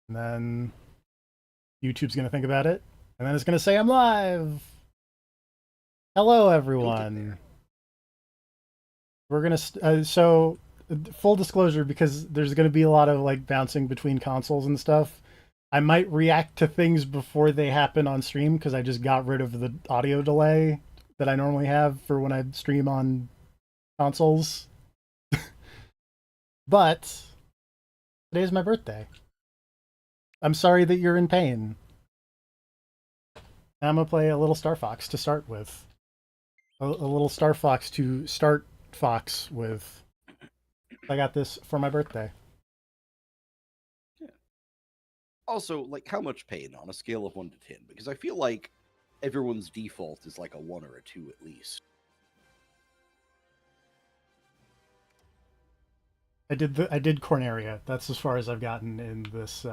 and then YouTube's gonna think about it, and then it's gonna say I'm live. Hello, It'll get everyone. there. We're gonna so full disclosure, because there's gonna be a lot of like bouncing between consoles and stuff. I might react to things before they happen on stream because I just got rid of the audio delay that I normally have for when I stream on consoles. But today's my birthday. I'm sorry that you're in pain. I'm gonna play a little Star Fox to start with. A little Star Fox to start Fox with. I got this for my birthday. Yeah. Also, like, how much pain on a scale of 1 to 10? Because I feel like everyone's default is like a 1 or a 2 at least. I did Corneria. That's as far as I've gotten in this.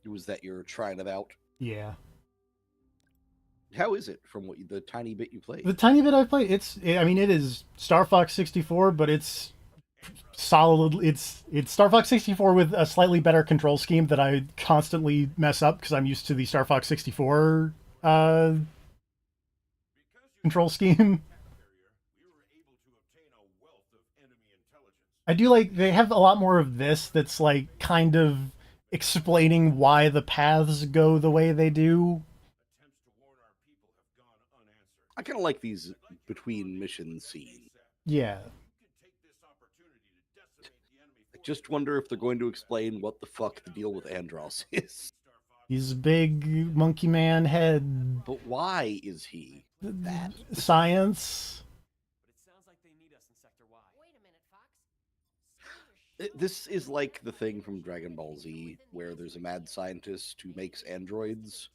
Was that you're trying it out? Yeah. How is it from the tiny bit you The played? tiny bit I played, I mean, it is Star Fox 64, but it's solid. It's Star Fox 64 with a slightly better control scheme that I constantly mess up because I'm used to the Star Fox 64 uh, control scheme. I do like they have a lot more of this that's like kind of explaining why the paths go the way they do. I kind of like these between mission scenes. Yeah. I just wonder if they're going to explain what the fuck the deal with Andros is. He's a big monkey man head. But why is he that? Science. This is like the thing from Dragon Ball Z where there's a mad scientist who makes androids,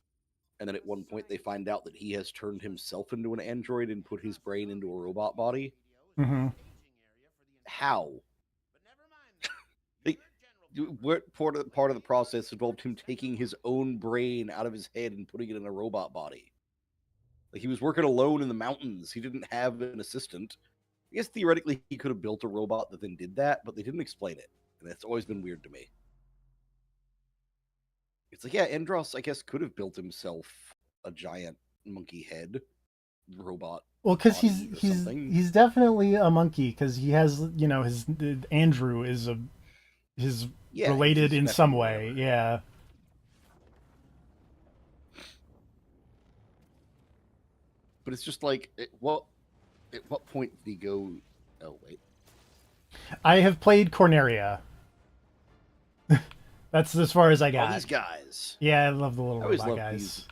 and then at one point they find out that he has turned himself into an android and put his brain into a robot body. Mm-hmm. How? Like, what part of the process involved him taking his own brain out of his head and putting it in a robot body? Like, he was working alone in the mountains. He didn't have an assistant. I guess theoretically he could have built a robot that then did that, but they didn't explain it. And that's always been weird to me. It's like, yeah, Andros, I guess, could have built himself a giant monkey head robot Well, because body or something. he's definitely a monkey because he has, you know, his Andrew is a his Yeah, he's related his in some nephew or way. whatever. Yeah. But it's just like, at what point did he go? Oh wait, I have played Corneria. That's as far as I all got. these guys. Yeah, I love the little I always robot love these. guys.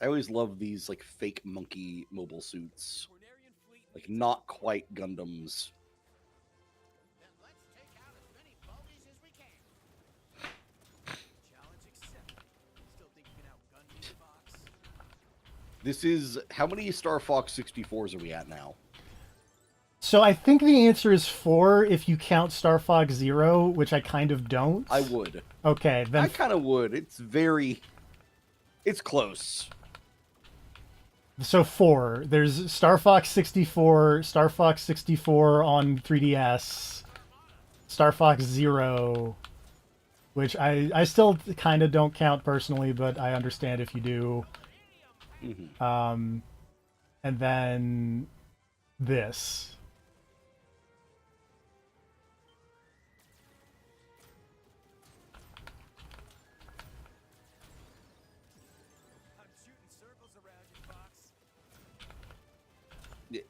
I always love these like fake monkey mobile suits, like not quite Gundams. This is how many Star Fox 64s are we at now? So I think the answer is 4 if you count Star Fox Zero, which I kind of don't. I would. Okay, then I kind of would. It's close. so 4. There's Star Fox 64, Star Fox 64 on 3DS, Star Fox Zero, which I still kind of don't count personally, but I understand if you do. Mm-hmm. And then this.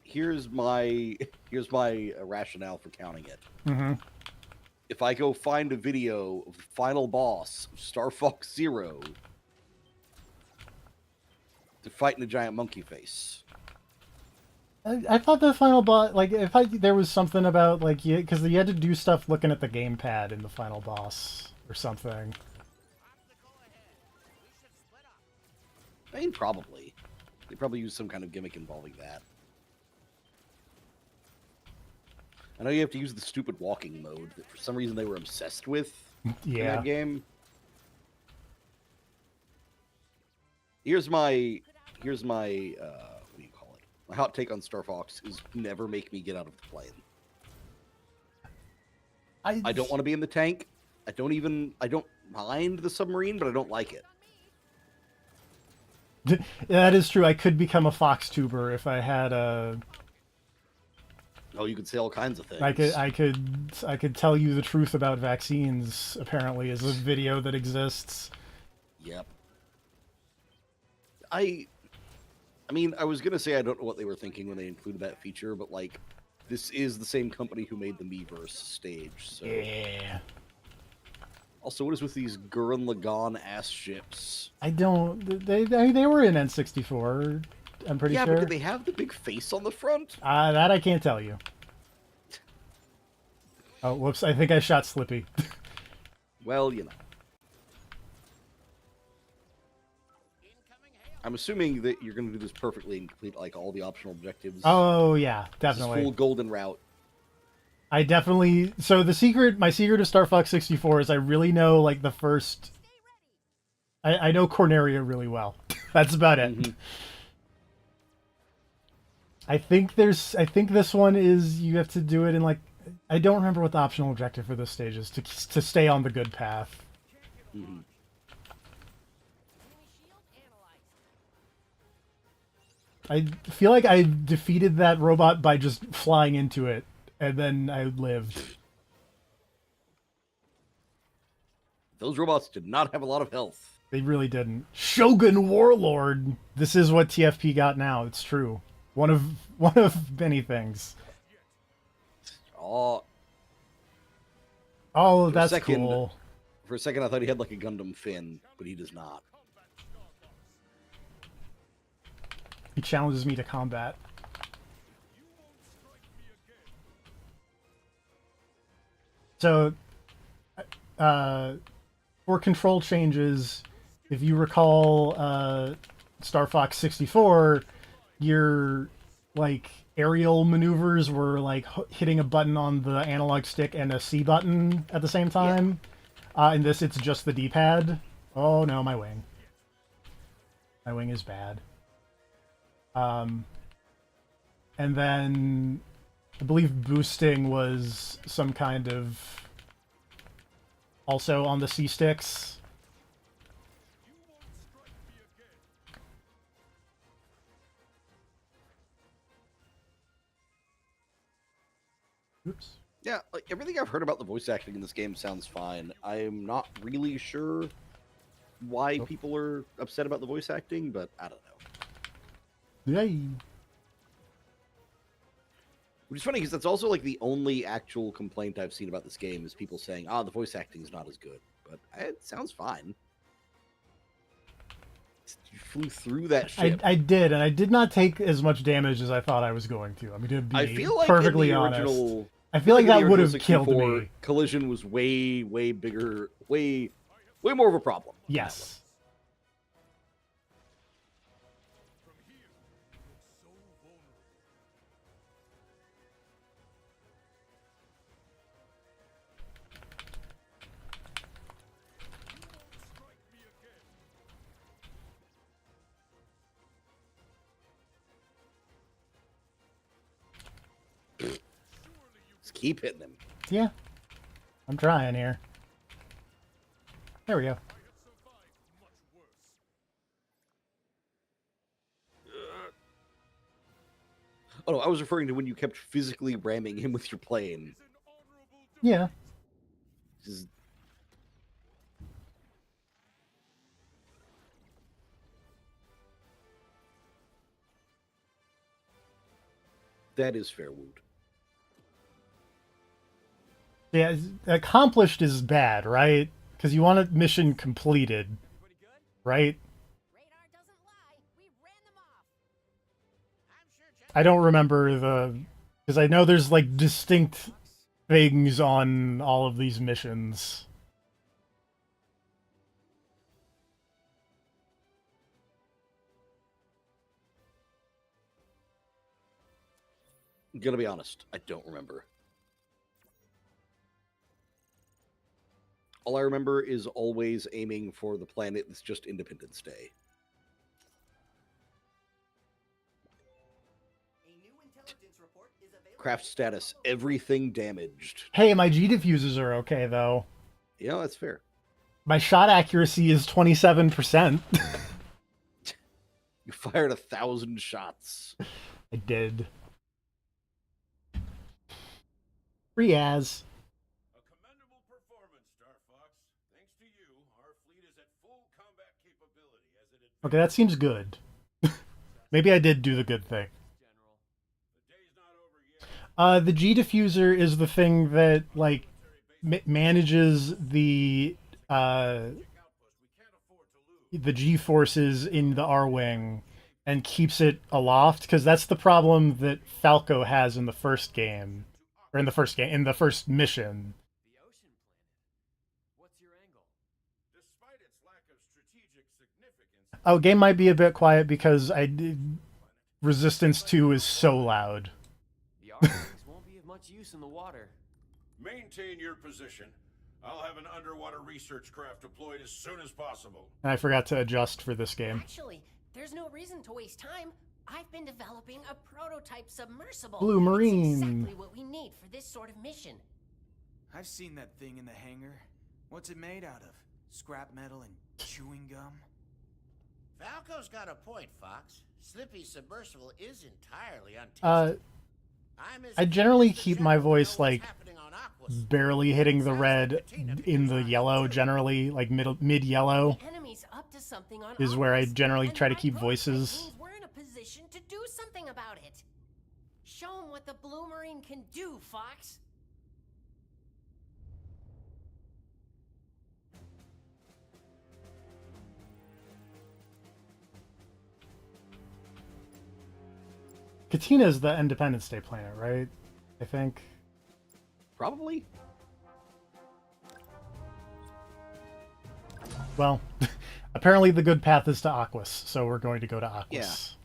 Here's my rationale for counting it. Mm-hmm. If I go find a video of the final boss of Star Fox Zero to fighting a giant monkey face, I thought the final boss, like, if there was something about, like, because you had to do stuff looking at the gamepad in the final boss or something. I mean, probably they probably use some kind of gimmick involving that. I know you have to use the stupid walking mode that for some reason they were obsessed with in Yeah. that game. Here's my what do you call it? My hot take on Star Fox is never make me get out of the plane. I don't want to be in the tank. I don't mind the submarine, but I don't like it. That is true. I could become a fox tuber if I had a. Oh, you could say all kinds of things. I could tell you the truth about vaccines. Apparently, is a video that exists. Yep. I mean, I was gonna say I don't know what they were thinking when they included that feature, but like, this is the same company who made the Miiverse stage. So Yeah. also, what is with these Gurren Lagann ass ships? I don't. They were in N64. I'm pretty Yeah, sure. but did they have the big face on the front? That I can't tell you. Oh, whoops! I think I shot Slippy. Well, you know. I'm assuming that you're going to do this perfectly and complete like all the optional objectives. Oh yeah, This is definitely. full golden route. I definitely. So my secret of Star Fox 64 is I really know like the first. I know Corneria really well. That's about it. Mhm. I think this one is you have to do it in like. I don't remember what the optional objective for this stage is to stay on the good path. Mhm. I feel like I defeated that robot by just flying into it, and then I lived. Those robots did not have a lot of health. They really didn't. Shogun Warlord. This is what TFP got now. It's true. One of many things. Oh, Oh, For a that's second- cool. for a second I thought he had like a Gundam fin, but he does not. He challenges me to combat. So, for control changes, if you recall Star Fox 64, your like aerial maneuvers were like hitting a button on the analog stick and a C button at the same time. In this, it's just the D-pad. Oh no, my wing. My wing is bad. And then I believe boosting was some kind of also on the C sticks. Oops. Yeah, like everything I've heard about the voice acting in this game sounds fine. I'm not really sure why people are upset about the voice acting, but I don't know. Yay. Which is funny because that's also like the only actual complaint I've seen about this game is people saying, "Ah, the voice acting is not as good," but it sounds fine. You flew through that ship. I did, and I did not take as much damage as I thought I was going to. I mean, to be I feel like perfectly in the honest. original, I feel like in the that would original have killed 64, me. Collision was way bigger, way more of a problem. Yes. Just keep hitting him. Yeah. I'm trying here. There we go. Oh no, I was referring to when you kept physically ramming him with your plane. Yeah. Just... That is fair, Wood. Yeah, accomplished is bad, right? Because you want a mission completed, right? Radar doesn't lie. We ran them off. I'm sure I don't remember the... Because I know there's, like, distinct things on all of these missions. I'm gonna be honest, I don't remember. All I remember is always aiming for the planet that's just Independence Day. A new intelligence report is available. Craft status, everything damaged. Hey, my G diffusers are okay, though. You know, that's fair. My shot accuracy is 27%. You fired 1,000 shots. I did. Free as. A commendable performance, Star Fox. Thanks to you, our fleet is at full combat capability as it Okay, that seems good. Maybe I did do the good thing. General. The day's not over yet. The G diffuser is the thing that like manages the Outpost, we can't afford to lose. the G forces in the R wing and keeps it aloft, because that's the problem that Falco has in the first game, or in the first mission. The ocean planet. What's your angle? Despite its lack of strategic significance, Oh, game might be a bit quiet because Resistance 2 is so loud. The R-wings won't be of much use in the water. maintain your position. I'll have an underwater research craft deployed as soon as possible. And I forgot to adjust for this game. Actually, there's no reason to waste time. I've been developing a prototype submersible. Blue Marine. It's exactly what we need for this sort of mission. I've seen that thing in the hangar. What's it made out of? Scrap metal and chewing gum? Falco's got a point, Fox. Slippy's submersible is entirely untested. I'm as I generally curious as the keep my general to voice, know what's like, happening on Aquas. barely hitting the red in the yellow, generally, like mid-yellow. The enemy's up to something on Is where I Aquas, generally and try to my keep prototype voices. means we're in a position to do something about it. Show 'em what the Blue Marine can do, Fox. Katina's the Independence Day planet, right? I think. Probably. Well, apparently the good path is to Aquas, so we're going to go to Aquas.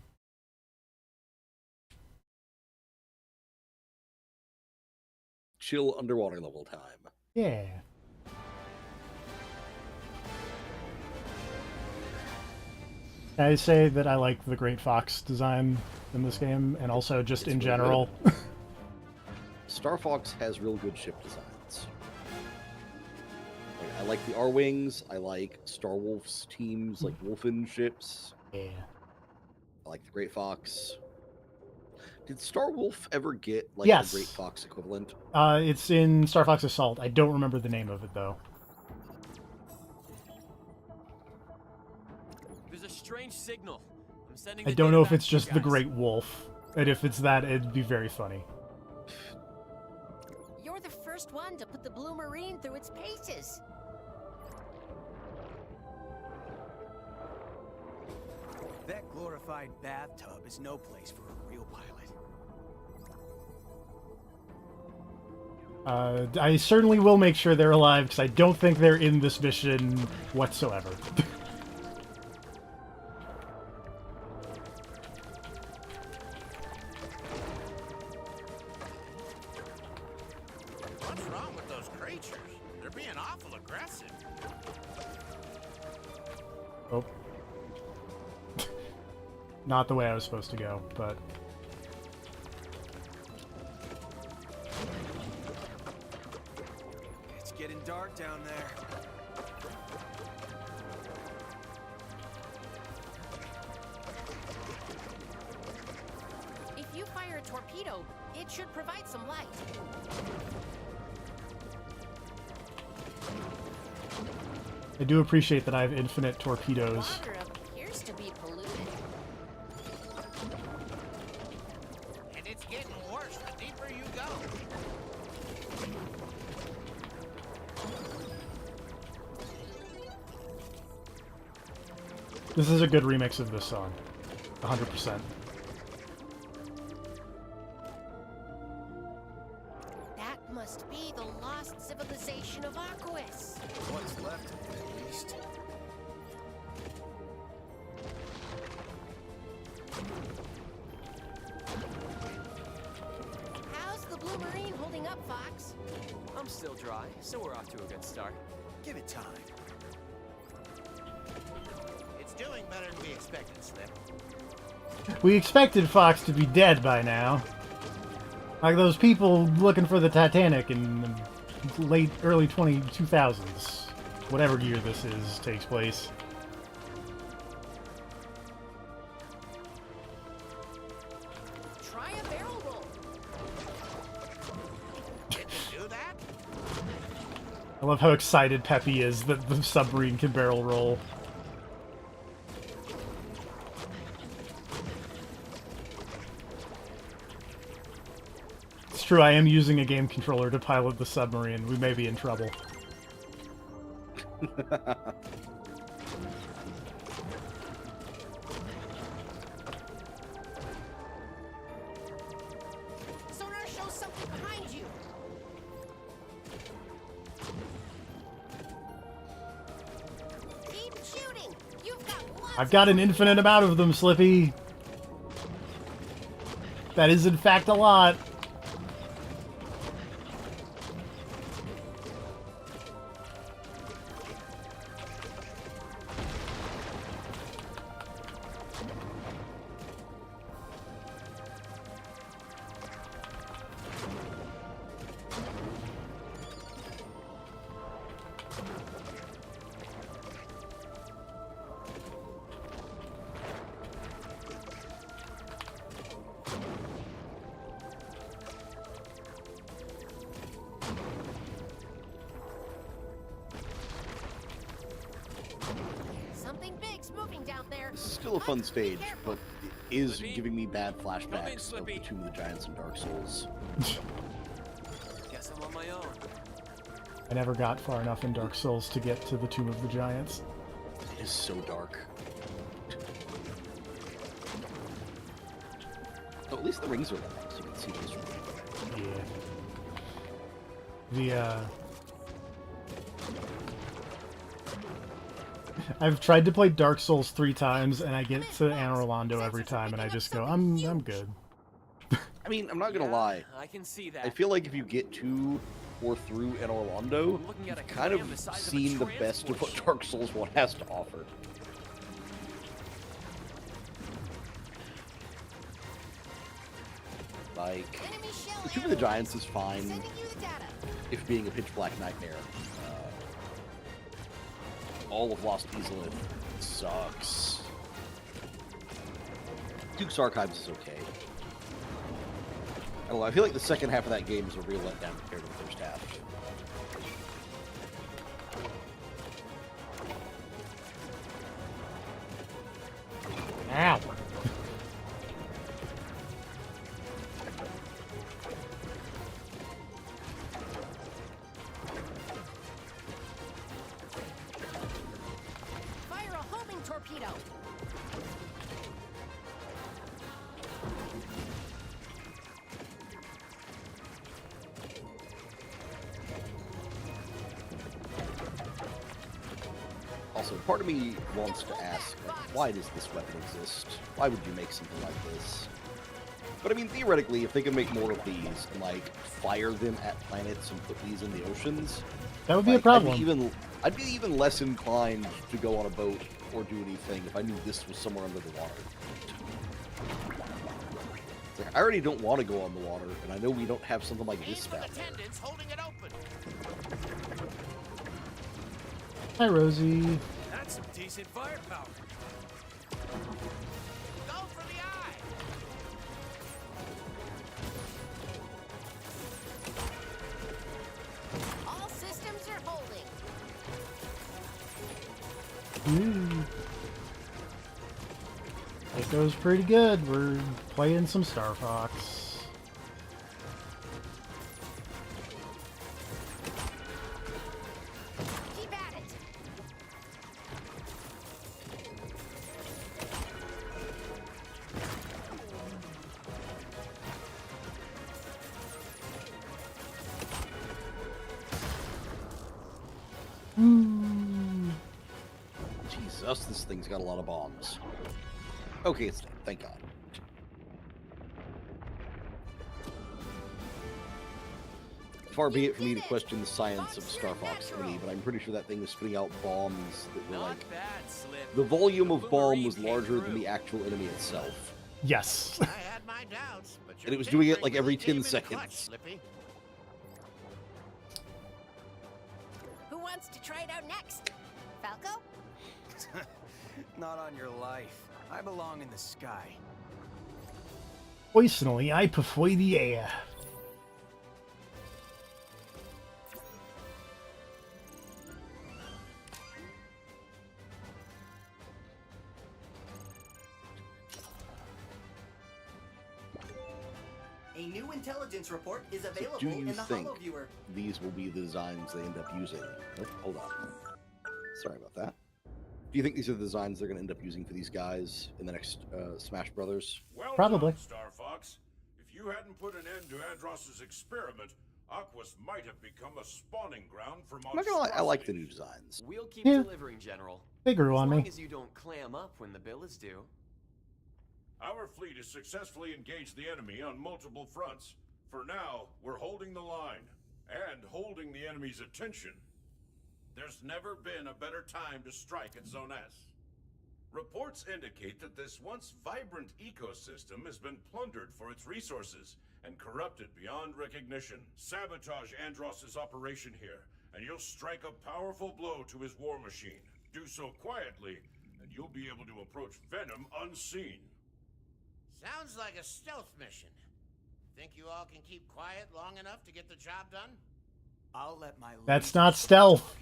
Chill underwater level time. Yeah. Can I say that I like the Great Fox design in this game, and also just It's in really general? Star Fox has real good ship designs. Like, I like the R-Wings. I like Star Wolf's teams, like Wolfen ships. Yeah. I like the Great Fox. Did Star Wolf ever get like Yes. the Great Fox equivalent? It's in Star Fox Assault. I don't remember the name of it, though. There's a strange signal. I'm sending I the don't data know if back it's to you just the guys. Great Wolf. And if it's that, it'd be very funny. You're the first one to put the Blue Marine through its paces. That glorified bathtub is no place for a real pilot. I certainly will make sure they're alive, because I don't think they're in this mission whatsoever. What's wrong with those creatures? They're being awful aggressive. Oh. Not the way I was supposed to go, but... It's getting dark down there. If you fire a torpedo, it should provide some light. I do appreciate that I have infinite torpedoes. Water appears to be polluted. And it's getting worse the deeper you go. This is a good remix of this song. 100%. That must be the lost civilization of Aquas. What's left of it, at least. How's the Blue Marine holding up, Fox? I'm still dry, so we're off to a good start. Give it time. It's doing better than we expected, Slip. We expected Fox to be dead by now. Like those people looking for the Titanic in early 2000s, whatever year this is, takes place. Try a barrel roll. Can you do that? I love how excited Peppy is that the submarine can barrel roll. It's true, I am using a game controller to pilot the submarine. We may be in trouble. Sonar shows something behind you. Keep shooting. You've got lots. I've got an infinite amount of them, Slippy. That is, in fact, a lot. Something big's moving down there. This is still a fun Be stage, careful. but it is Slippy? giving me bad Come in, flashbacks of the Slippy. Tomb of the Giants and Dark Souls. Guess I'm on my own. I never got far enough in Dark Souls to get to the Tomb of the Giants. It is so dark. Oh, at least the rings are lit, so you can see those from Yeah. I've tried to play Dark Souls 3 times, and I get to Anne Orlando every time, and I just go, I'm good. I mean, I'm not gonna Yeah, lie. I can see that. I feel like if you get to or through in Orlando, I'm looking at a you've kind of clam the size of a seen the best of what transport Dark Souls 1 has to offer. Like, Enemy shell the Tomb of the arrows. Giants is fine Sending you the data. if being a pitch black nightmare. All of Lost Island sucks. Duke's Archives is okay. I don't know, I feel like the second half of that game is a real letdown compared to the first half. Ow! Fire a homing torpedo. Also, part of me wants to ask, like, why does this weapon exist? Why would you make something like this? But I mean, theoretically, if they can make more of these and, like, fire them at planets and put these in the oceans, That would be like, a problem. I'd be even less inclined to go on a boat or do anything if I knew this was somewhere under the water. It's like, I already don't want to go on the water, and I know we don't have something like this He's down with there. attendants holding it open. Hi, Rosie. That's some decent firepower. Go for the eye. All systems are holding. Ooh. It goes pretty good. We're playing some Star Fox. Keep at it. Jesus, this thing's got a lot of bombs. Okay, it's dead. Thank God. Far be it for me to question the science of Star Fox enemy, but I'm pretty sure that thing was spitting out bombs that were Not like... bad, Slip. The volume of The bomb Wolverine was came larger than through. the actual enemy itself. Yes. I had my doubts, but And it was doing it, like, every 10 seconds. wants to try it out next? Falco? Not on your life. I belong in the sky. Personally, I prefer the air. A new intelligence report is So available do you in the think HoloViewer. these will be the designs they end up using? Oh, hold on. Sorry about that. Do you think these are the designs they're going to end up using for these guys in the next Smash Brothers? Well Probably. done, Star Fox. If you hadn't put an end to Andross's experiment, Aquas might have become a spawning ground for I'm not gonna lie, I like the new monstrosities. designs. We'll keep Yeah. delivering, General. They grew As on long me. as you don't clam up when the bill is due. Our fleet has successfully engaged the enemy on multiple fronts. For now, we're holding the line and holding the enemy's attention. There's never been a better time to strike at Zone S. Reports indicate that this once vibrant ecosystem has been plundered for its resources and corrupted beyond recognition. Sabotage Andross's operation here, and you'll strike a powerful blow to his war machine. Do so quietly, and you'll be able to approach Venom unseen. Sounds like a stealth mission. Think you all can keep quiet long enough to get the job done? I'll let my That's laser not stealth.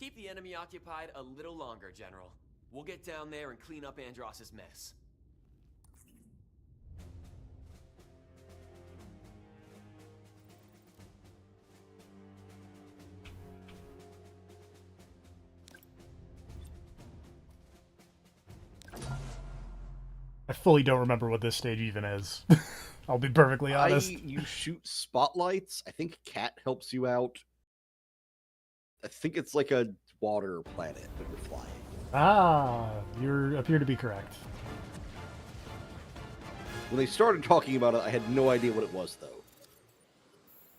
Keep the enemy occupied a little longer, General. We'll get down there and clean up Andross's mess. I fully don't remember what this stage even is. I'll be perfectly honest. You shoot spotlights. I think Cat helps you out. I think it's like a water planet that you're flying. Ah, you appear to be correct. When they started talking about it, I had no idea what it was, though.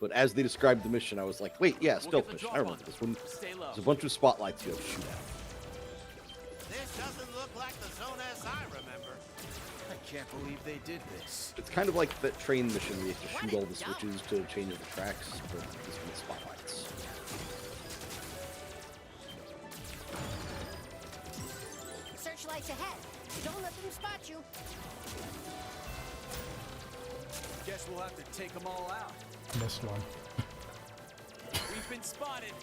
But as they described the mission, I was like, wait, yeah, We'll stealth get the mission. drop I remember on this them. one. Stay low. There's a bunch of spotlights you have to shoot at. This doesn't look like the Zone S I remember. I can't believe they did this. It's kind of like that train mission where you have to shoot all the switches to change the tracks, but this one's spotlights. Searchlights ahead. Don't let them spot you. Guess we'll have to take them all out. Missed one. We've been spotted.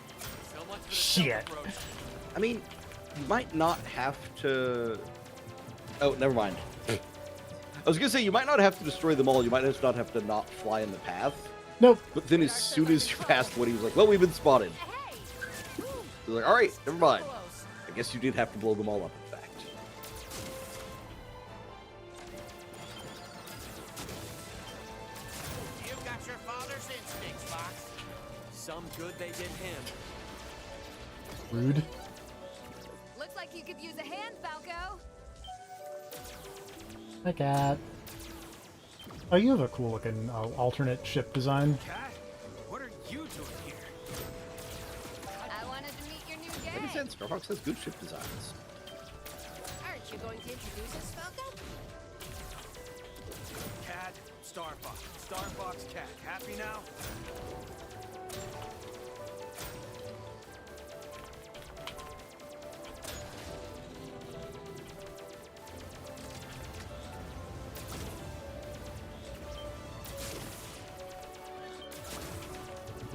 So much for the Shit. stealth approach. I mean, you might not have to... Oh, never mind. I was gonna say, you might not have to destroy them all, you might just not have to not fly in the path. Nope. But then as soon as you passed one, he was like, well, we've been spotted. Hey! He was like, alright, never mind. Close. I guess you did have to blow them all up, in fact. You've got your father's instincts, Fox. Some good they did him. Rude. Looks like you could use a hand, Falco. Hi, Cat. Oh, you have a cool looking alternate ship design. Cat, what are you doing here? I wanted to meet your new Like I gang. said, Star Fox has good ship designs. Aren't you going to introduce us, Falco? Cat, Star Fox. Star Fox, Cat. Happy now?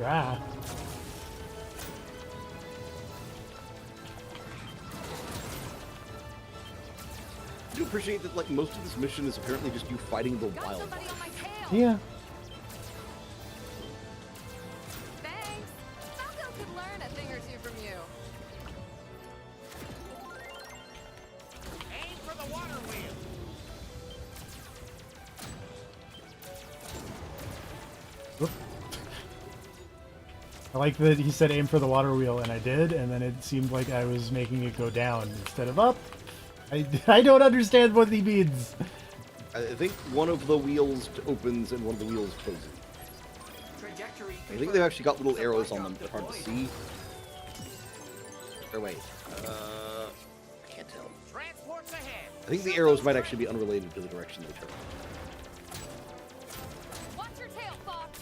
Ah. I do appreciate that, like, most of this mission is apparently just you fighting the Got wild. somebody on my tail. Yeah. Thanks. Falco could learn a thing or two from you. Aim for the water wheel. I like that he said aim for the water wheel, and I did, and then it seemed like I was making it go down instead of up. I don't understand what he means. I think one of the wheels opens and one of the wheels closes. Trajectory. I think they've actually got little arrows on them that are hard to see. Or wait, I can't tell. Transports ahead. I think the arrows might actually be unrelated to the direction they turn. Watch your tail, Fox.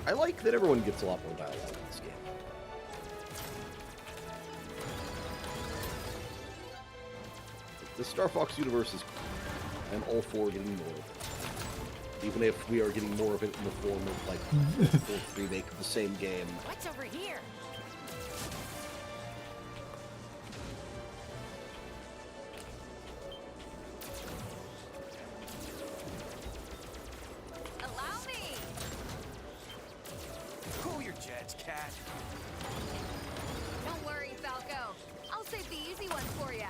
I like that everyone gets a lot more dialogue in this game. The Star Fox universe is cool. I'm all for getting more of it. Even if we are getting more of it in the form of, like, a fourth remake of the same game. What's over here? Allow me. Cool your jets, cat. Don't worry, Falco. I'll save the easy ones for ya.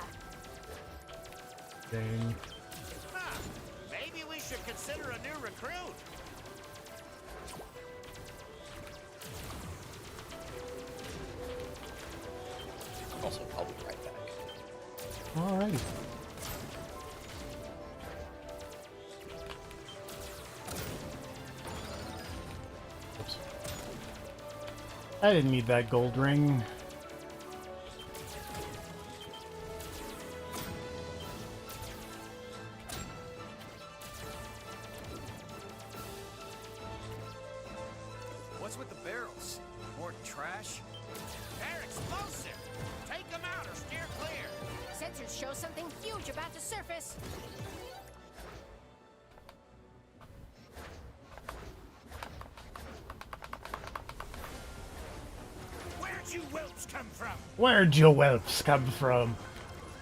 Dang. Huh. Maybe we should consider a new recruit. Also, I'll be right back. Alrighty. Oops. I didn't need that gold ring. What's with the barrels? More trash? They're explosive. Take them out or steer clear. Sensors show something huge about to surface. Where'd you whelps come from? Where'd your whelps come from?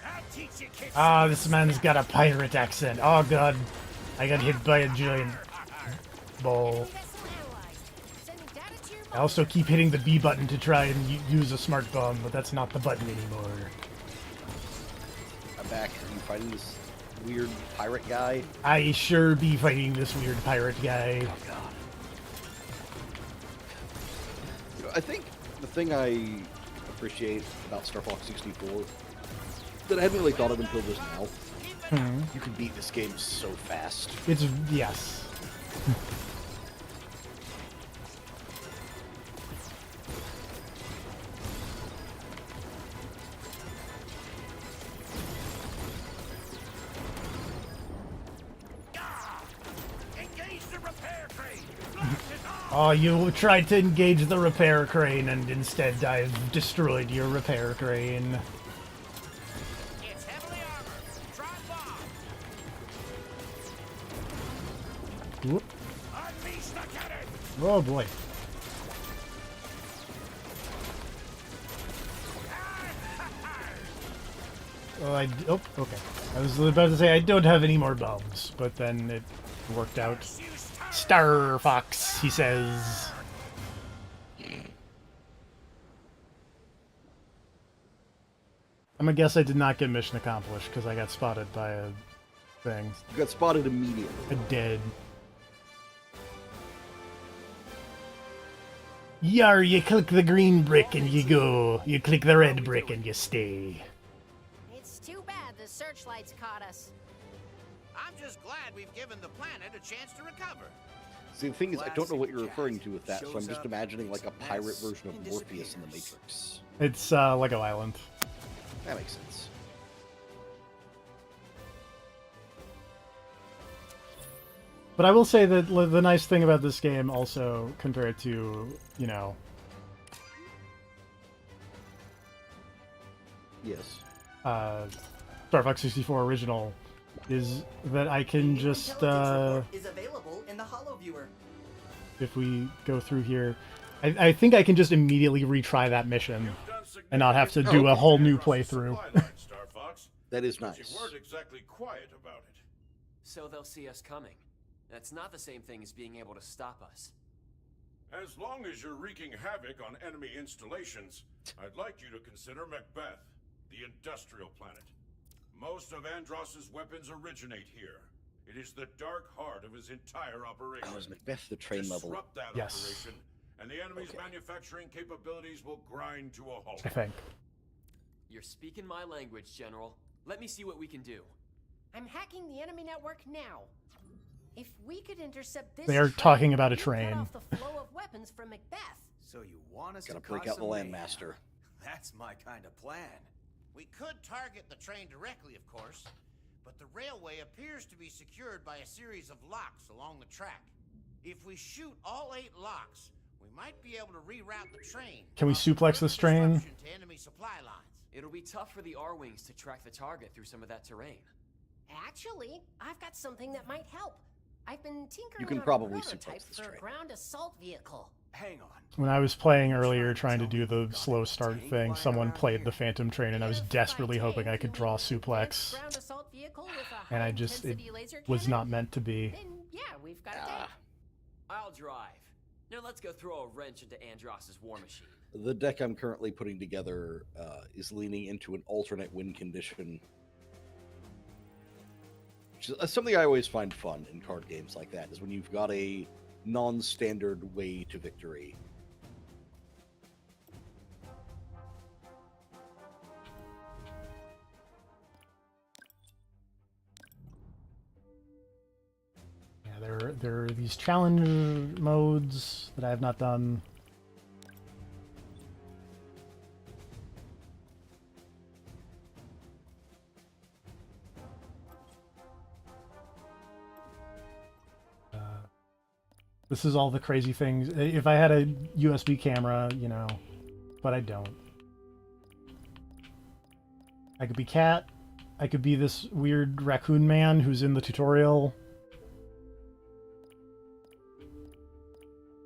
I'll teach you kids. Ah, this man's got a pirate accent. Oh god. I got hit by a giant ball. Enemy vessel analyzed. Sending data to your I also keep hitting the B button to try and use a smart bomb, but that's not the button anymore. I'm back. Are you fighting this weird pirate guy? I sure be fighting this weird pirate guy. Oh, God. You know, I think the thing I appreciate about Star Fox 64 that I hadn't really thought of until just now, you can beat this game so fast. It's, yes. Engage the repair crane. Blast it off. Oh, you tried to engage the repair crane and instead I've destroyed your repair crane. It's heavily armored. Drop bomb. Whoop. Unleash the cannon. Oh boy. Oh, okay. I was about to say I don't have any more bombs, but then it worked out. Star Fox, he says. I'm gonna guess I did not get mission accomplished because I got spotted by a thing. You got spotted immediately. A dead. Yar, you click the green brick and you go. You click the red brick and you stay. It's too bad the searchlights caught us. I'm just glad we've given the planet a chance to recover. See, the thing is, I don't know what you're Classic referring to with that, so I'm shows just up, imagining like a makes a pirate mess, version of and Morpheus in the disappears. Matrix. It's Lego Island. That makes sense. But I will say that the nice thing about this game also, compared to, you know, Yes. Star Fox 64 original, is that I can just, Intelligence report is available in the Holo Viewer. if we go through here, I think I can just immediately retry that mission and not have to do a whole new playthrough. Star Fox. That is But nice. you weren't exactly quiet about it. So they'll see us coming. That's not the same thing as being able to stop us. As long as you're wreaking havoc on enemy installations, I'd like you to consider Macbeth, the industrial planet. Most of Andross's weapons originate here. It is the dark heart of his entire operation. Oh, is Macbeth the train level? Disrupt that Yes. operation, and the enemy's Okay. manufacturing capabilities will grind to a halt. I think. You're speaking my language, General. Let me see what we can do. I'm hacking the enemy network now. If we could intercept this They are train, talking about a we'd train. Cut off the flow of weapons from Macbeth. So you want us Gotta to break cause out the some mayhem. Landmaster. That's my kind of plan. We could target the train directly, of course, but the railway appears to be secured by a series of locks along the track. If we shoot all 8 locks, We might be able to reroute the train. Can we causing suplex this further train? disruption to enemy supply lines. It'll be tough for the R-Wings to track the target through some of that terrain. Actually, I've got something that might help. I've been tinkering You can on probably a prototype suplex this for a train. ground assault vehicle. Hang on. When I was playing earlier, trying to do the slow start thing, someone played the Phantom Train, and I was If by desperately hoping I tank could you draw mean an suplex, ground assault vehicle with a and I just, it high-intensity laser was cannon, not meant to be. Then yeah, we've got a tank. I'll drive. Now let's go throw a wrench into Andross's war machine. The deck I'm currently putting together is leaning into an alternate win condition. Which is something I always find fun in card games like that, is when you've got a non-standard way to victory. Yeah, there are these challenge modes that I have not done. This is all the crazy things. If I had a USB camera, you know, but I don't. I could be Cat. I could be this weird raccoon man who's in the tutorial.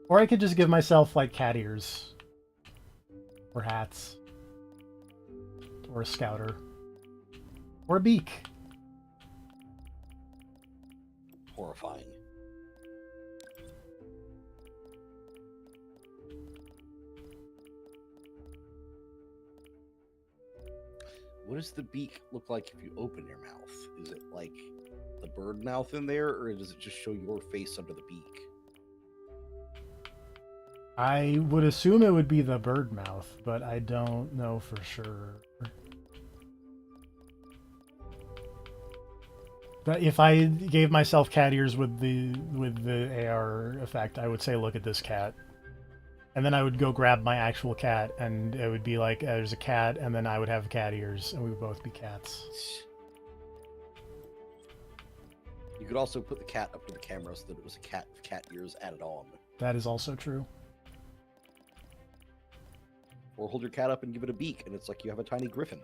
Or I could just give myself, like, cat ears. Or hats. Or a scouter. Or a beak. Horrifying. What does the beak look like if you open your mouth? Is it like the bird mouth in there, or does it just show your face under the beak? I would assume it would be the bird mouth, but I don't know for sure. But if I gave myself cat ears with the AR effect, I would say, look at this cat. And then I would go grab my actual cat, and it would be like, there's a cat, and then I would have cat ears, and we would both be cats. You could also put the cat up to the camera so that it was a cat with cat ears added on. That is also true. Or hold your cat up and give it a beak, and it's like you have a tiny griffin.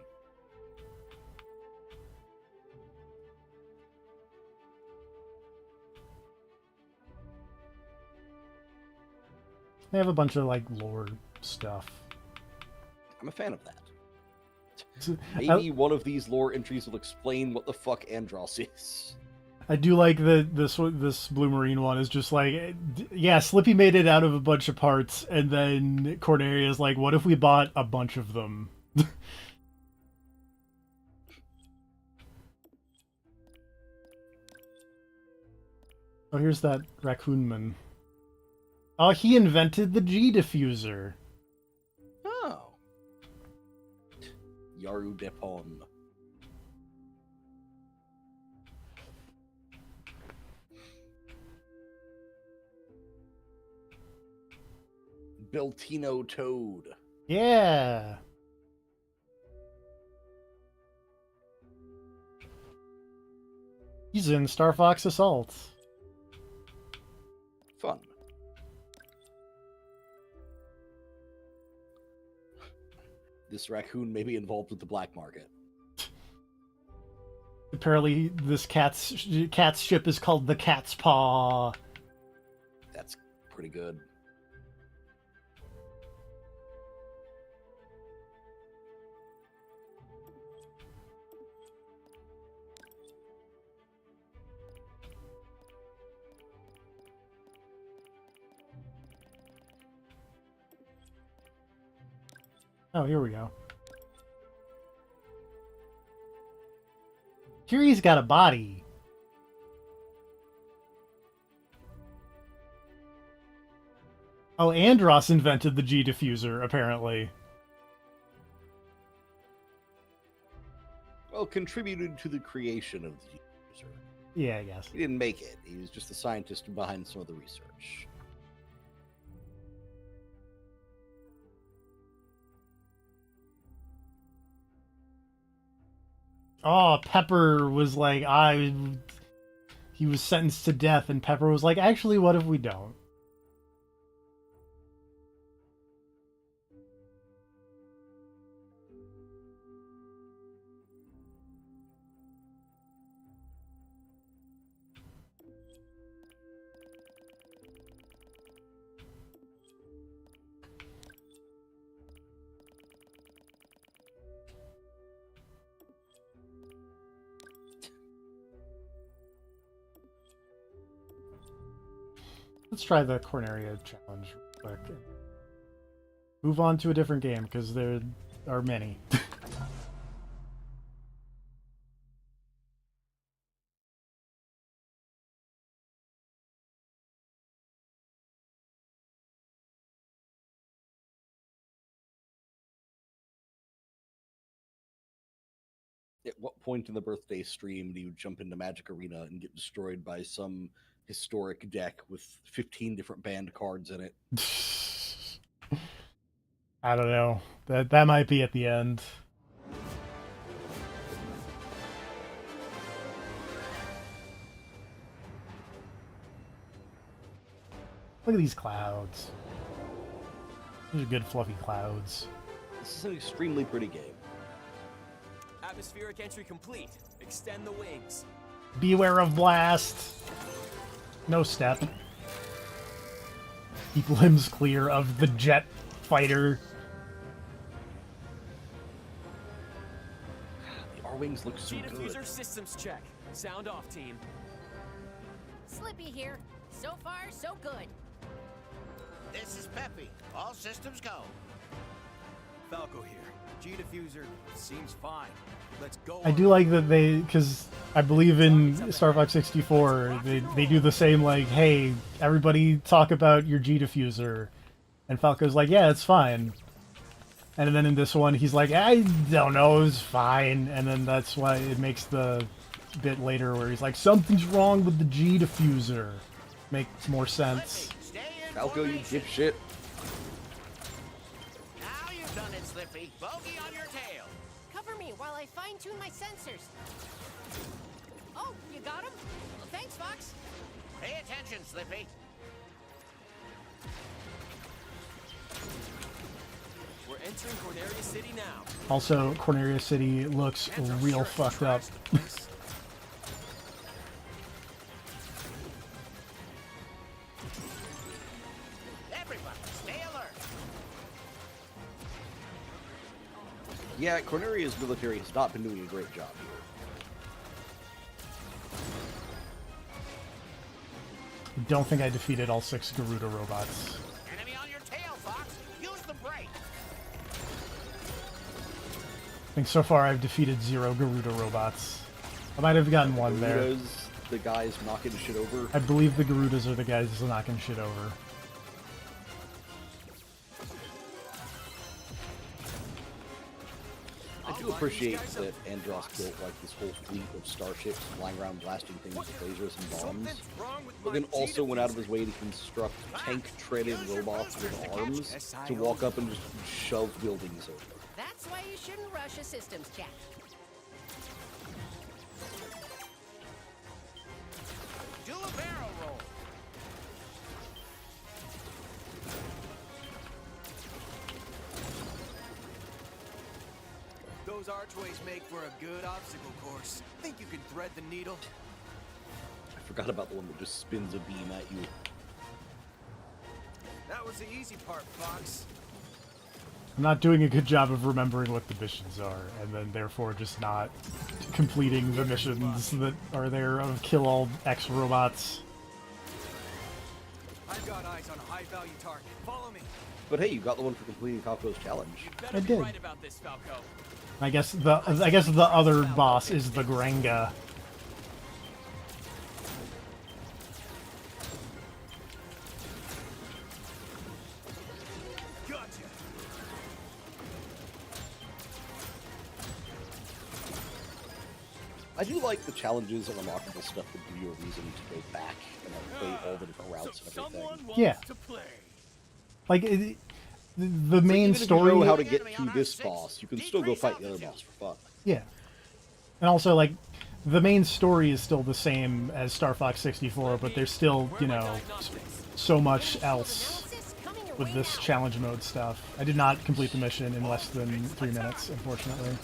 They have a bunch of, like, lore stuff. I'm a fan of that. So, Maybe one of these lore entries will explain what the fuck Andross is. I do like this Blue Marine one is just like, yeah, Slippy made it out of a bunch of parts, and then Cornelia's like, what if we bought a bunch of them? Oh, here's that raccoonman. Oh, he invented the G diffuser. Oh. Yaru Depon. Beltino Toad. Yeah. He's in Star Fox Assault. Fun. This raccoon may be involved with the black market. Apparently, this cat's ship is called the Cat's Paw. That's pretty good. Oh, here we go. Kiri's got a body. Oh, Andross invented the G diffuser, apparently. Well, contributed to the creation of the user. Yeah, I guess. He didn't make it. He was just the scientist behind some of the research. Oh, Pepper was like, he was sentenced to death, and Pepper was like, actually, what if we don't? Let's try the Corneria challenge real quick. Move on to a different game, because there are many. At what point in the birthday stream do you jump into Magic Arena and get destroyed by some historic deck with 15 different banned cards in it? I don't know. That might be at the end. Look at these clouds. These are good fluffy clouds. This is an extremely pretty game. Atmospheric entry complete. Extend the wings. Beware of blast. No step. Keep limbs clear of the jet fighter. The R-Wings look so G good. diffuser systems check. Sound off, team. Slippy here. So far, so good. This is Peppy. All systems go. Falco here. G-Diffuser seems fine. Let's go. I do like that they, because I believe in Star Fox 64, they do the same, like, hey, everybody talk about your G diffuser. And Falco's like, yeah, it's fine. And then in this one, he's like, I don't know, it's fine. And then that's why it makes the bit later where he's like, something's wrong with the G diffuser. Makes more sense. Slippy, stay in Falco, you formation. dipshit. Now you've done it, Slippy. Bogey on your tail. Cover me while I fine-tune my sensors. Oh, you got him? Well, thanks, Fox. Pay attention, Slippy. We're entering Corneria City now. Also, Corneria City looks real fucked up. Everybody, stay alert. Yeah, Corneria's military has not been doing a great job here. Don't think I defeated all 6 Garuda robots. Enemy on your tail, Fox. Use the brake. I think so far I've defeated 0 Garuda robots. I might have gotten one there. Garudas, the guys knocking shit over. I believe the Garudas are the guys knocking shit over. I do appreciate that Andros built like this whole fleet of starships flying around blasting things with lasers and bombs, Something's wrong with but my then also went out of his G-Diffuser. way to construct tank-treaded robots with arms to walk up and just shove buildings over. That's why you shouldn't rush a systems check. Do a barrel roll. Those archways make for a good obstacle course. Think you can thread the needle? I forgot about the one that just spins a beam at you. That was the easy part, Fox. I'm not doing a good job of remembering what the missions are, and then therefore just not completing the missions that are there of kill all X robots. I've got eyes on a high-value target. Follow me. But hey, you got the one for completing Falco's challenge. You better I be did. right about this, Falco. I guess the other boss is the Grenga. Gotcha. I do like the challenges and unlockable stuff that give you a reason to go back and like, play all the different routes and everything. Yeah. Like the main Even if story. you know how to get to this boss, you can still go fight the other boss for fun. Yeah. And also, like, the main story is still the same as Star Fox 64, but there's still, you know, so much else Analysis coming your with way this now. challenge mode stuff. I did not complete the mission in less than 3 minutes, unfortunately.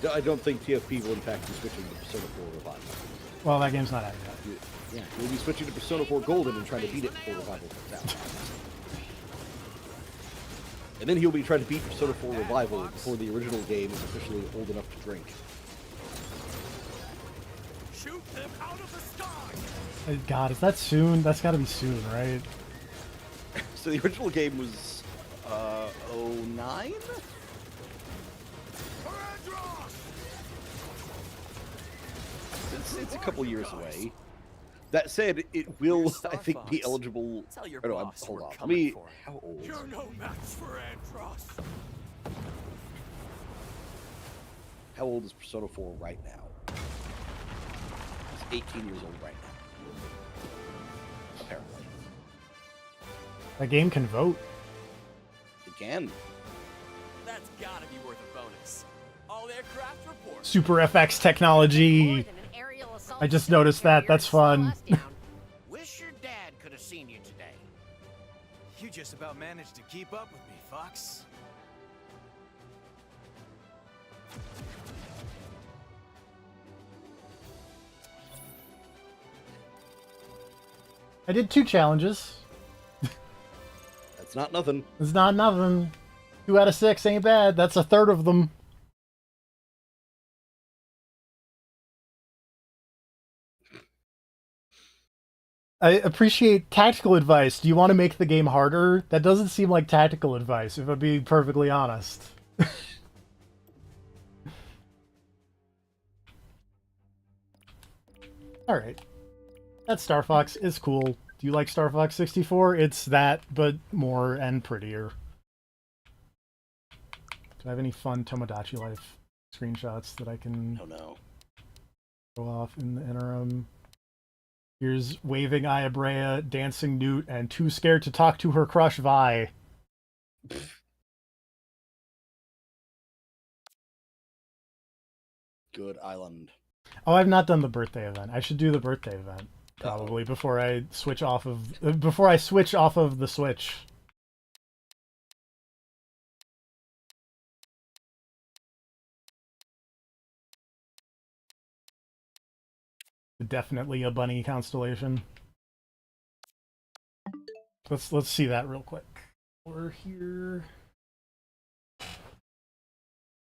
So I don't think TFP will in fact be switching to Persona 4 Revival. Well, that game's not out yet. Yeah, we'll be switching to Persona 4 Golden and trying to beat it before Revival comes out. And then he'll be trying to beat Persona 4 Revival before the original game is officially old enough to drink. Shoot Shoot them out of the sky! God, is that soon? That's got to be soon, right? So the original game was 09? It's a couple years away. That said, it will, Star I think, be Fox. eligible. Tell your Oh, no, boss hold we're on. Let coming me. for him. How old? You're no match for Andross. How old is Persona 4 right now? He's 18 years old right now. Apparently. That game can vote. Again. That's gotta be worth a bonus. All aircraft report. Super FX More technology. than an aerial assault I just carrier noticed that. That's to slow fun. us down. Wish your dad could have seen you today. You just about managed to keep up with me, Fox. I did 2 challenges. That's not nothing. It's not nothing. 2 out of 6 ain't bad. That's a third of them. I appreciate tactical advice. Do you want to make the game harder? That doesn't seem like tactical advice, if I'm being perfectly honest. Alright. That Star Fox is cool. Do you like Star Fox 64? It's that, but more and prettier. Do I have any fun Tomodachi Life screenshots that I can Oh no. go off in the interim? Here's waving Ayabrea, dancing Newt, and too scared to talk to her crush Vi. Good island. Oh, I've not done the birthday event. I should do the birthday event probably before I switch off of the Switch. Definitely a bunny constellation. Let's see that real quick. We're here.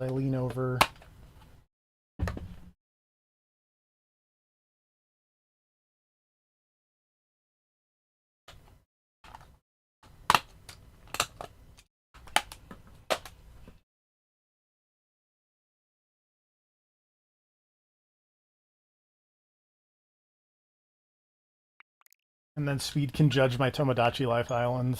I lean over. And then Speed can judge my Tomodachi Life Island.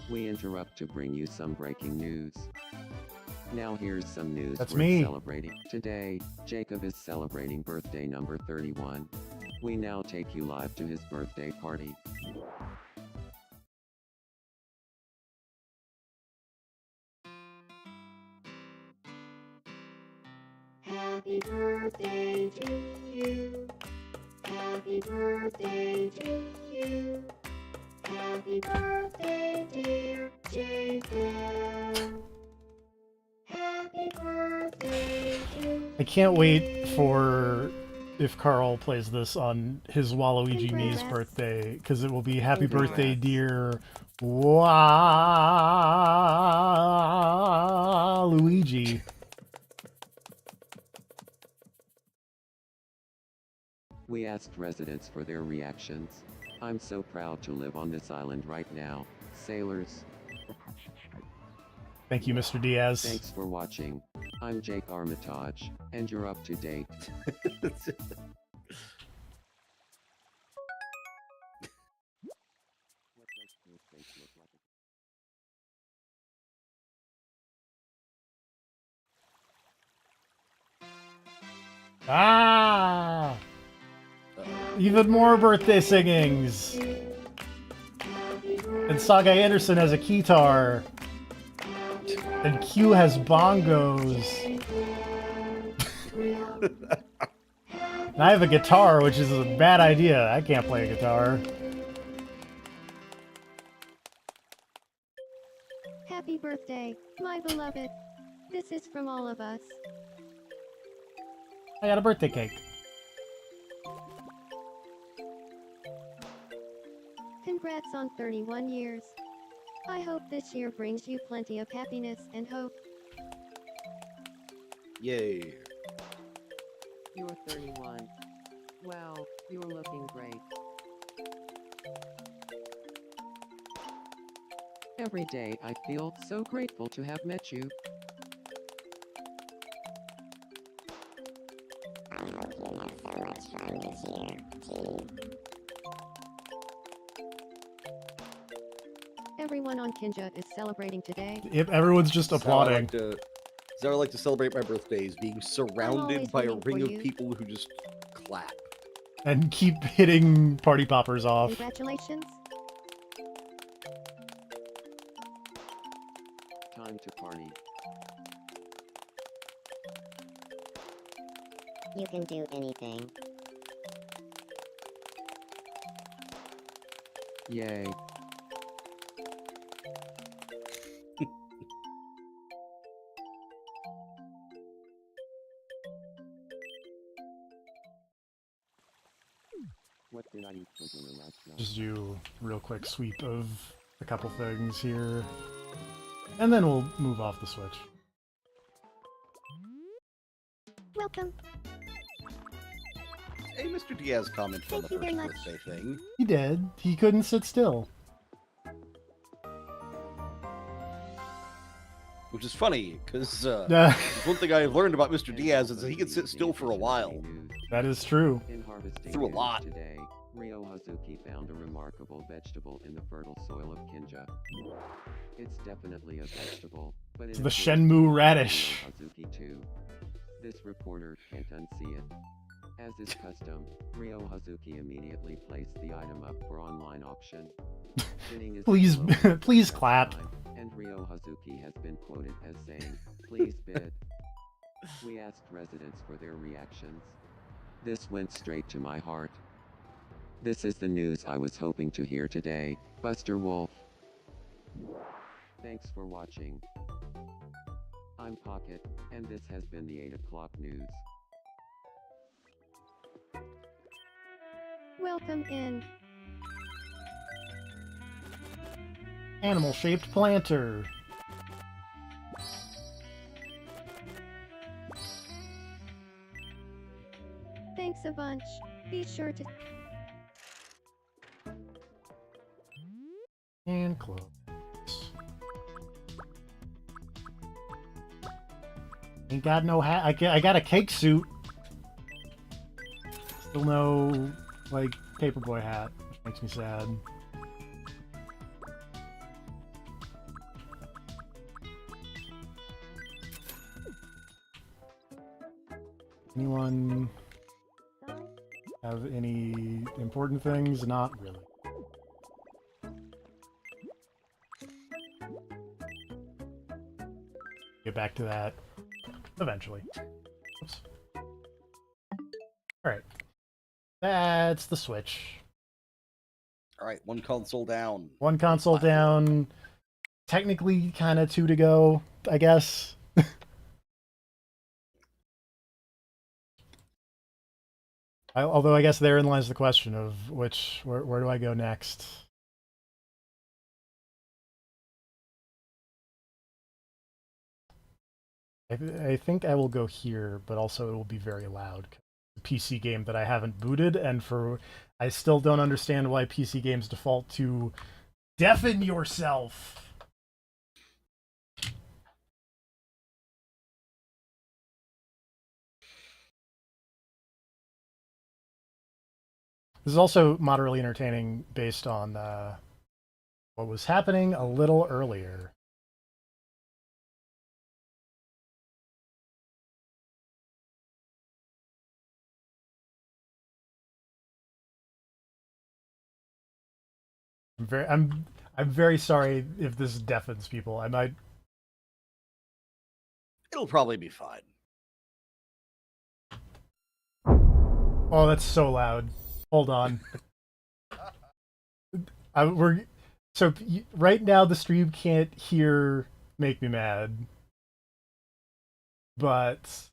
We interrupt to bring you some breaking news. Now here's some news That's worth me. celebrating. Today, Jacob is celebrating birthday number 31. We now take you live to his birthday party. Happy birthday to you. Happy birthday to you. Happy birthday, dear Jacob. Happy birthday to I can't wait for if Carl plays this on his Waluigi Me's birthday, because it will be happy birthday, dear Waluigi. We asked residents for their reactions. I'm so proud to live on this island right now, sailors. Thank you, Mr. Diaz. Thanks for watching. I'm Jake Armitage, and you're up to date. Ah! Even more birthday singings! And Saga Anderson has a keytar. And Q has bongos. And I have a guitar, which is a bad idea. I can't play a guitar. Happy birthday, my beloved. This is from all of us. I got a birthday cake. Congrats on 31 years. I hope this year brings you plenty of happiness and hope. Yay. You're 31. Wow, you're looking great. Every day I feel so grateful to have met you. I hope you have so much fun this year, too. Everyone on Kinja is celebrating today. If everyone's just applauding. That's how I like to celebrate my birthdays, being surrounded always by a rooting for ring of you. people who just clap. And keep hitting party poppers off. Congratulations. Time to party. You can do anything. Yay. What did I eat for dinner last night? Just do a real quick sweep of a couple things here. And then we'll move off the Switch. Welcome. Hey, Mr. Diaz commented on the Thank you first very much. birthday thing. He did. He couldn't sit still. Which is funny, because Uh, one thing I've learned about Mr. Diaz is that he can sit still for a while. that is true. In harvesting Through a news lot. Today, Ryo Hazuki found a remarkable vegetable in the fertile soil of Kinja. It's definitely a vegetable, but It's it the appears Shenmue to be radish. Ryo Hazuki too. This reporter can't unsee it. As is custom, Ryo Hazuki immediately placed the item up for online auction. Bidding is Please- slow please at clap. time, and Ryo Hazuki has been quoted as saying, "Please bid." We asked residents for their reactions. This went straight to my heart. This is the news I was hoping to hear today, Buster Wolf. Thanks for watching. I'm Pocket, and this has been the 8 o'clock news. Welcome in. Animal-shaped planter. Thanks a bunch. Be sure to And close. Ain't got no hat. I got a cake suit. Still no, like, paperboy hat, which makes me sad. Anyone have any important things? Not really. Get back to that eventually. Oops. Alright. That's the Switch. Alright, one console down. One console down. Technically, kind of 2 to go, I guess. Although I guess therein lies the question of where do I go next? I think I will go here, but also it will be very loud. It's a PC game that I haven't booted, and I still don't understand why PC games default to deafen yourself. This is also moderately entertaining based on what was happening a little earlier. I'm very sorry if this deafens people. I might. It'll probably be fine. Oh, that's so loud. Hold on. Right now the stream can't hear Make Me Mad. But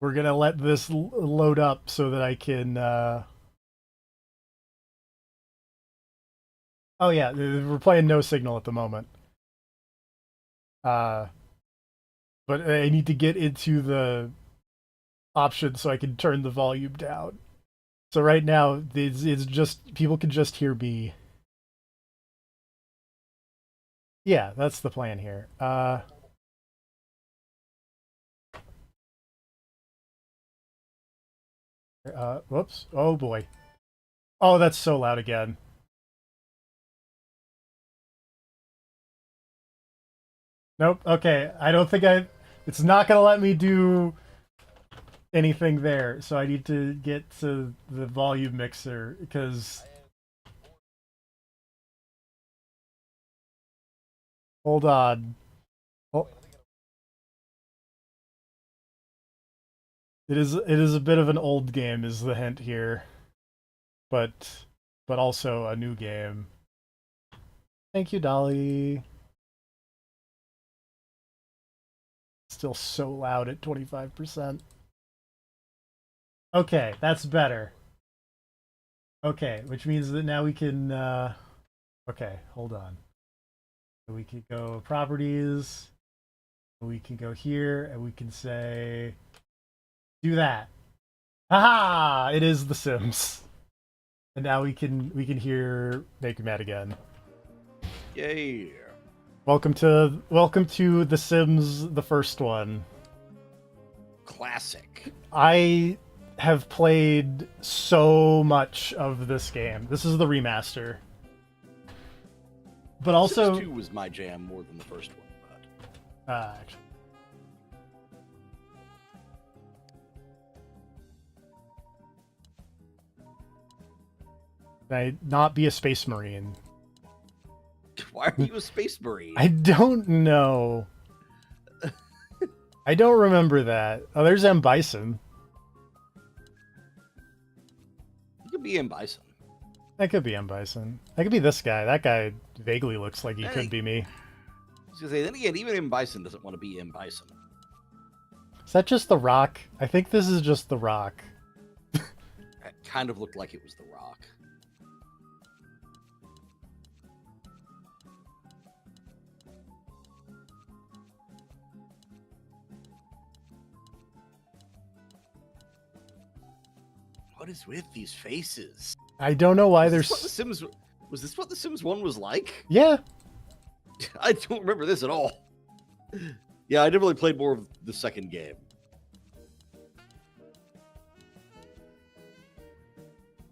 we're going to let this load up so that I can... Oh yeah, we're playing no signal at the moment. But I need to get into the option so I can turn the volume down. So right now, it's just... People can just hear me. Yeah, that's the plan here. Whoops. Oh boy. Oh, that's so loud again. Nope. Okay. I don't think it's not going to let me do anything there. So I need to get to the volume mixer because... Hold on. Oh. It is a bit of an old game is the hint here. But also a new game. Thank you, Dolly. Still so loud at 25%. Okay, that's better. Okay, which means that now we can okay, hold on. So we can go properties. We can go here and we can say do that. Haha! It is The Sims. And now we can hear Make Me Mad again. Yay! Welcome to The Sims, the first one. Classic. I have played so much of this game. This is the remaster. But also Sims 2 was my jam more than the first one, but actually. Can I not be a space marine? Why are you a space marine? I don't know. I don't remember that. Oh, there's M. Bison. You could be M. Bison. I could be M. Bison. I could be this guy. That guy vaguely looks like he could be me. I was gonna say, then again, even M. Bison doesn't want to be M. Bison. Is that just The Rock? I think this is just The Rock. It kind of looked like it was The Rock. What is with these faces? I don't know why there's... Was this what The Sims 1 was like? Yeah. I don't remember this at all. Yeah, I definitely played more of the second game.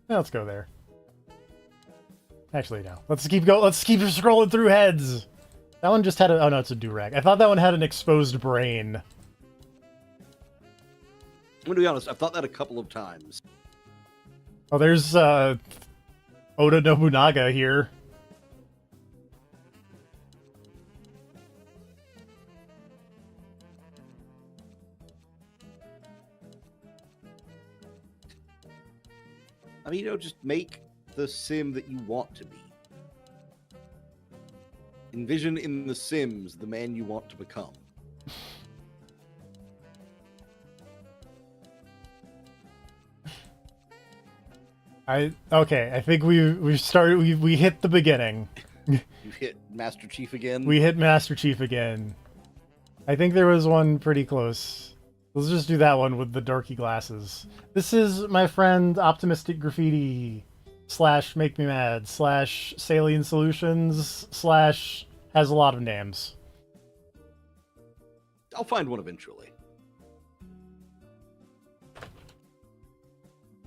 Let's go there. Actually, no. Let's keep going. Let's keep scrolling through heads. That one just had a... Oh, no, it's a durag. I thought that one had an exposed brain. I'm going to be honest, I've thought that a couple of times. Oh, there's Oda Nobunaga here. I mean, just make the sim that you want to be. Envision in The Sims the man you want to become. Okay, I think we hit the beginning. You hit Master Chief again? We hit Master Chief again. I think there was one pretty close. Let's just do that one with the dorky glasses. This is my friend Optimistic Graffiti / Make Me Mad / Salient Solutions / has a lot of names. I'll find one eventually.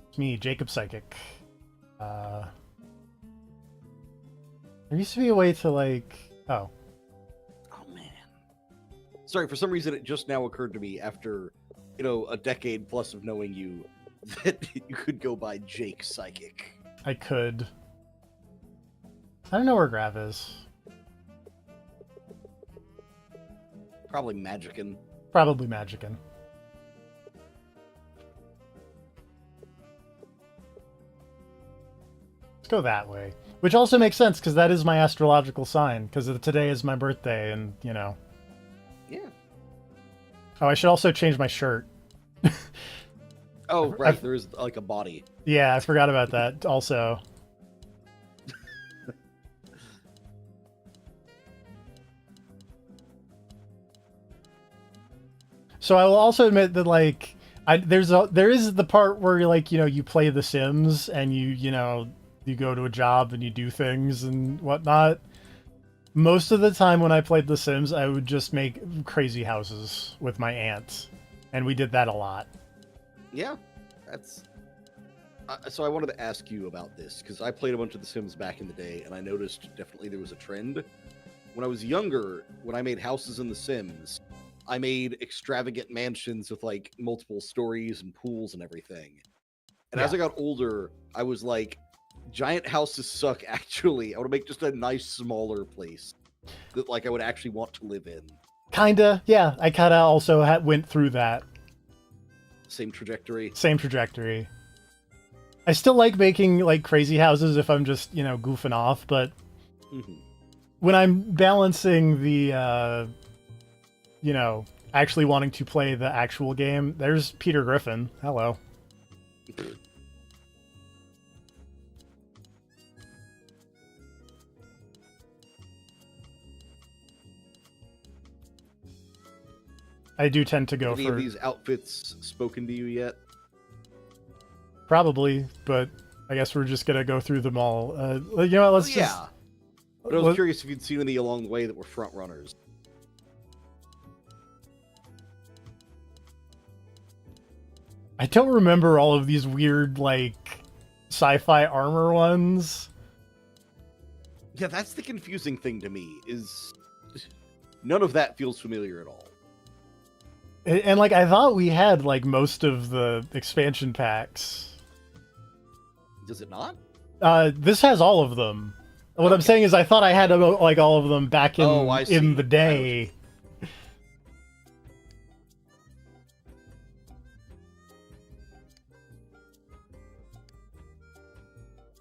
It's me, Jacob Psychic. There used to be a way to like... Oh. Oh, man. Sorry, for some reason it just now occurred to me after, a decade plus of knowing you, that you could go by Jake Psychic. I could. I don't know where Grav is. Probably Magickin. Probably Magickin. Let's go that way. Which also makes sense, because that is my astrological sign, because today is my birthday, and, Oh, I should also change my shirt. Oh, right. There is like a body. Yeah, I forgot about that also. So I will also admit that like there is the part where you play The Sims and you go to a job and you do things and whatnot. Most of the time when I played The Sims, I would just make crazy houses with my aunt, and we did that a lot. Yeah, that's. So I wanted to ask you about this because I played a bunch of The Sims back in the day, and I noticed definitely there was a trend. When I was younger, when I made houses in The Sims, I made extravagant mansions with like multiple stories and pools and everything. And as I got older, I was like, giant houses suck, actually. I want to make just a nice, smaller place that like I would actually want to live in. Kinda, yeah. I kinda also went through that. Same trajectory. Same trajectory. I still like making like crazy houses if I'm just, goofing off, but when I'm balancing the actually wanting to play the actual game, there's Peter Griffin. Hello. I do tend to go Any for of these outfits spoken to you yet? Probably, but I guess we're just gonna go through them all. Let's just. Yeah. But I was curious if you'd seen any along the way that were front runners. I don't remember all of these weird, like, sci-fi armor ones. Yeah, that's the confusing thing to me, is none of that feels familiar at all. And like, I thought we had, like, most of the expansion packs. Does it not? This has all of them. What I'm saying is I thought I had, like, all of them back in the day.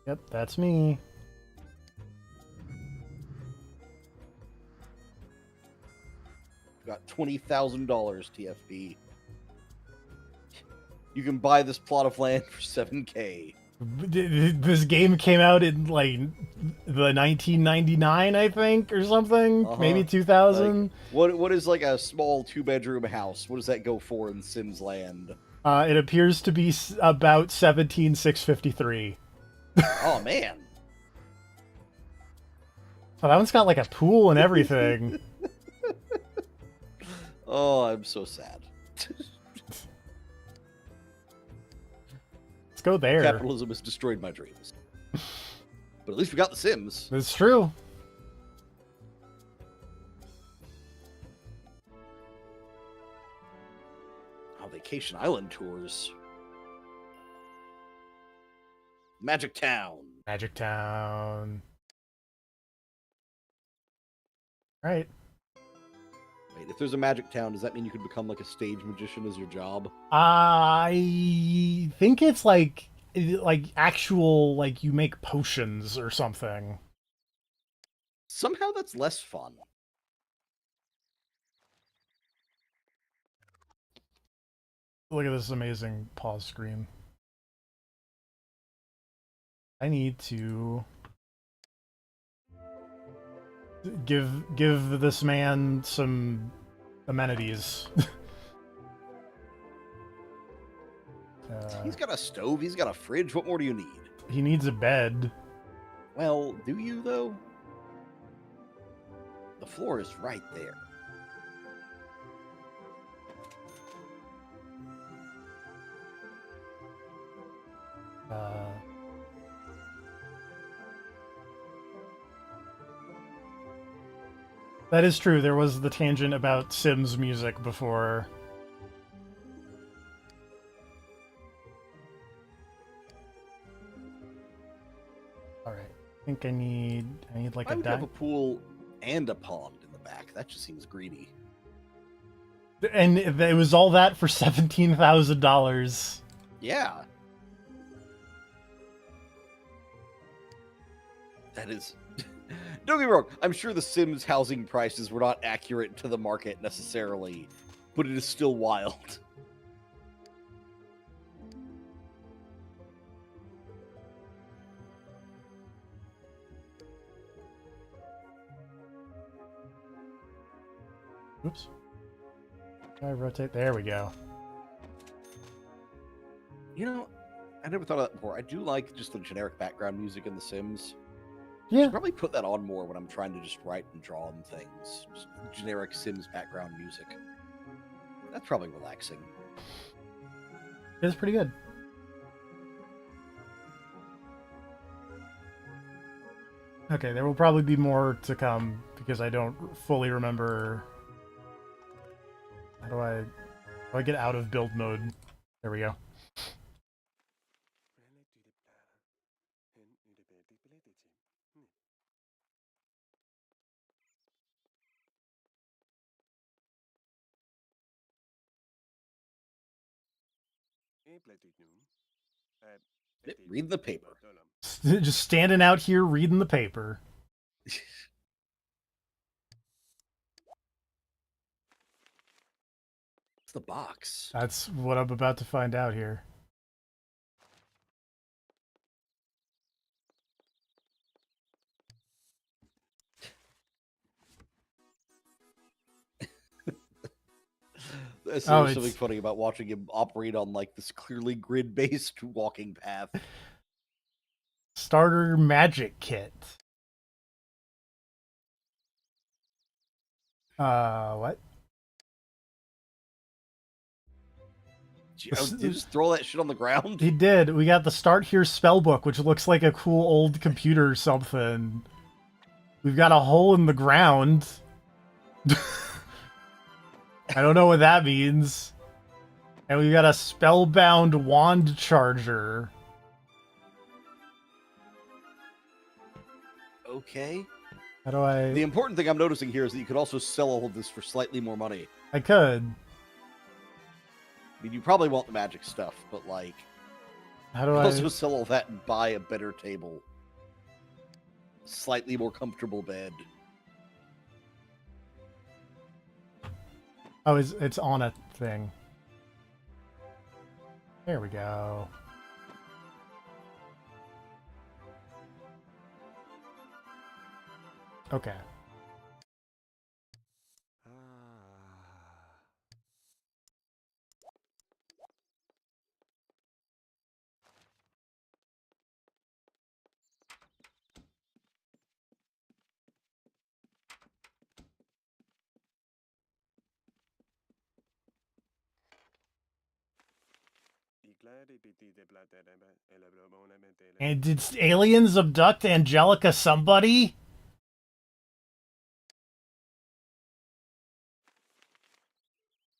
Yep, that's me. Got $20,000 TFP. You can buy this plot of land for $7K. This game came out in like the 1999, I think, or something. Maybe 2000. Like, what is like a small 2-bedroom house? What does that go for in Sims Land? It appears to be about 17,653. Oh man. Oh, that one's got like a pool and everything. Oh, I'm so sad. Let's go there. Capitalism has destroyed my dreams. But at least we got The Sims. It's true. Oh, Vacation Island tours. Magic Town. Magic Town. Right. Wait, if there's a Magic Town, does that mean you could become like a stage magician as your job? I think it's like actual, like, you make potions or something. Somehow that's less fun. Look at this amazing pause screen. I need to give this man some amenities. He's got a stove, he's got a fridge, what more do you need? He needs a bed. Well, do you though? The floor is right there. That is true. There was the tangent about Sims music before. All right. I think I need like I would have a pool and a pond in the back. That just seems greedy. And it was all that for $17,000. Yeah. That is... Don't get me wrong, I'm sure the Sims housing prices were not accurate to the market necessarily, but it is still wild. Oops. I rotate. There we go. You know, I never thought of that before. I do like just the generic background music in The Sims. Yeah. Should probably put that on more when I'm trying to just write and draw and things. Just generic Sims background music. That's probably relaxing. It's pretty good. Okay, there will probably be more to come because I don't fully remember. How do I get out of build mode? There we go. Read the paper. Just standing out here reading the paper. It's the box. That's what I'm about to find out here. There's Oh, something it's- funny about watching him operate on like this clearly grid-based walking path. Starter magic kit. What? Did you just throw that shit on the ground? He did. We got the Start Here spellbook, which looks like a cool old computer or something. We've got a hole in the ground. I don't know what that means. And we've got a spellbound wand charger. Okay. How do I... The important thing I'm noticing here is that you could also sell all of this for slightly more money. I could. I mean, you probably want the magic stuff, but like... How do you I... also sell all that and buy a better table. Slightly more comfortable bed. Oh, it's on a thing. There we go. Okay. And did aliens abduct Angelica somebody?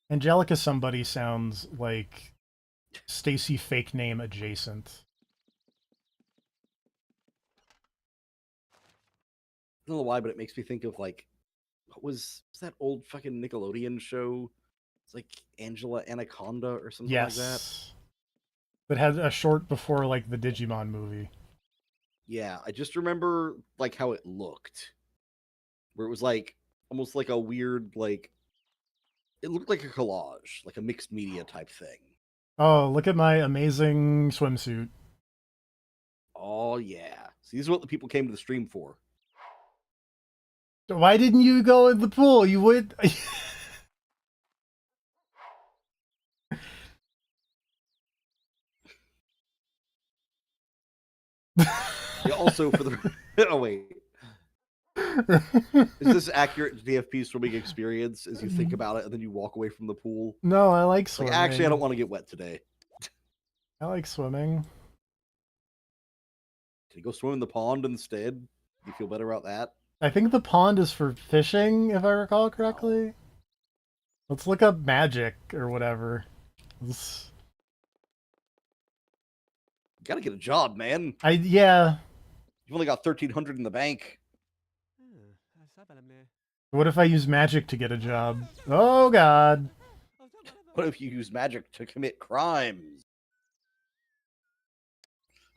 Angelica somebody sounds like Stacy fake name adjacent. I don't know why, but it makes me think of like, what was that old fucking Nickelodeon show? It's like Angela Anaconda or something like that. Yes. That had a short before like the Digimon movie. Yeah, I just remember like how it looked. Where it was like almost like a weird like it looked like a collage, like a mixed media type thing. Oh, look at my amazing swimsuit. Oh yeah. See, this is what the people came to the stream for. Why didn't you go in the pool? You would. Yeah, also for the oh wait. Is this accurate to DFP swimming experience as you think about it and then you walk away from the pool? No, I like swimming. Like, actually, I don't want to get wet today. I like swimming. Can you go swim in the pond instead? Do you feel better about that? I think the pond is for fishing, if I recall correctly. Let's look up magic or whatever. Let's... You gotta get a job, man. Yeah. You've only got 1,300 in the bank. What if I use magic to get a job? Oh god. What if you use magic to commit crimes?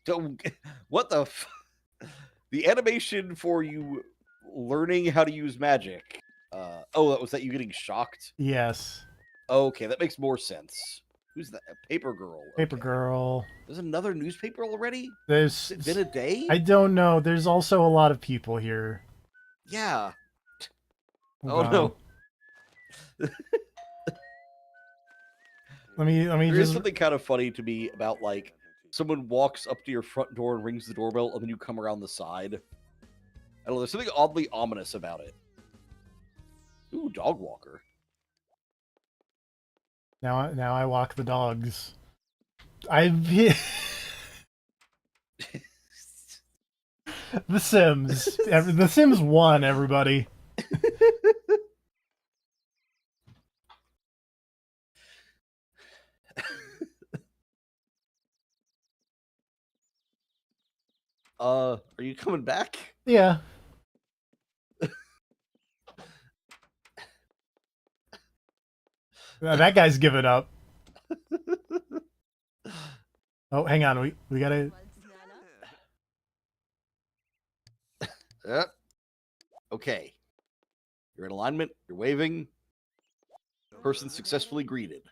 Don't. What the? The animation for you learning how to use magic. Oh, that was that you getting shocked? Yes. Okay, that makes more sense. Who's that? Paper Girl. Paper Okay. Girl. There's another newspaper already? There's Has it been a day? I don't know. There's also a lot of people here. Yeah. Hold Oh no. Let me There is just something kind of funny to me about like someone walks up to your front door and rings the doorbell, and then you come around the side. I don't know. There's something oddly ominous about it. Ooh, dog walker. now I walk the dogs. I've The Sims. The Sims 1, everybody. Are you coming back? Yeah. That guy's giving up. Oh, hang on. We gotta. Yep. Okay. You're in alignment. You're waving. Person successfully greeted.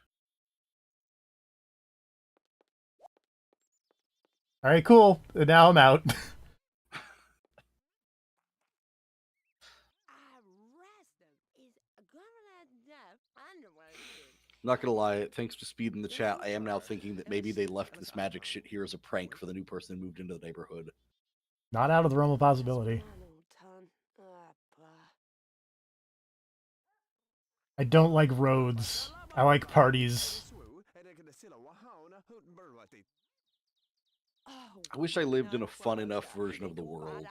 All right, cool. Now I'm out. Not gonna lie, thanks to Speed in the chat, I am now thinking that maybe they left this magic shit here as a prank for the new person who moved into the neighborhood. Not out of the realm of possibility. I don't like roads. I like parties. I wish I lived in a fun enough version of the world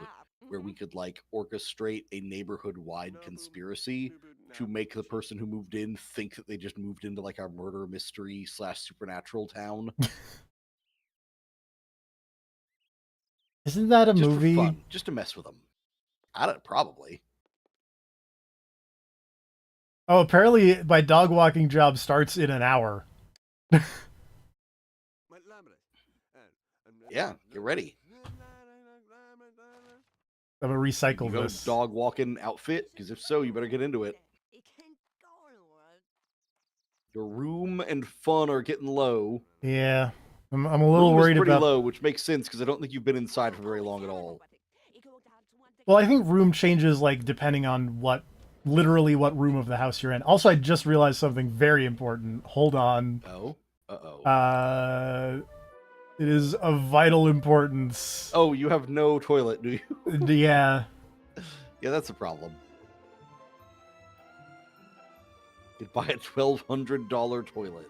where we could like orchestrate a neighborhood-wide conspiracy to make the person who moved in think that they just moved into like a murder mystery / supernatural town. Isn't that a Just movie? for fun, just to mess with them. I don't probably. Oh, apparently my dog walking job starts in an hour. Yeah, get ready. I'm gonna recycle You got this. a dog walking outfit? Because if so, you better get into it. Your room and fun are getting low. Yeah, I'm a little Room is worried pretty about. low, which makes sense because I don't think you've been inside for very long at all. Well, I think room changes like depending on literally what room of the house you're in. Also, I just realized something very important. Hold on. Oh. Uh-oh. It is of vital importance. Oh, you have no toilet, do you? Yeah. Yeah, that's a problem. You'd buy a $1,200 toilet.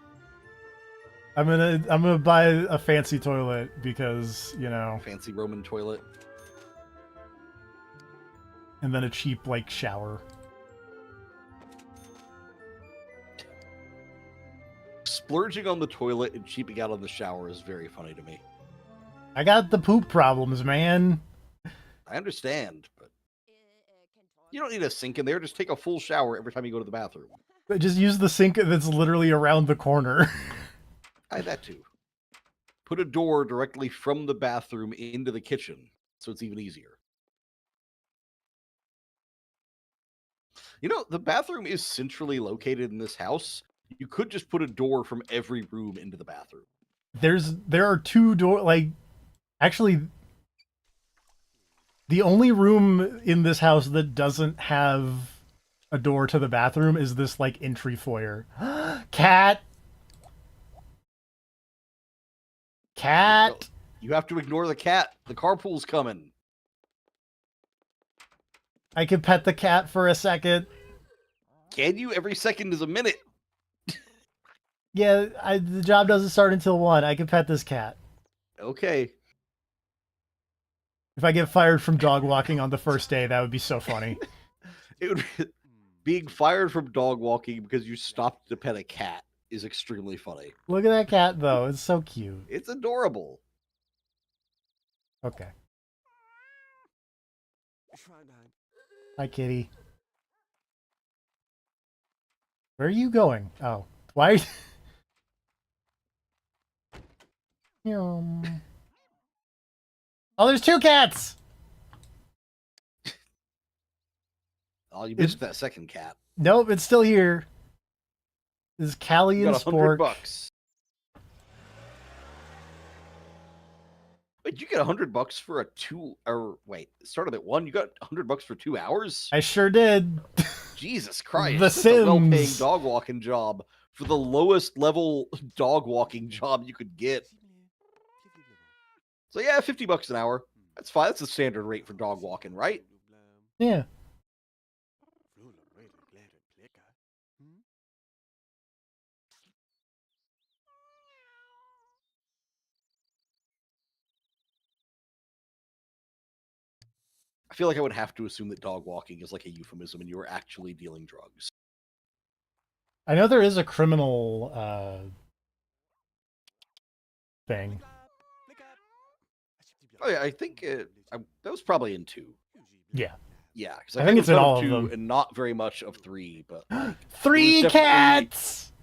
I'm gonna buy a fancy toilet because, you know. Fancy Roman toilet. And then a cheap like shower. Splurging on the toilet and cheaping out on the shower is very funny to me. I got the poop problems, man. I understand, but you don't need a sink in there. Just take a full shower every time you go to the bathroom. But just use the sink that's literally around the corner. That too. Put a door directly from the bathroom into the kitchen, so it's even easier. You know, the bathroom is centrally located in this house. You could just put a door from every room into the bathroom. There are two actually, the only room in this house that doesn't have a door to the bathroom is this like entry foyer. Cat. You have to ignore the cat. The carpool's coming. I can pet the cat for a second. Can you? Every second is a minute. Yeah, the job doesn't start until 1. I can pet this cat. Okay. If I get fired from dog walking on the first day, that would be so funny. It would be, being fired from dog walking because you stopped to pet a cat is extremely funny. Look at that cat, though. It's so cute. It's adorable. Okay. Hi, kitty. Where are you going? Oh. Why? Oh, there's 2 cats! Oh, you missed that second cat. Nope, it's still here. is You Callie got and 100 Spork. bucks. Wait, you get 100 bucks for a 2 or wait, it started at 1, you got 100 bucks for 2 hours? I sure did. Jesus Christ. The That's a well-paying Sims. dog walking job for the lowest level dog walking job you could get. So yeah, 50 bucks an hour. That's fine. That's the standard rate for dog walking, right? Yeah. I feel like I would have to assume that dog walking is like a euphemism and you were actually dealing drugs. I know there is a criminal thing. Oh yeah, I think that was probably in 2. Yeah. Yeah, because I think it's in none all of 2 them. and not very much of 3, but like, 3 definitely- cats!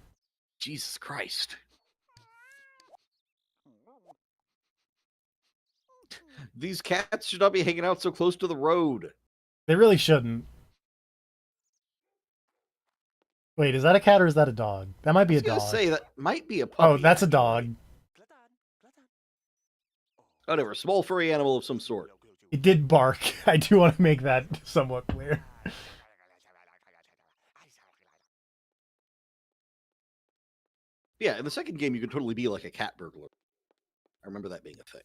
Jesus Christ. These cats should not be hanging out so close to the road. They really shouldn't. Wait, is that a cat or is that a dog? That might be I a was gonna dog. say that might be a puppy. Oh, that's a actually. dog. Whatever, small furry animal of some sort. It did bark. I do want to make that somewhat clear. Yeah, in the second game, you could totally be like a cat burglar. I remember that being a thing.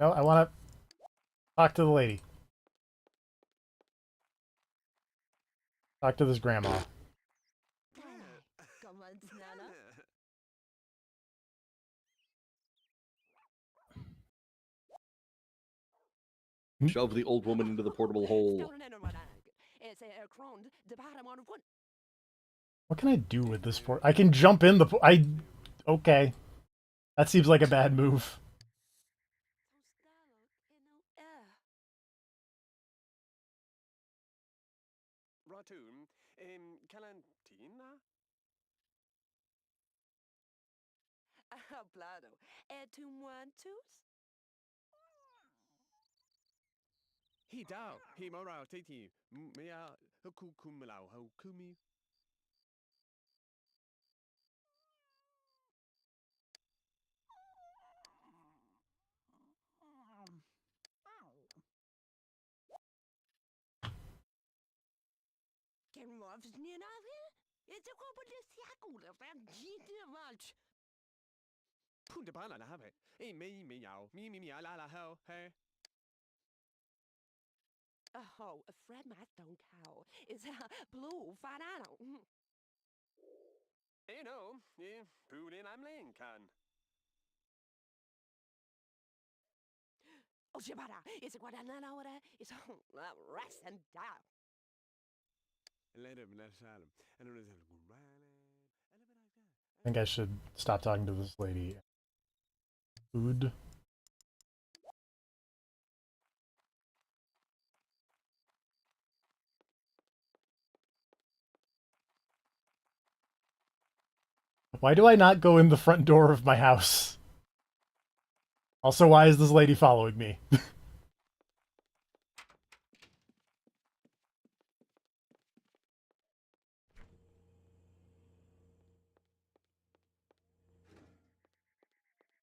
No, I want to talk to the lady. Talk to this grandma. Shove the old woman into the portable hole. What can I do with this port? I can jump in the... Okay. That seems like a bad move. Oh, Fred my stone cow is blue fanano. Oh, Shibata, it's a guadanana order. It's rest and down. I think I should stop talking to this lady. Food. Why do I not go in the front door of my house? Also, why is this lady following me? Is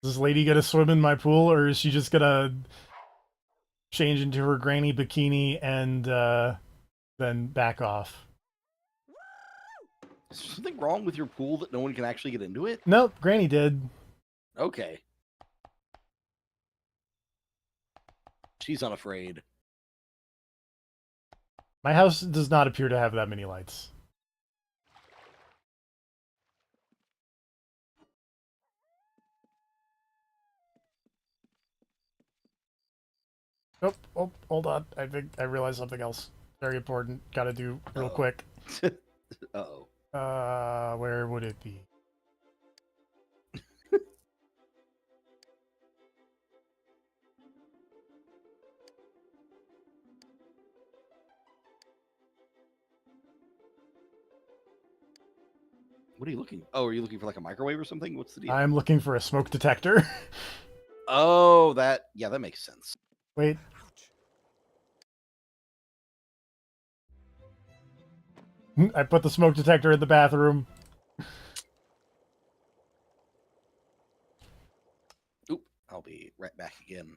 this lady gonna swim in my pool, or is she just gonna change into her granny bikini and then back off? Is there something wrong with your pool that no one can actually get into it? Nope, Granny did. Okay. She's unafraid. My house does not appear to have that many lights. Oh, hold on. I think I realized something else. Very important. Gotta do real quick. Uh-oh. Where would it be? What are you looking? Oh, are you looking for like a microwave or something? What's the deal? I'm looking for a smoke detector. Oh, that makes sense. Wait. I put the smoke detector in the bathroom. Oop, I'll be right back again.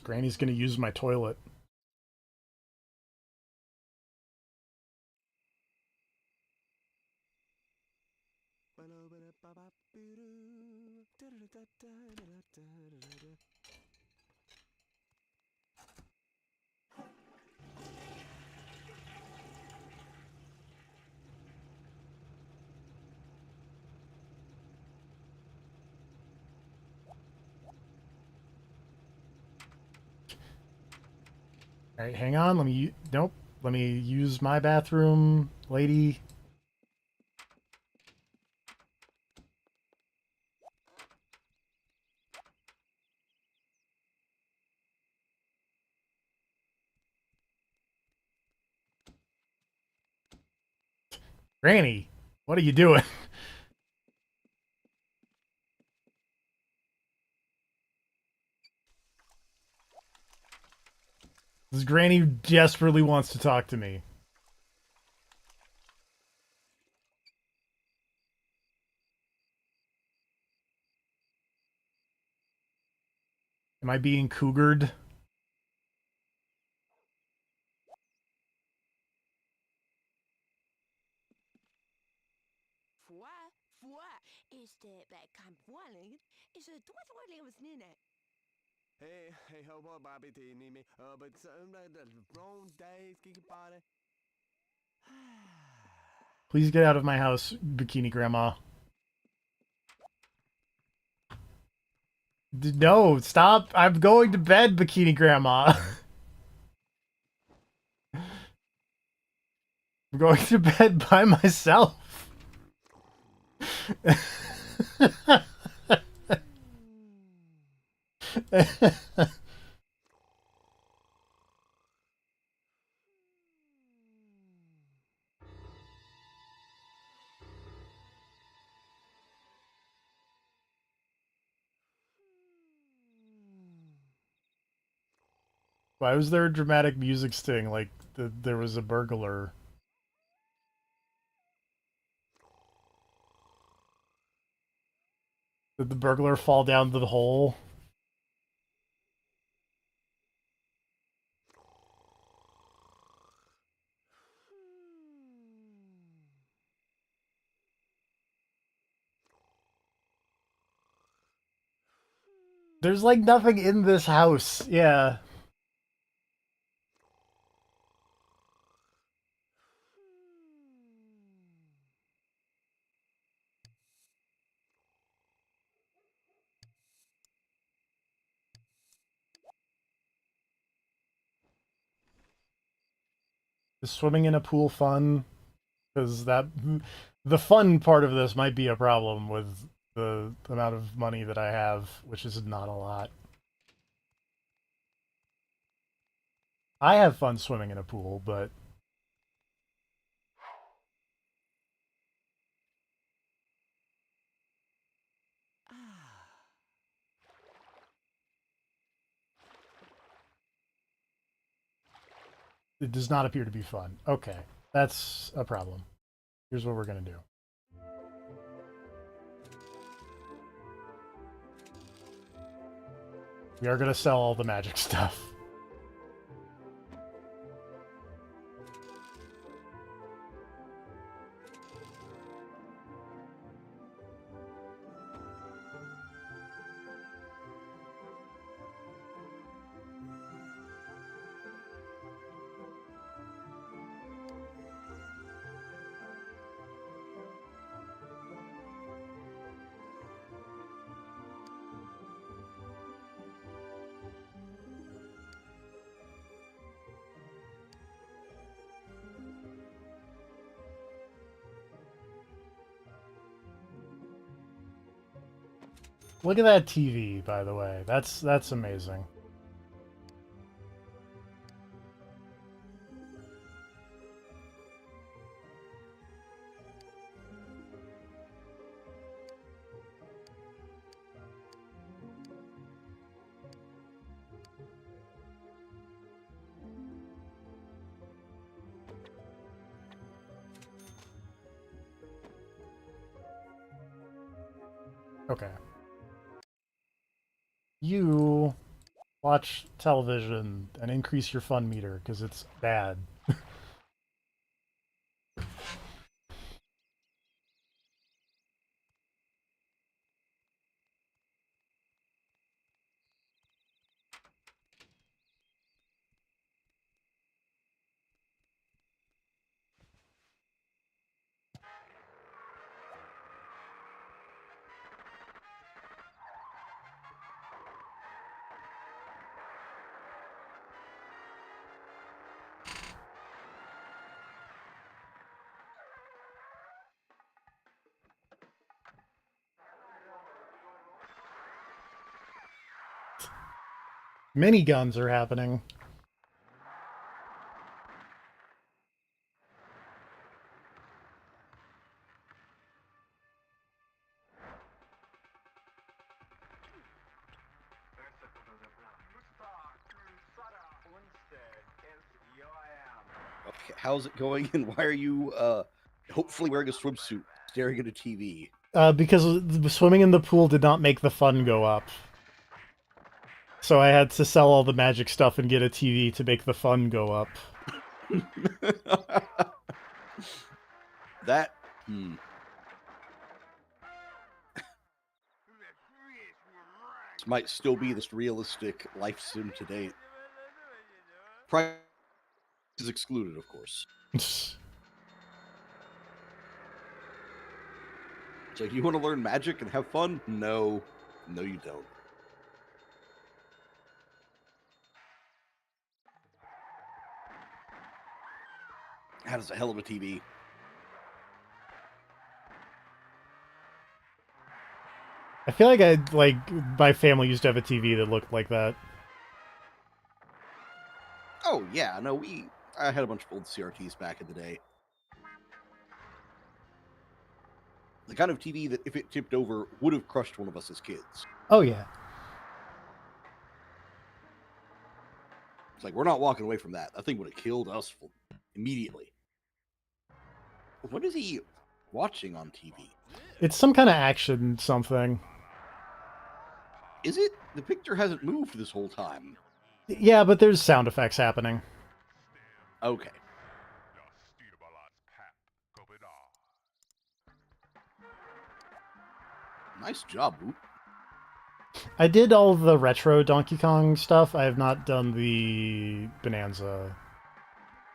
Granny's gonna use my toilet. All right, hang on. Nope. Let me use my bathroom, lady. Granny, what are you doing? This Granny desperately wants to talk to me. Am I being cougared? Hey, ho, boy, Bobby, do you need me? But some the wrong days, geeky body. Please get out of my house, Bikini Grandma. No, stop. I'm going to bed, Bikini Grandma. I'm going to bed by myself. Why was there a dramatic music sting like there was a burglar? Did the burglar fall down the hole? There's like nothing in this house. Yeah. Is swimming in a pool fun? Because the fun part of this might be a problem with the amount of money that I have, which is not a lot. I have fun swimming in a pool, but it does not appear to be fun. Okay, that's a problem. Here's what we're gonna do. We are gonna sell all the magic stuff. Look at that TV, by the way. That's amazing. Okay. You watch television and increase your fun meter because it's bad. Miniguns are happening. Okay, how's it going, and why are you hopefully wearing a swimsuit, staring at a TV? Because swimming in the pool did not make the fun go up. So I had to sell all the magic stuff and get a TV to make the fun go up. That... This might still be this realistic life sim to date. Price is excluded, of course. So you want to learn magic and have fun? No. No, you don't. That is a hell of a TV. I feel like my family used to have a TV that looked like that. Oh yeah, no, I had a bunch of old CRTs back in the day. The kind of TV that if it tipped over would have crushed one of us as kids. Oh yeah. It's like, we're not walking away from that. That thing would have killed us immediately. What is he watching on TV? It's some kind of action something. Is it? The picture hasn't moved this whole time. Yeah, but there's sound effects happening. Okay. Nice job, Boot. I did all the retro Donkey Kong stuff. I have not done the Bonanza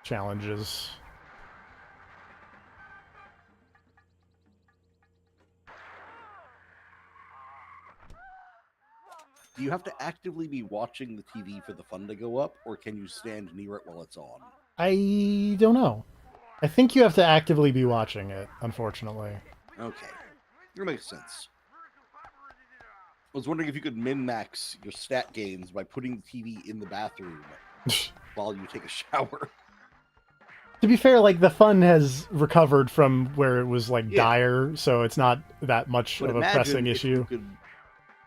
challenges. Do you have to actively be watching the TV for the fun to go up, or can you stand near it while it's on? I don't know. I think you have to actively be watching it, unfortunately. Okay. That makes sense. I was wondering if you could min-max your stat gains by putting the TV in the bathroom while you take a shower. To be fair, like, the fun has recovered from where it was, like, dire, so it's not that much of a pressing issue.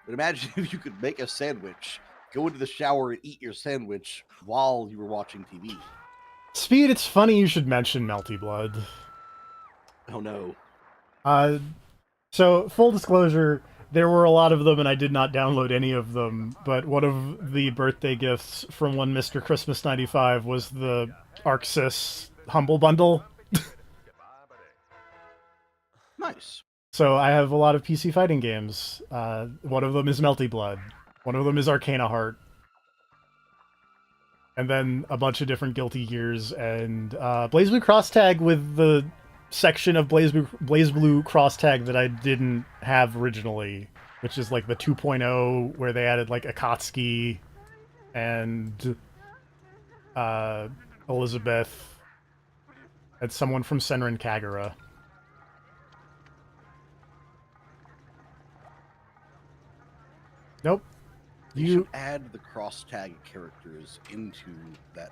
But imagine if you could make a sandwich, go into the shower and eat your sandwich while you were watching TV. Speed, it's funny you should mention Melty Blood. Oh no. So, full disclosure, there were a lot of them and I did not download any of them, but one of the birthday gifts from one Mr. Christmas 95 was the ArcSys Humble Bundle. Nice. So I have a lot of PC fighting games. One of them is Melty Blood. One of them is Arcana Heart. And then a bunch of different Guilty Gears and BlazBlue Cross Tag with the section of BlazBlue Cross Tag that I didn't have originally, which is like the 2.0 where they added like Akatsuki and Elizabeth and someone from Senran Kagura. Nope. You should add the cross tag characters into that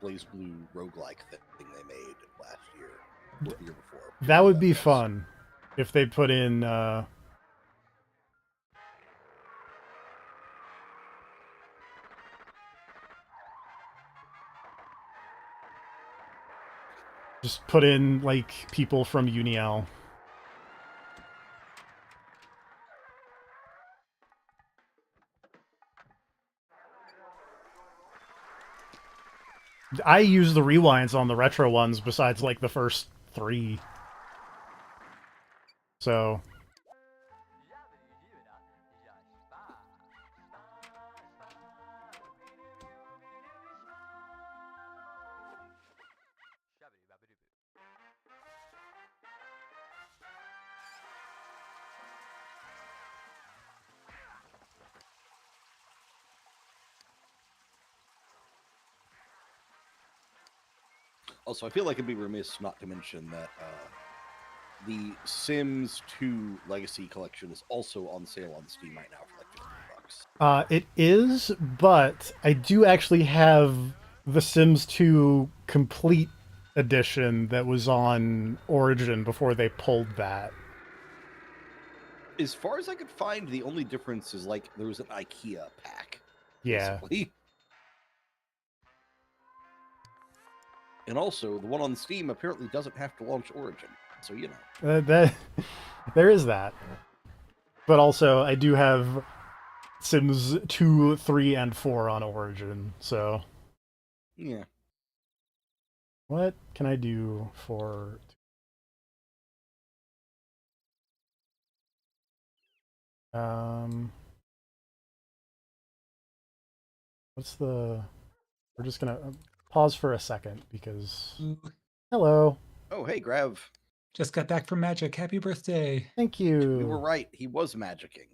BlazBlue roguelike thing they made last year or the year before. That would be fun if they put in just put in like people from Uniel. I use the rewinds on the retro ones besides like the first 3. So Also, I feel like it'd be remiss not to mention that the Sims 2 Legacy Collection is also on sale on Steam right now for like $15. it is, but I do actually have the Sims 2 Complete Edition that was on Origin before they pulled that. As far as I could find, the only difference is like there was an IKEA pack. Yeah. Basically. And also, the one on Steam apparently doesn't have to launch Origin, so you know. There is that. But also, I do have Sims 2, 3, and 4 on Origin, so... Yeah. What can I do for... What's the... We're just gonna pause for a second, because... Hello. Oh, hey, Grav. Just got back from Magic. Happy birthday. Thank you. You were right. He was magicking.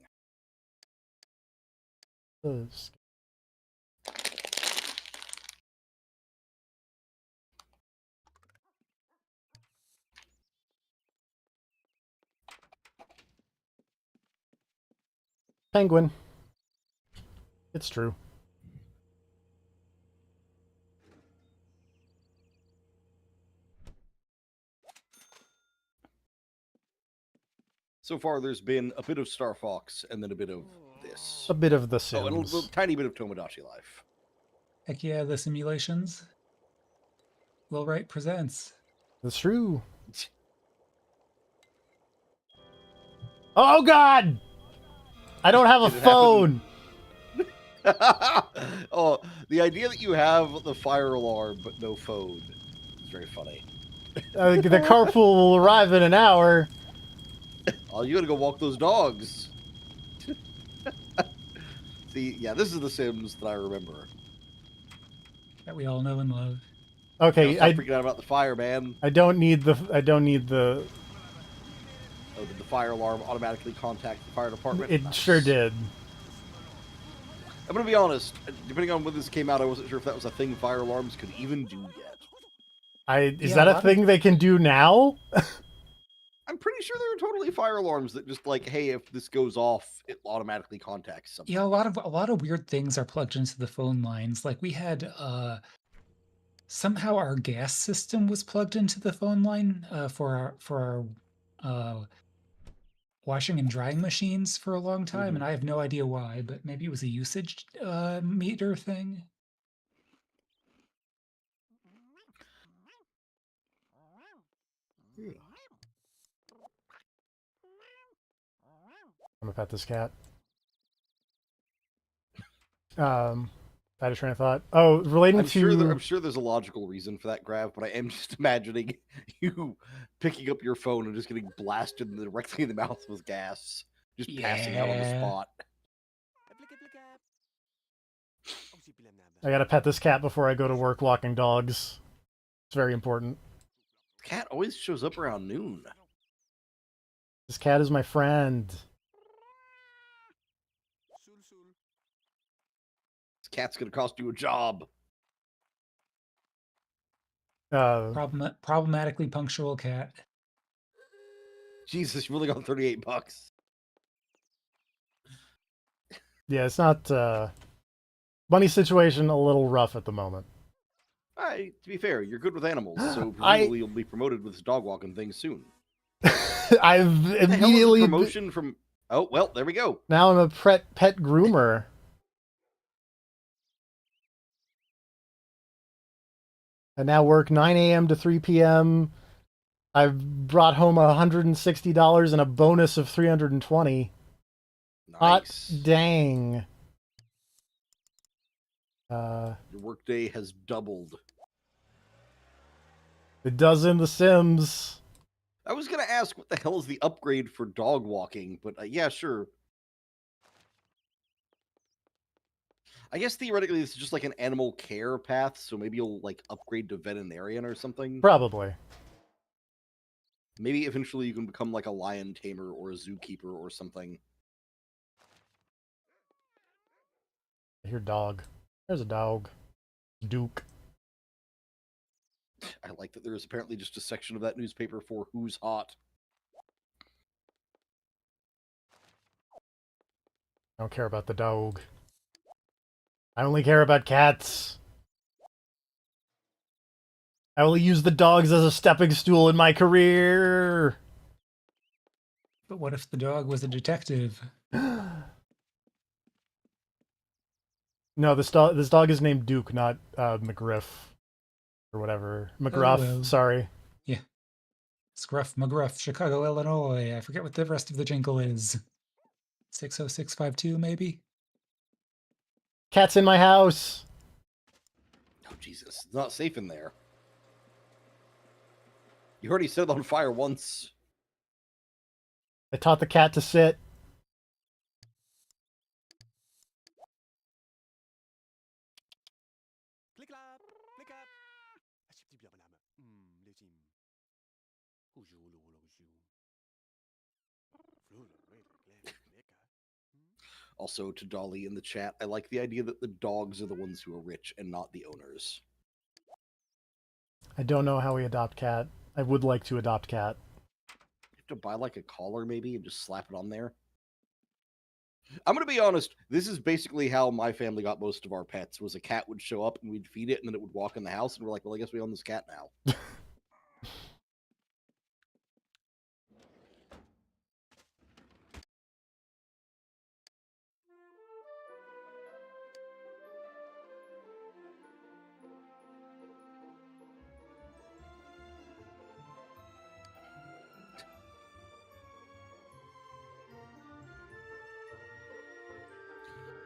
Penguin. It's true. So far, there's been a bit of Star Fox and then a bit of this. A bit of The Oh, and Sims. a tiny bit of Tomodachi Life. Heck yeah, the simulations. Will Wright presents. That's true. Oh, God! I don't have a Did it phone! Oh, the idea that you have the fire alarm but no phone is very funny. The carpool will arrive in an hour. Oh, you gotta go walk those dogs. See, yeah, this is the Sims that I remember. That we all know and love. Okay, Stop freaking out about the fire, man. I don't need the. Oh, did the fire alarm automatically contact the fire department? It Nice. sure did. I'm gonna be honest. Depending on when this came out, I wasn't sure if that was a thing fire alarms could even do yet. Is that a thing they can do now? I'm pretty sure there are totally fire alarms that just like, hey, if this goes off, it automatically contacts something. Yeah, a lot of weird things are plugged into the phone lines. Like we had somehow our gas system was plugged into the phone line for our washing and drying machines for a long time, and I have no idea why, but maybe it was a usage meter thing. I'm gonna pet this cat. I had a train of thought. Oh, relating I'm to... sure there's a logical reason for that, Grav, but I am just imagining you picking up your phone and just getting blasted directly in the mouth with gas, just passing out on the spot. I gotta pet this cat before I go to work walking dogs. It's very important. Cat always shows up around noon. This cat is my friend. This cat's gonna cost you a job. Problematically punctual cat. Jesus, you really got $38. Yeah, it's not... money situation a little rough at the moment. To be fair, you're good with animals, so presumably you'll be promoted with this dog walking thing soon. I've What the hell is a immediately... promotion from... Oh, well, there we go. Now I'm a pet groomer. I now work 9 a.m. to 3 p.m. I've brought home $160 and a bonus of $320. Nice. Hot dang. Your workday has doubled. It does in The Sims. I was gonna ask what the hell is the upgrade for dog walking, but yeah, sure. I guess theoretically this is just like an animal care path, so maybe you'll like upgrade to veterinarian or something. Probably. Maybe eventually you can become like a lion tamer or a zookeeper or something. I hear dog. There's a dog. Duke. I like that there is apparently just a section of that newspaper for who's hot. I don't care about the dog. I only care about cats. I only use the dogs as a stepping stool in my career. But what if the dog was a detective? No, this dog is named Duke, not McGriff or whatever. McGruff, well. sorry. Yeah. Scruff McGruff, Chicago, Illinois. I forget what the rest of the jingle is. 60652, maybe? Cat's in my house. Oh, Jesus. It's not safe in there. You already set it on fire once. I taught the cat to sit. Also, to Dolly in the chat, I like the idea that the dogs are the ones who are rich and not the owners. I don't know how we adopt cat. I would like to adopt cat. You have to buy like a collar maybe and just slap it on there. I'm going to be honest, this is basically how my family got most of our pets, was a cat would show up and we'd feed it and then it would walk in the house and we're like, well, I guess we own this cat now.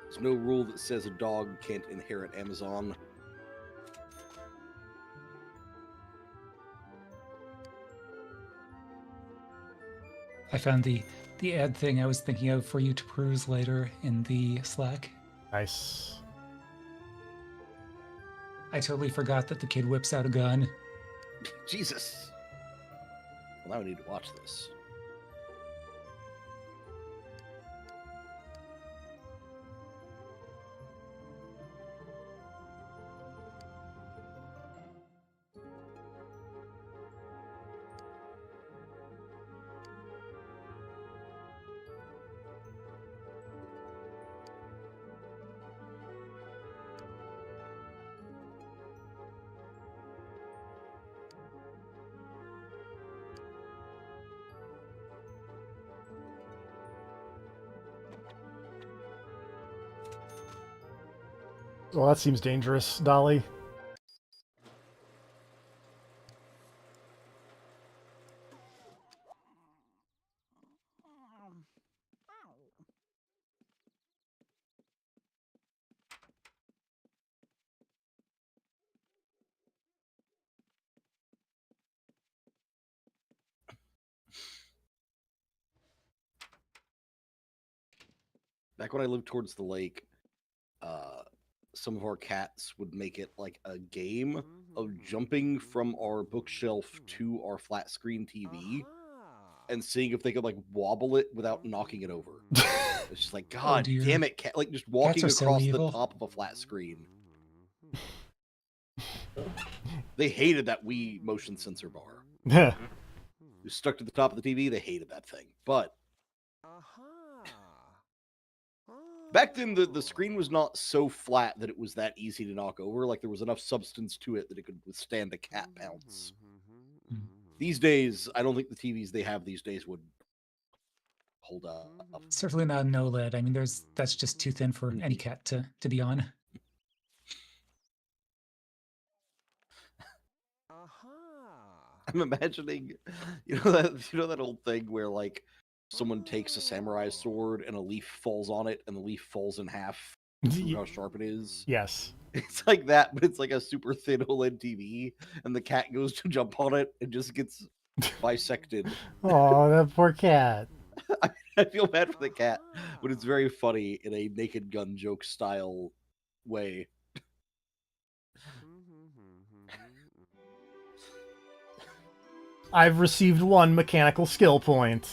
There's no rule that says a dog can't inherit Amazon. I found the ad thing I was thinking of for you to peruse later in the Slack. Nice. I totally forgot that the kid whips out a gun. Jesus. Well, now I need to watch this. Well, that seems dangerous, Dolly. Back when I lived towards the lake, some of our cats would make it like a game of jumping from our bookshelf to our flat screen TV and seeing if they could like wobble it without knocking it over. It's just like, God damn it, cat! Like just walking across the top of a flat screen. They hated that Wii motion sensor bar. You stuck to the top of the TV. They hated that thing, but. Back then, the screen was not so flat that it was that easy to knock over. Like, there was enough substance to it that it could withstand a cat pounce. These days, I don't think the TVs they have these days would hold up. Certainly not an OLED. I mean, that's just too thin for any cat to be on. I'm imagining, you know that old thing where, like, someone takes a samurai sword and a leaf falls on it and the leaf falls in half how sharp it is. Yes. It's like that, but it's like a super thin OLED TV, and the cat goes to jump on it and just gets bisected. Oh, that poor cat. I feel bad for the cat, but it's very funny in a Naked Gun joke style way. I've received 1 mechanical skill point.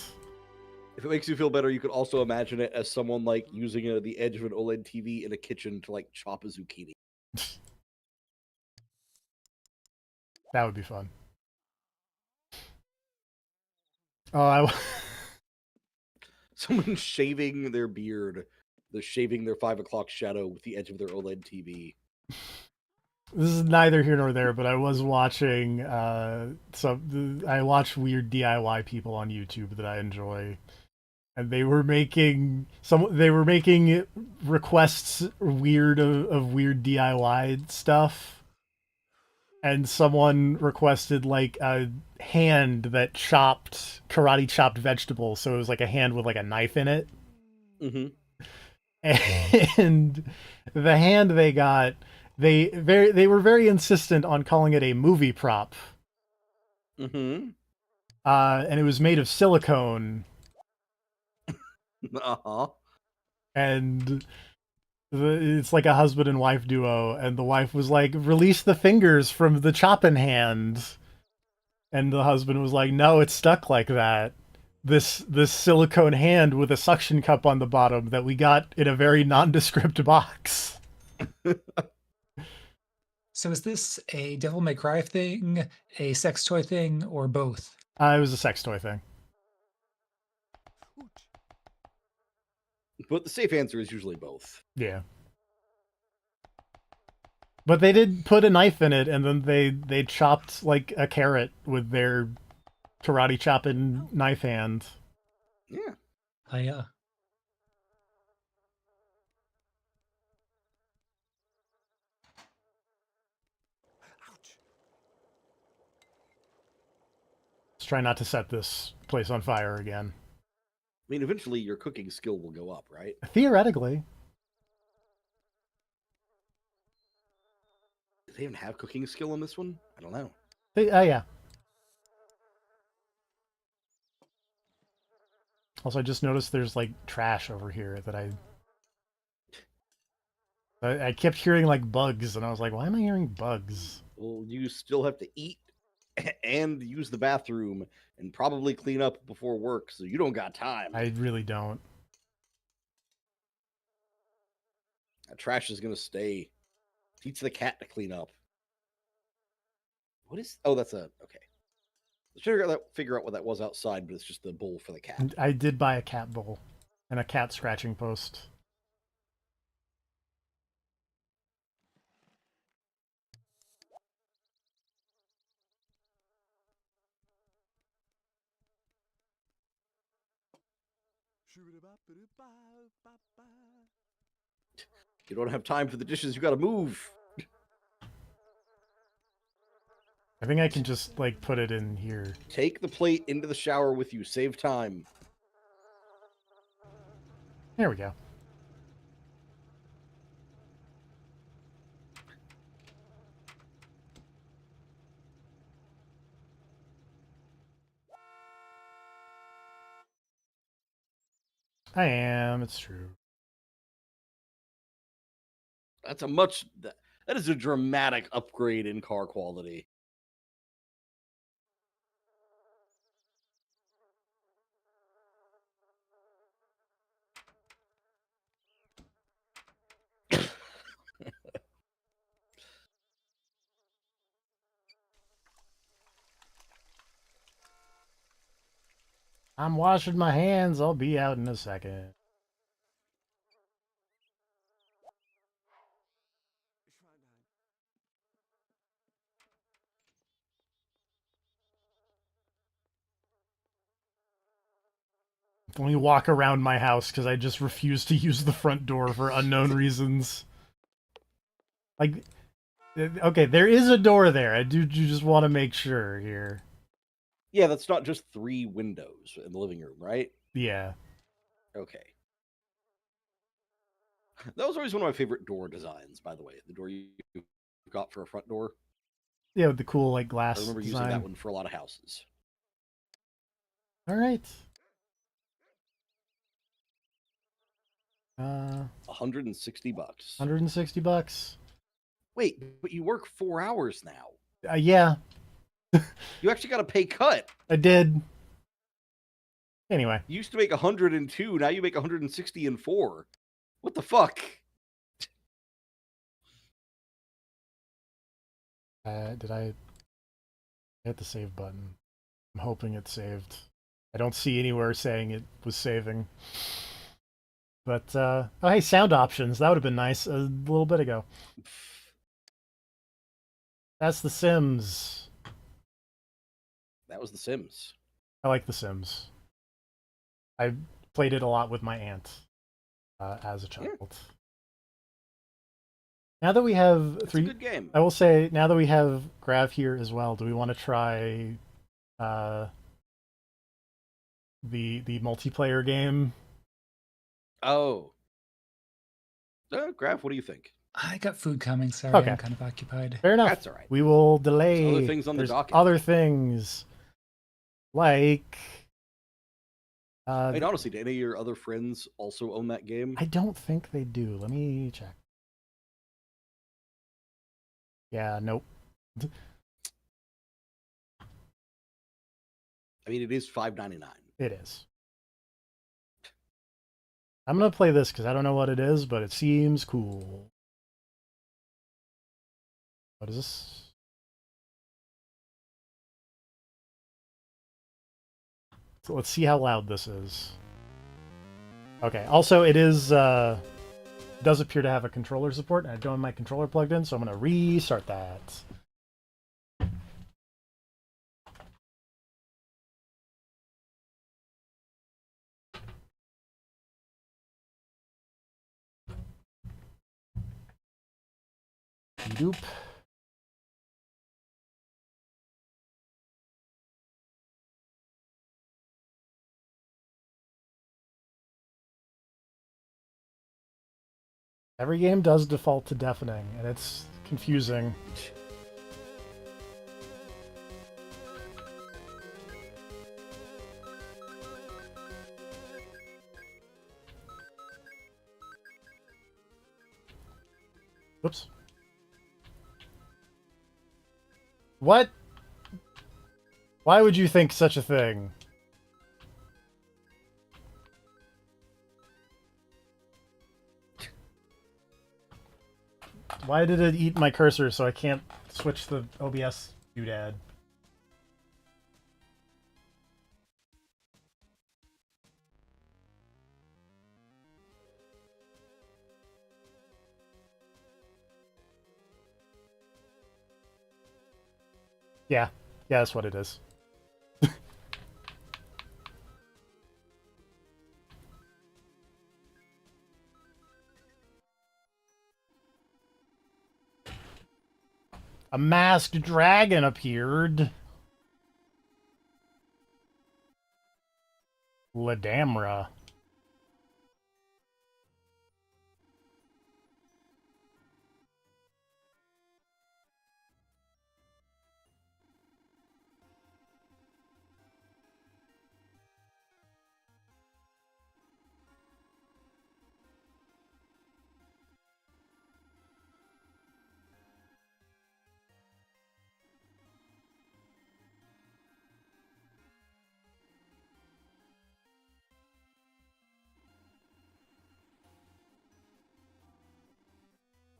If it makes you feel better, you could also imagine it as someone like using the edge of an OLED TV in a kitchen to like chop a zucchini. That would be fun. Oh, Someone shaving their beard, they're shaving their 5 o'clock shadow with the edge of their OLED TV. This is neither here nor there, but I was watching I watch weird DIY people on YouTube that I enjoy. And they were making requests of weird DIY stuff. And someone requested like a hand that karate chopped vegetables, so it was like a hand with like a knife in it. Mm-hmm. And the hand they got, they were very insistent on calling it a movie prop. Mm-hmm. And it was made of silicone. Uh-huh. And it's like a husband and wife duo, and the wife was like, release the fingers from the chopping hand. And the husband was like, no, it's stuck like that. This silicone hand with a suction cup on the bottom that we got in a very nondescript box. So is this a Devil May Cry thing, a sex toy thing, or both? It was a sex toy thing. But the safe answer is usually both. Yeah. But they did put a knife in it, and then they chopped like a carrot with their karate chopping knife hand. Yeah. Yeah. Let's try not to set this place on fire again. I mean, eventually your cooking skill will go up, right? Theoretically. Do they even have cooking skill in this one? I don't know. Yeah. Also, I just noticed there's like trash over here that I kept hearing like bugs, and I was like, why am I hearing bugs? Well, you still have to eat and use the bathroom and probably clean up before work, so you don't got time. I really don't. That trash is gonna stay. Teach the cat to clean up. What is? Oh, that's a okay. Let's figure out what that was outside, but it's just the bowl for the cat. I did buy a cat bowl and a cat scratching post. You don't have time for the dishes. You got to move. I think I can just like put it in here. Take the plate into the shower with you. Save time. There we go. I am. It's true. That's that is a dramatic upgrade in car quality. I'm washing my hands. I'll be out in a second. Let me walk around my house because I just refuse to use the front door for unknown reasons. Like, okay, there is a door there. I do just want to make sure here. Yeah, that's not just 3 windows in the living room, right? Yeah. Okay. That was always one of my favorite door designs, by the way. The door you got for a front door. Yeah, with the cool like glass I remember design. using that one for a lot of houses. All right. 160 bucks. $160. Wait, but you work 4 hours now. Yeah, You actually got a pay cut. I did. Anyway, You used to make 102. Now you make 160 in 4. What the fuck? did I hit the save button? I'm hoping it saved. I don't see anywhere saying it was saving. But, oh hey, sound options. That would have been nice a little bit ago. That's The Sims. That was The Sims. I like The Sims. I played it a lot with my aunt as a child. Now that we have It's a good game. I will say, now that we have Grav here as well, do we want to try the multiplayer game? Oh. Graf, what do you think? I got food coming. Sorry, Okay. I'm kind of occupied. Fair enough. That's all right. We will delay. There's other things on the There's docket. other things like I mean, honestly, do any of your other friends also own that game? I don't think they do. Let me check. Yeah, nope. I mean, it is $5.99. It is. I'm gonna play this because I don't know what it is, but it seems cool. What is this? So let's see how loud this is. Okay. Also, it is does appear to have a controller support, and I don't have my controller plugged in, so I'm gonna restart that. Doop. Every game does default to deafening, and it's confusing. Whoops. What? Why would you think such a thing? Why did it eat my cursor so I can't switch the OBS doodad? Yeah, that's what it is. A masked dragon appeared. Ladamra.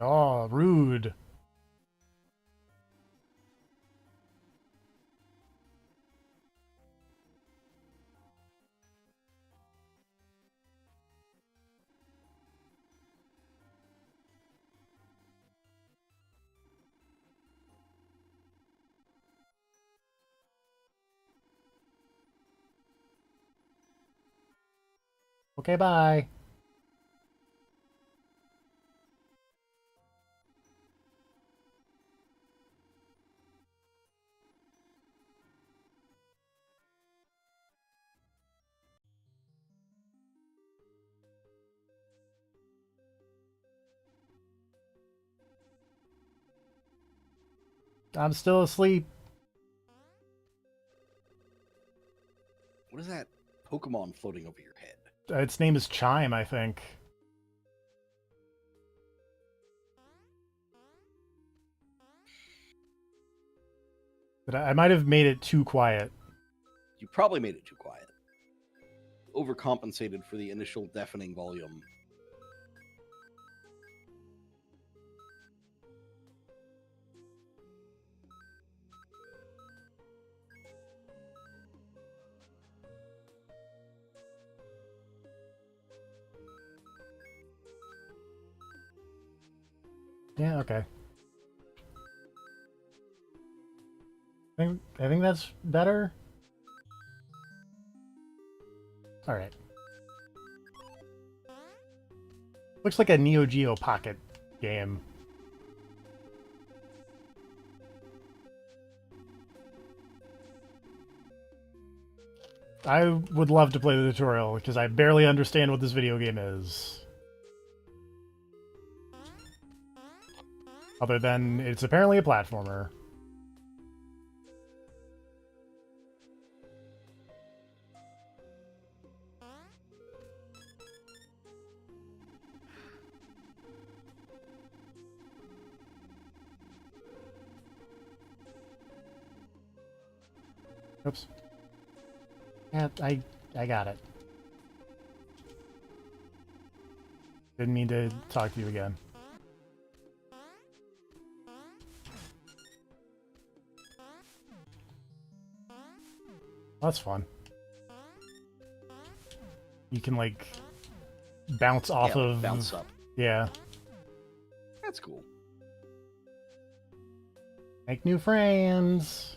Oh, rude. Okay, bye. I'm still asleep. What is that Pokemon floating over your head? Its name is Chime, I think. But I might have made it too quiet. You probably made it too quiet. Overcompensated for the initial deafening volume. Yeah, okay. I think that's better. All right. Looks like a Neo Geo Pocket game. I would love to play the tutorial because I barely understand what this video game is. Other than it's apparently a platformer. Oops. Yeah, I got it. Didn't mean to talk to you again. That's fun. You can like bounce off of bounce up. Yeah. That's cool. Make new friends.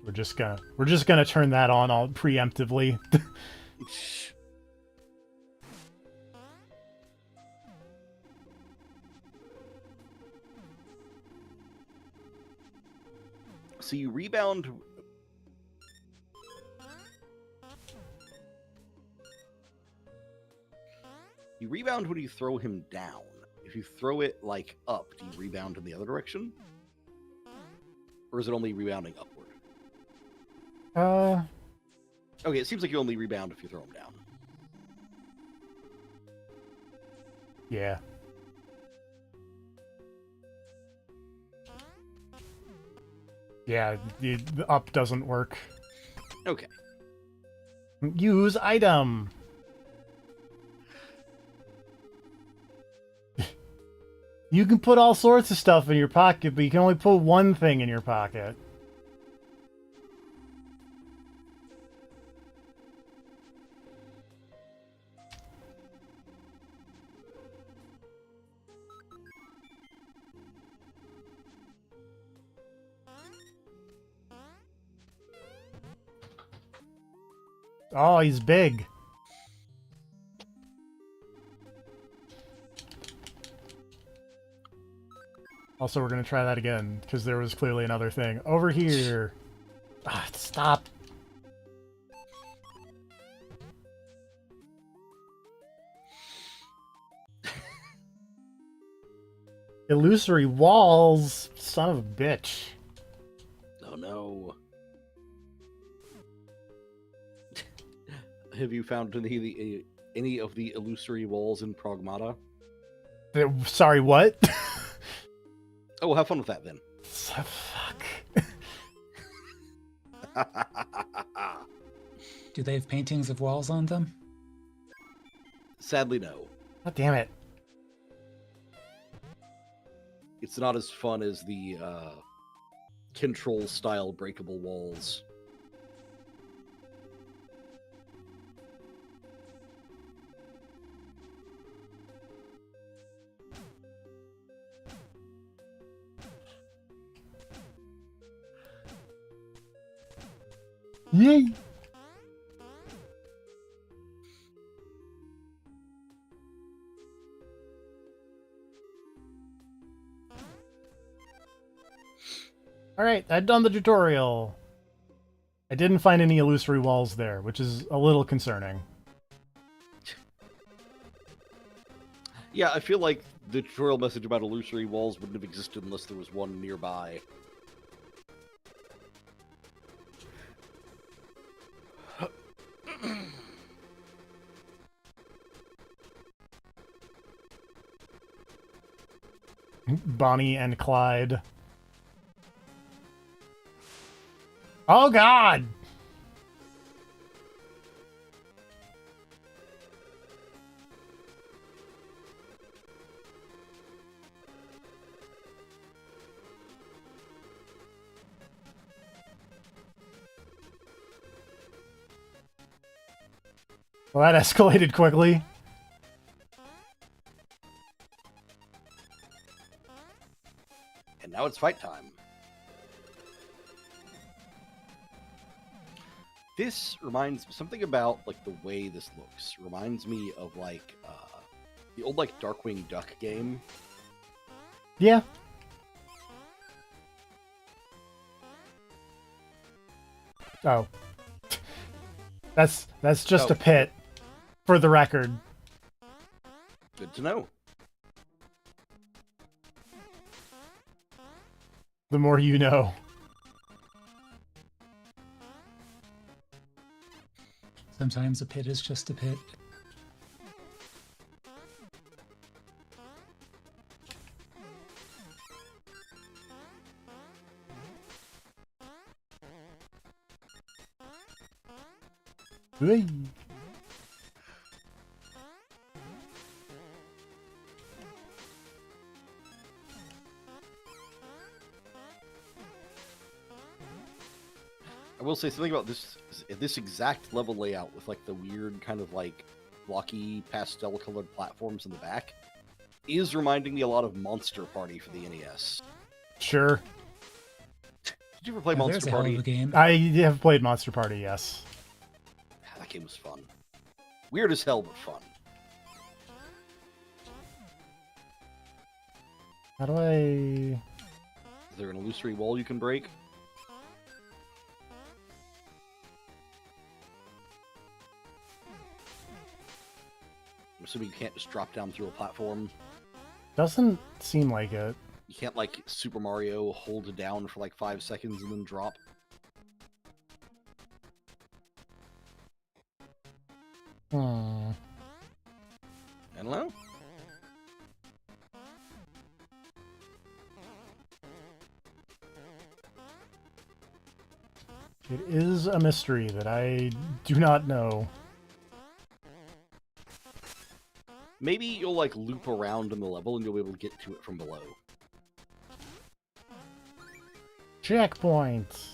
We're just gonna turn that on all preemptively. So you rebound. You rebound when you throw him down. If you throw it like up, do you rebound in the other direction? Or is it only rebounding upward? Okay, it seems like you only rebound if you throw him down. Yeah. Yeah, the up doesn't work. Okay. Use item. You can put all sorts of stuff in your pocket, but you can only put one thing in your pocket. Oh, he's big. Also, we're going to try that again, because there was clearly another thing. Over here. Ah, stop. Illusory walls. Son of a bitch. Oh no. Have you found any of the illusory walls in Pragmata? Sorry, what? Oh, have fun with that then. Fuck. Do they have paintings of walls on them? Sadly, no. God damn it. It's not as fun as the control-style breakable walls. Yay! Alright, I've done the tutorial. I didn't find any illusory walls there, which is a little concerning. Yeah, I feel like the tutorial message about illusory walls wouldn't have existed unless there was one nearby. Bonnie and Clyde. Oh God! Well, that escalated quickly. And now it's fight time. This reminds something about like the way this looks. Reminds me of like the old like Darkwing Duck game. Yeah. Oh. That's just a pit, for the record. Good to know. The more you know. Sometimes a pit is just a pit. Hey. I will say something about this exact level layout with like the weird kind of like blocky pastel colored platforms in the back is reminding me a lot of Monster Party for the NES. Sure. Did you ever play Oh, Monster there's a hell Party? of a game. I have played Monster Party, yes. That game was fun. Weird as hell, but fun. How do I... Is there an illusory wall you can break? I'm assuming you can't just drop down through a platform. Doesn't seem like it. You can't, like, Super Mario hold it down for, like, 5 seconds and then drop. Hmm. I don't know. It is a mystery that I do not know. Maybe you'll, like, loop around in the level and you'll be able to get to it from below. Checkpoint.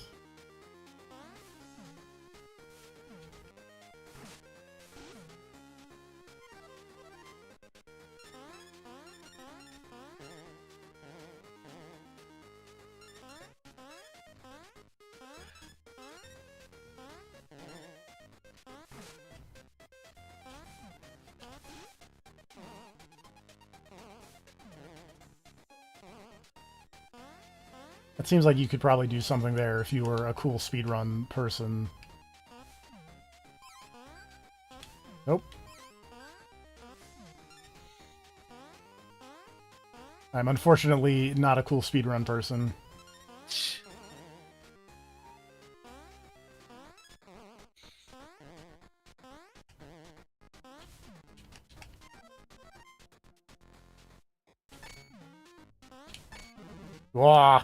It seems like you could probably do something there if you were a cool speedrun person. Nope. I'm unfortunately not a cool speedrun person. Wah!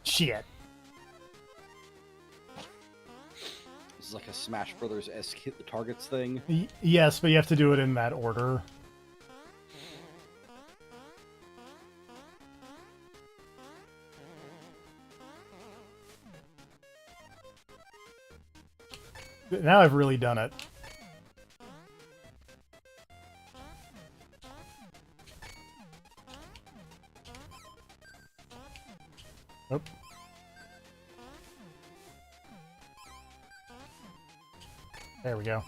Shit. This is like a Smash Brothers-esque hit the targets thing. Yes, but you have to do it in that order. Now I've really done it. Nope. There we go.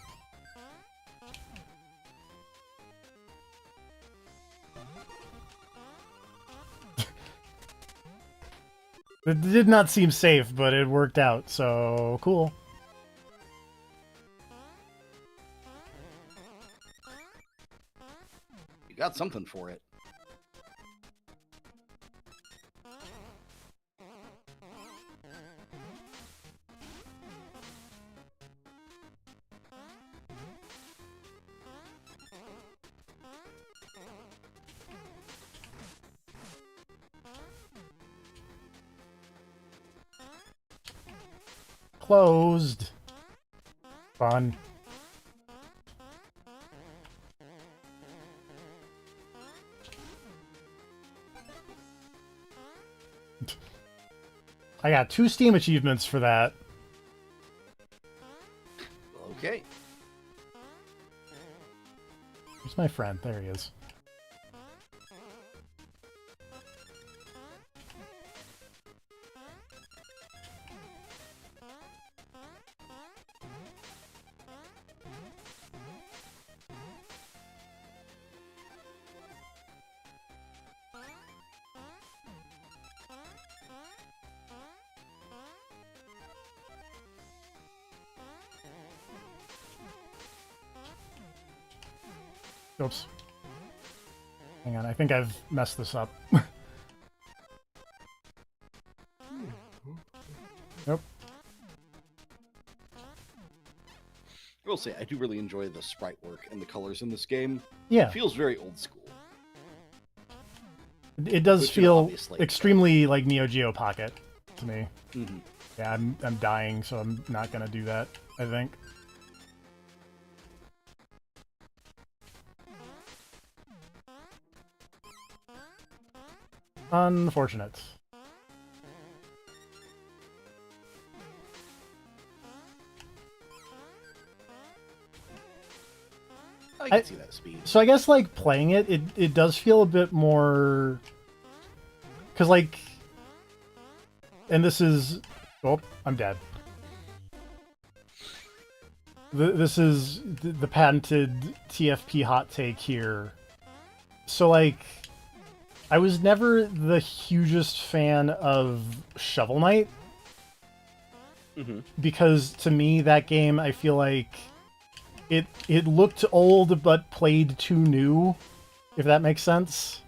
It did not seem safe, but it worked out, so cool. You got something for it. Closed. Fun. I got 2 Steam achievements for that. Okay. Where's my friend? There he is. Oops. Hang on, I think I've messed this up. Nope. I will say, I do really enjoy the sprite work and the colors in this game. Yeah. It feels very old school. It does Which, you know, feel obviously- extremely like Neo Geo Pocket to me. Mhm. Yeah, I'm dying, so I'm not gonna do that, I think. Unfortunate. I can see that speed. So I guess like playing it does feel a bit more, because like, and this is, oh, I'm dead. This is the patented TFP hot take here. So like, I was never the hugest fan of Shovel Knight. Because to me, that game, I feel like it looked old but played too new, if that makes sense.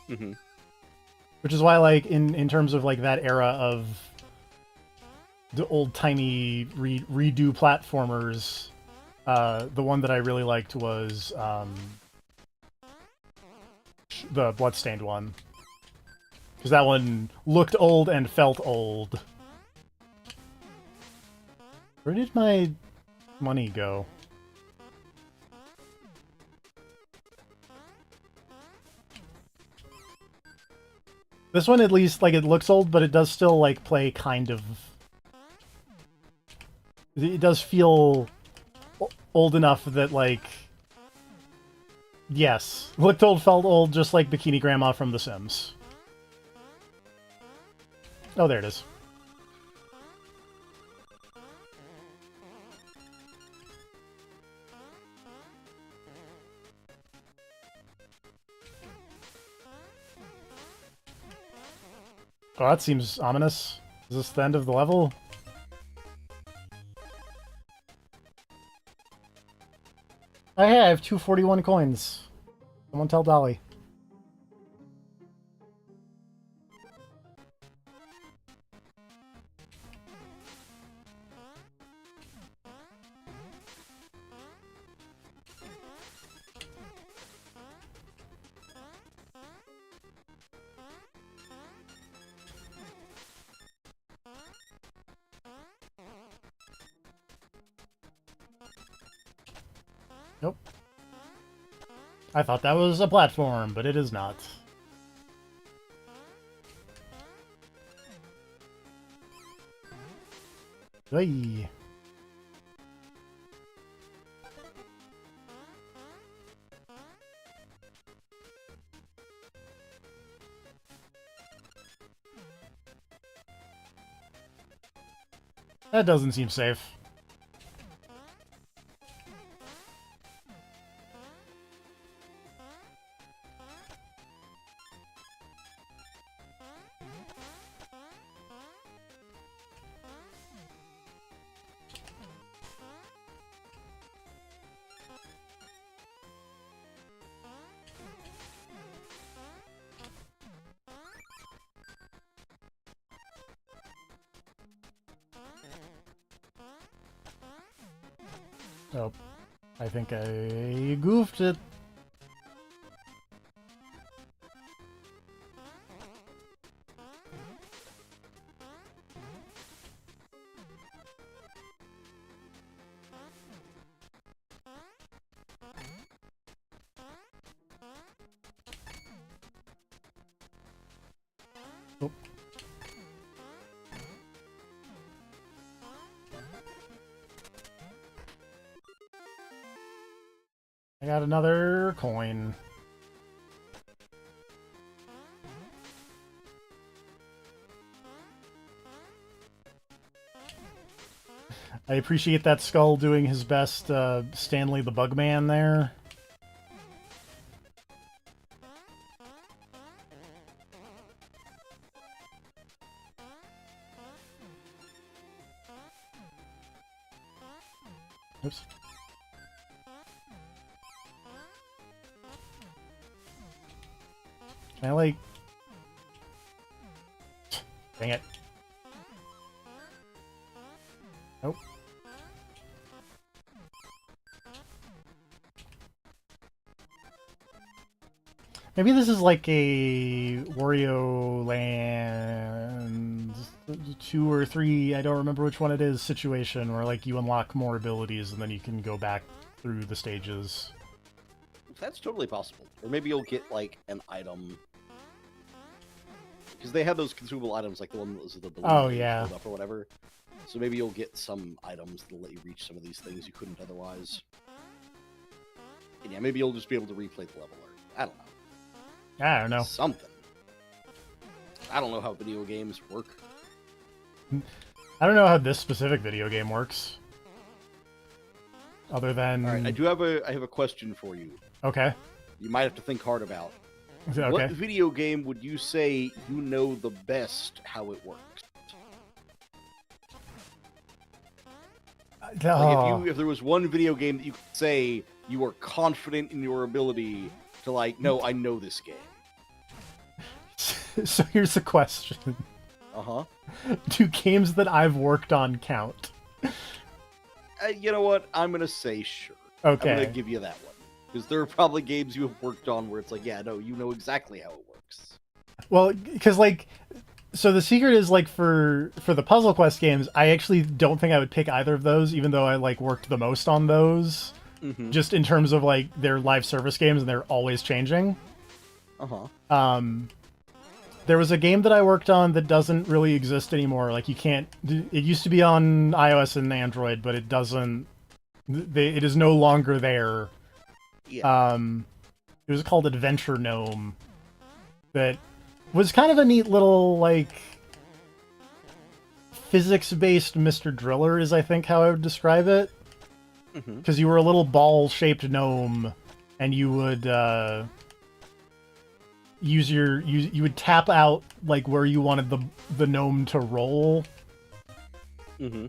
Which is why, like, in terms of like that era of the old timey redo platformers, the one that I really liked was the Bloodstained one, because that one looked old and felt old. Where did my money go? This one, at least, like, it looks old, but it does still, like, play kind of... It does feel old enough that, like... Yes, looked old, felt old, just like Bikini Grandma from The Sims. Oh, there it is. Oh, that seems ominous. Is this the end of the level? Oh, hey, I have 241 coins. Someone tell Dolly. Nope. I thought that was a platform, but it is not. Hey. That doesn't seem safe. Oh, I think I goofed it. Oh. I got another coin. I appreciate that Skull doing his best Stanley the Bugman there. Oops. Can I, like... Dang it. Nope. Maybe this is like a Wario Land 2 or 3, I don't remember which one it is, situation where like you unlock more abilities and then you can go back through the stages. That's totally possible. Or maybe you'll get like an item. Because they have those consumable items like the one that was the balloon Oh, yeah. up or whatever. So maybe you'll get some items that'll let you reach some of these things you couldn't otherwise. And yeah, maybe you'll just be able to replay the level. Or I don't know. I don't know. Something. I don't know how video games work. I don't know how this specific video game works. Other than... Alright, I have a question for you. Okay. You might have to think hard about. Okay. What video game would you say you know the best how it works? Like if there was one video game that you could say you were confident in your ability to like, no, I know this game. So here's the question. Uh-huh. Do games that I've worked on count? You know what? I'm going to say sure. Okay. I'm going to give you that one. Because there are probably games you have worked on where it's like, yeah, no, you know exactly how it works. Well, because like... So the secret is like for the Puzzle Quest games, I actually don't think I would pick either of those, even though I like worked the most on those. Mm-hmm. Just in terms of like they're live service games and they're always changing. Uh-huh. There was a game that I worked on that doesn't really exist anymore. Like you can't. It used to be on iOS and Android, but it doesn't. It is no longer there. Yeah. It was called Adventure Gnome. That was kind of a neat little like physics-based Mr. Driller is I think how I would describe it. Because you were a little ball-shaped gnome, and you would you would tap out like where you wanted the gnome to roll. Mm-hmm.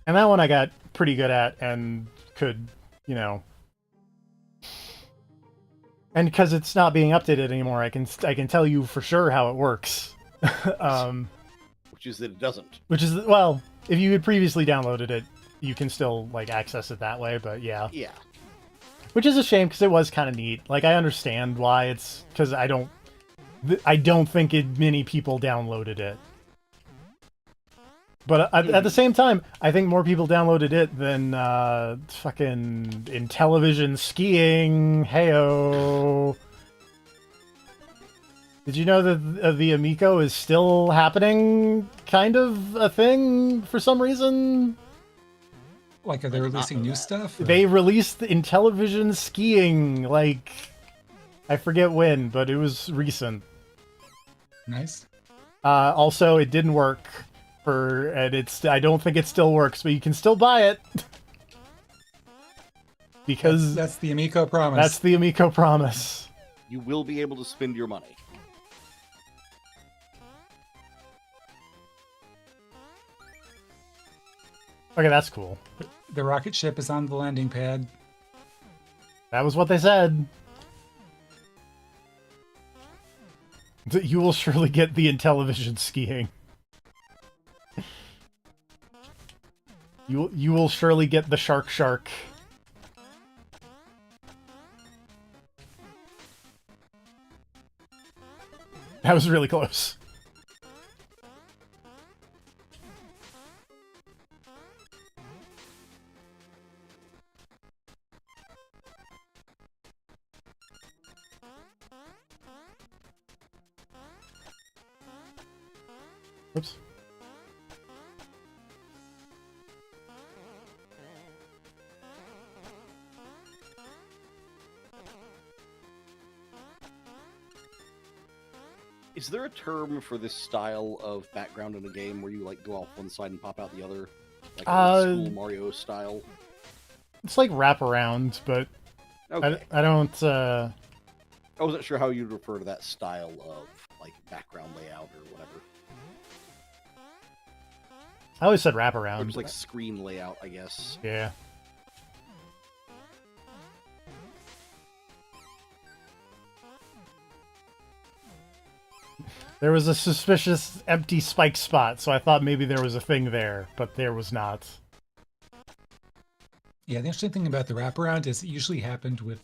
And that one I got pretty good at and could, you know. And because it's not being updated anymore, I can tell you for sure how it works. Which is that it doesn't. Which is, well, if you had previously downloaded it, you can still like access it that way, but yeah. Yeah. Which is a shame because it was kind of neat. Like I understand why it's because I don't think many people downloaded it. But at the same time, I think more people downloaded it than fucking Intellivision skiing. Heyo. Did you know that the Amico is still happening? Kind of a thing for some reason. Like, are they releasing new stuff? Or? They released Intellivision skiing, like, I forget when, but it was recent. Nice. Also, it didn't work I don't think it still works, but you can still buy it. Because... That's the Amico promise. That's the Amico promise. You will be able to spend your money. Okay, that's cool. The rocket ship is on the landing pad. That was what they said. You will surely get the Intellivision skiing. You will surely get the shark. That was really close. Oops. Is there a term for this style of background in a game where you like go off one side and pop out the other, like old school Mario style? It's like wraparound, but Okay. I don't. I wasn't sure how you'd refer to that style of like background layout or whatever. I always said Or wraparound. just like screen layout, I guess. Yeah. There was a suspicious empty spike spot, so I thought maybe there was a thing there, but there was not. Yeah, the interesting thing about the wraparound is it usually happened with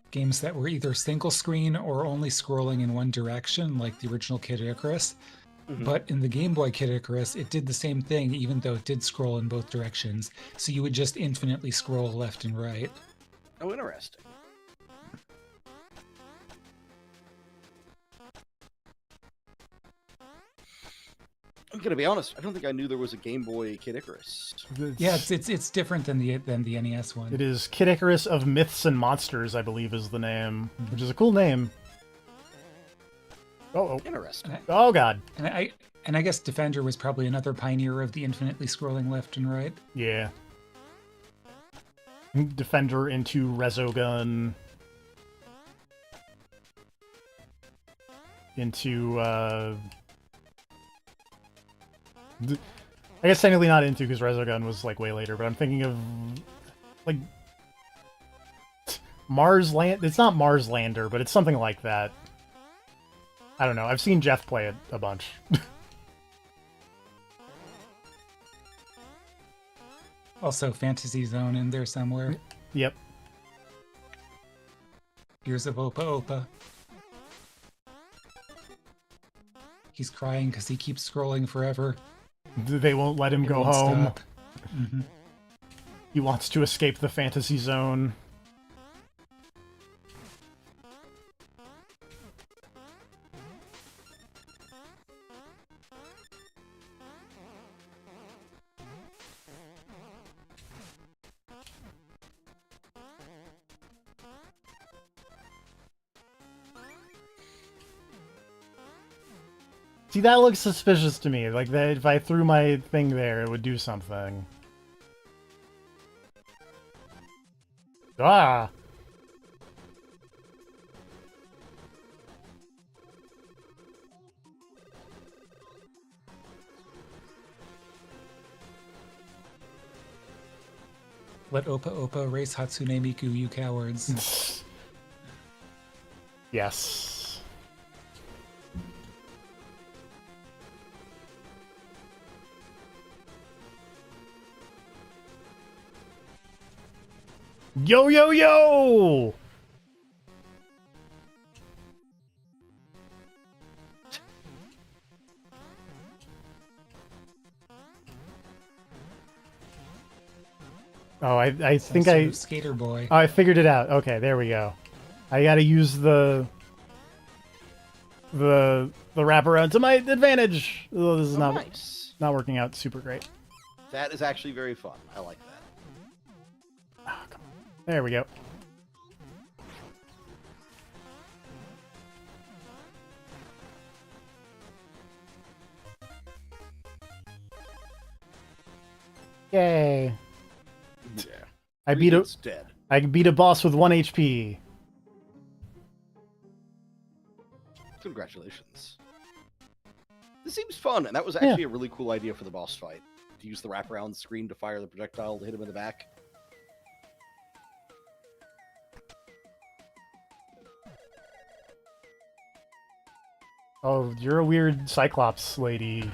games that were either single screen or only scrolling in one direction, like the original Kid Icarus. But in the Game Boy Kid Icarus, it did the same thing, even though it did scroll in both directions. So you would just infinitely scroll left and right. Oh, interesting. I'm gonna be honest. I don't think I knew there was a Game Boy Kid Icarus. Yeah, it's different than the NES one. It is Kid Icarus of Myths and Monsters, I believe is the name, which is a cool name. Oh, interesting. Oh god. And I guess Defender was probably another pioneer of the infinitely scrolling left and right. Yeah. Defender into Resogun. Into I guess technically not into because Resogun was like way later, but I'm thinking of like Mars Land. It's not Mars Lander, but it's something like that. I don't know. I've seen Jeff play it a bunch. Also, Fantasy Zone in there somewhere. Yep. Here's of Opa Opa. He's crying because he keeps scrolling forever. They won't let him It go won't home. stop. Mhm. He wants to escape the fantasy zone. See, that looks suspicious to me. Like, that if I threw my thing there, it would do something. Ah! Let Opa Opa race Hatsune Miku, you cowards. Yes. Yo, yo, yo! Oh, I think I... Skater boy. Oh, I figured it out. Okay, there we go. I gotta use the wraparound to my advantage. Oh, this is not nice. Not working out super great. That is actually very fun. I like that. Oh, come on. There we go. Yay! Yeah. I beat a It's dead. I beat a boss with 1 HP. Congratulations. This seems fun, and that was actually a really cool idea for the boss fight. To use the wraparound screen to fire the projectile to hit him in the back. Oh, you're a weird Cyclops lady.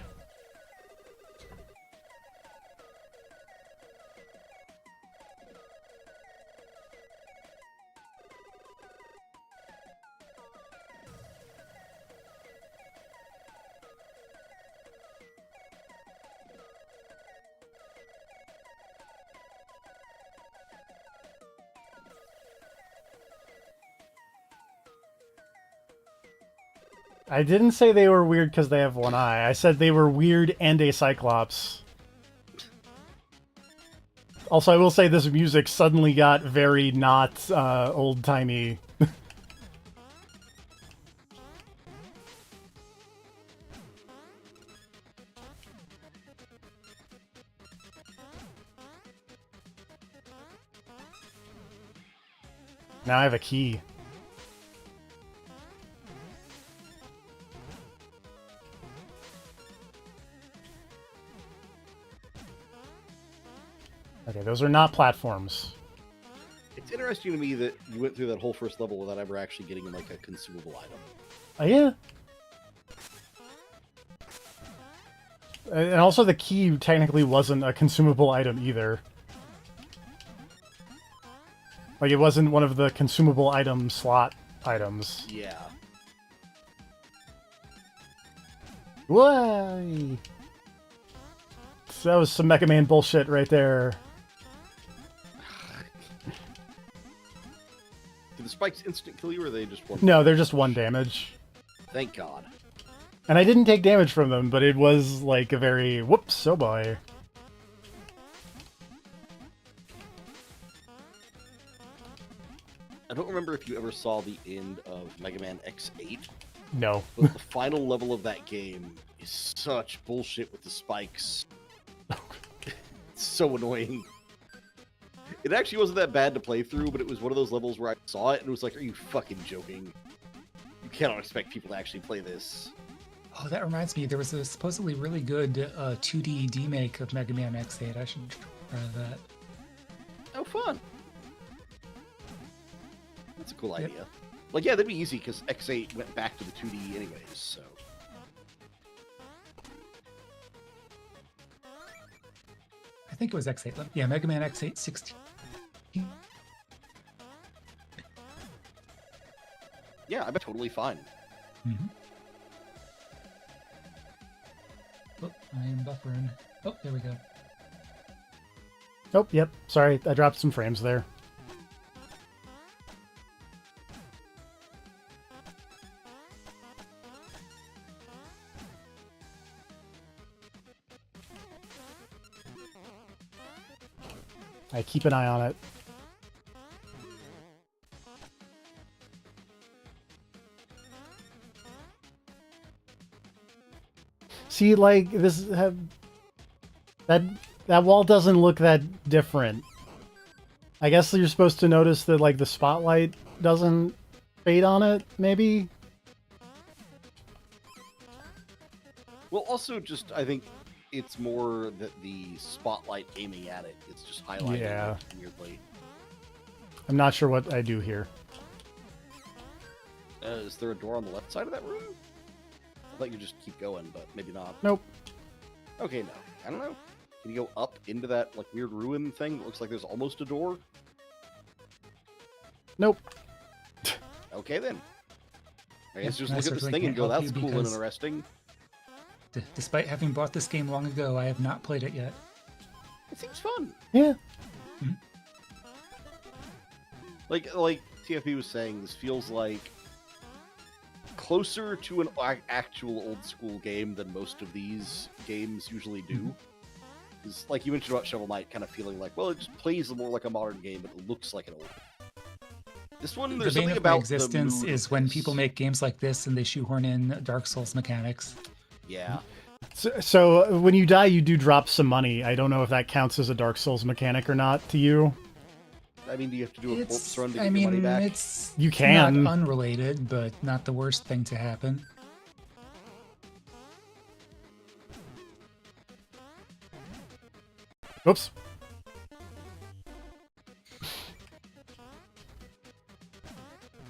I didn't say they were weird because they have one eye. I said they were weird and a Cyclops. Also, I will say this music suddenly got very not old-timey. Now I have a key. Okay, those are not platforms. It's interesting to me that you went through that whole first level without ever actually getting like a consumable item. Oh, yeah. And also the key technically wasn't a consumable item either. Like, it wasn't one of the consumable item slot items. Yeah. Why? So that was some Mega Man bullshit right there. Do the spikes instant kill you, or are they just one? No, they're just 1 damage. Thank God. And I didn't take damage from them, but it was like a very whoops, oh boy. I don't remember if you ever saw the end of Mega Man X8. No. But the final level of that game is such bullshit with the spikes. It's so annoying. It actually wasn't that bad to play through, but it was one of those levels where I saw it and it was like, are you fucking joking? You cannot expect people to actually play this. Oh, that reminds me, there was a supposedly really good 2D demake of Mega Man X8. I should try that. Oh, fun. That's a cool idea. Like, yeah, that'd be easy because X8 went back to the 2D anyways, so. I think it was X8. Yeah, Mega Man X8 16. Yeah, I'm totally fine. Mm-hmm. Oh, I am buffering. Oh, there we go. Oh, yep. Sorry, I dropped some frames there. I keep an eye on it. See, like, this that wall doesn't look that different. I guess you're supposed to notice that, like, the spotlight doesn't fade on it, maybe? Well, also just, I think it's more that the spotlight aiming at it, it's just highlighted Yeah. weirdly. I'm not sure what I do here. Is there a door on the left side of that room? I thought you just keep going, but maybe not. Nope. Okay, no. I don't know. Can you go up into that like weird ruin thing? It looks like there's almost a door. Nope. Okay then. I guess just I look at this certainly thing and can't go, help that's you cool and because- interesting. Despite having bought this game long ago, I have not played it yet. It seems fun. Yeah. Like TFP was saying, this feels like closer to an actual old school game than most of these games usually do. It's like you mentioned about Shovel Knight kind of feeling like, well, it just plays more like a modern game, but it looks like an old. This one, there's The bane something of my about existence the mood is of when this. people make games like this and they shoehorn in Dark Souls mechanics. Yeah. So when you die, you do drop some money. I don't know if that counts as a Dark Souls mechanic or not to you. I mean, do you have to do a corpse run to I get your money mean, back? it's You can. not unrelated, but not the worst thing to happen. Oops.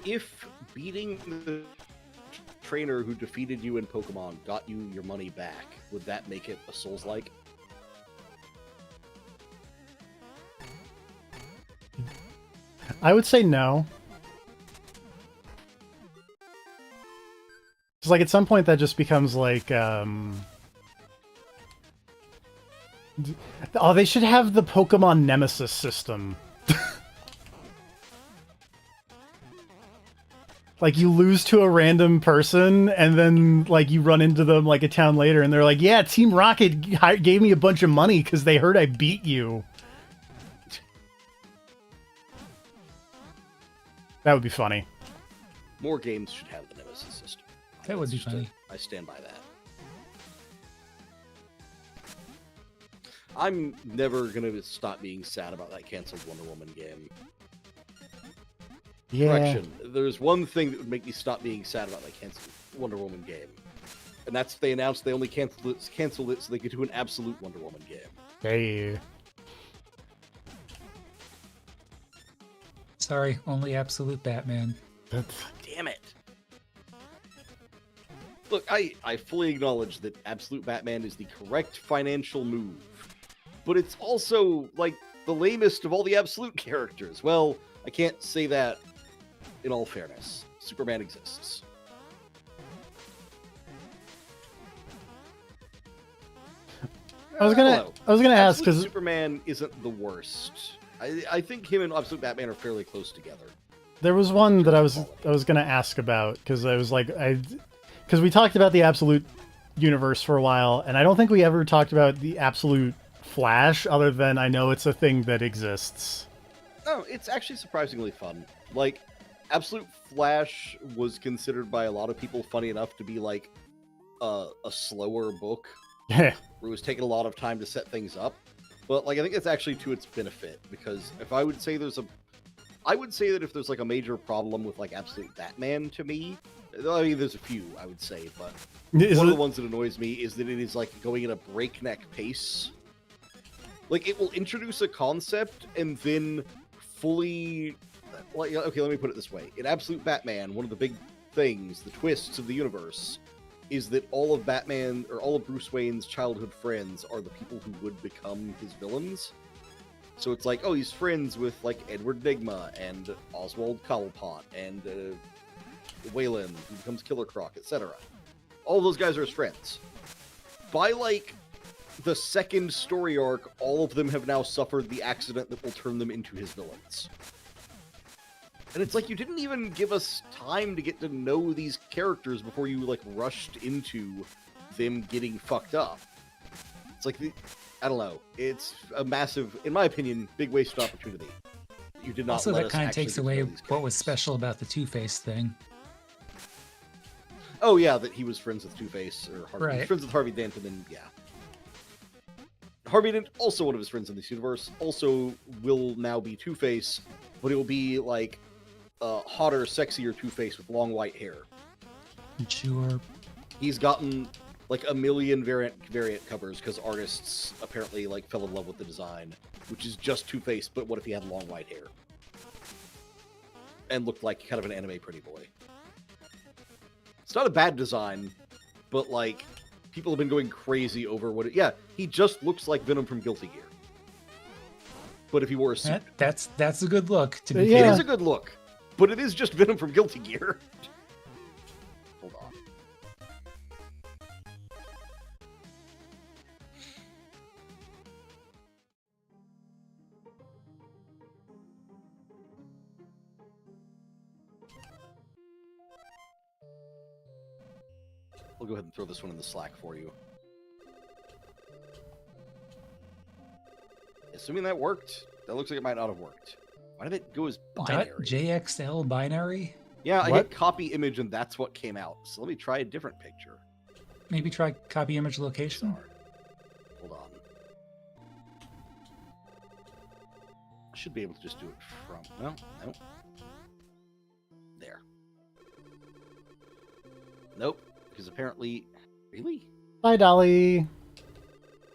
If beating the trainer who defeated you in Pokemon got you your money back, would that make it a Souls-like? I would say no. It's like at some point that just becomes like, oh, they should have the Pokemon Nemesis system. like you lose to a random person and then like you run into them like a town later and they're like, yeah, Team Rocket gave me a bunch of money because they heard I beat you. That would be funny. More games should have the Nemesis system. That would be funny. I stand by that. I'm never gonna stop being sad about that canceled Wonder Woman game. Yeah. Correction. There's one thing that would make me stop being sad about that canceled Wonder Woman game, and that's they announced they only canceled it so they could do an absolute Wonder Woman game. Hey. Sorry, only absolute Batman. Damn it. Look, I fully acknowledge that Absolute Batman is the correct financial move, but it's also, like, the lamest of all the Absolute characters. Well, I can't say that in all fairness. Superman exists. I was gonna ask because Superman isn't the worst. I think him and Absolute Batman are fairly close together. there was one that I was gonna ask about because I was like because we talked about the Absolute universe for a while, and I don't think we ever talked about the Absolute Flash, other than I know it's a thing that exists. No, it's actually surprisingly fun. Like, Absolute Flash was considered by a lot of people, funny enough, to be like a slower book. Yeah. Where it was taking a lot of time to set things up. But like, I think it's actually to its benefit, because if I would say I would say that if there's like a major problem with like Absolute Batman to me, I mean, there's a few, I would say, but one of the ones that annoys me is that it is like going at a breakneck pace. Like, it will introduce a concept and then fully, like, okay, let me put it this way. In Absolute Batman, one of the big things, the twists of the universe, is that all of Batman, or all of Bruce Wayne's childhood friends are the people who would become his villains. So it's like, oh, he's friends with, like, Edward Nygma, and Oswald Cobblepot, and Waylon, who becomes Killer Croc, etc. All those guys are his friends. By, like, the second story arc, all of them have now suffered the accident that will turn them into his villains. And it's like, you didn't even give us time to get to know these characters before you, like, rushed into them getting fucked up. It's like, I don't know. It's a massive, in my opinion, big wasted opportunity. You did not Also, let that us kind of actually takes get to away know these what was special about the Two-Face thing. Oh, yeah, that he was friends with Two-Face, or Harvey. Right. He was friends with Harvey Dent, and then, yeah. Harvey Dent, also one of his friends in this universe, also will now be Two-Face, but it will be, like, hotter, sexier Two-Face with long white hair. Sure. He's gotten, like, a million variant covers, because artists apparently, like, fell in love with the design, which is just Two-Face, but what if he had long white hair? And looked like kind of an anime pretty boy. It's not a bad design, but, like, people have been going crazy over what it... Yeah, he just looks like Venom from Guilty Gear. But if he wore a suit... That's a good look, to be It fair. is a good look, but it is just Venom from Guilty Gear. Hold on. I'll go ahead and throw this one in the Slack for you. Assuming that worked, that looks like it might not have worked. Why did it go as binary? .jxl binary? Yeah, I What? hit copy image and that's what came out. So let me try a different picture. Maybe try copy image location? Hold on. I should be able to just do it from... No. There. Nope. Because apparently... Really? Bye, Dolly.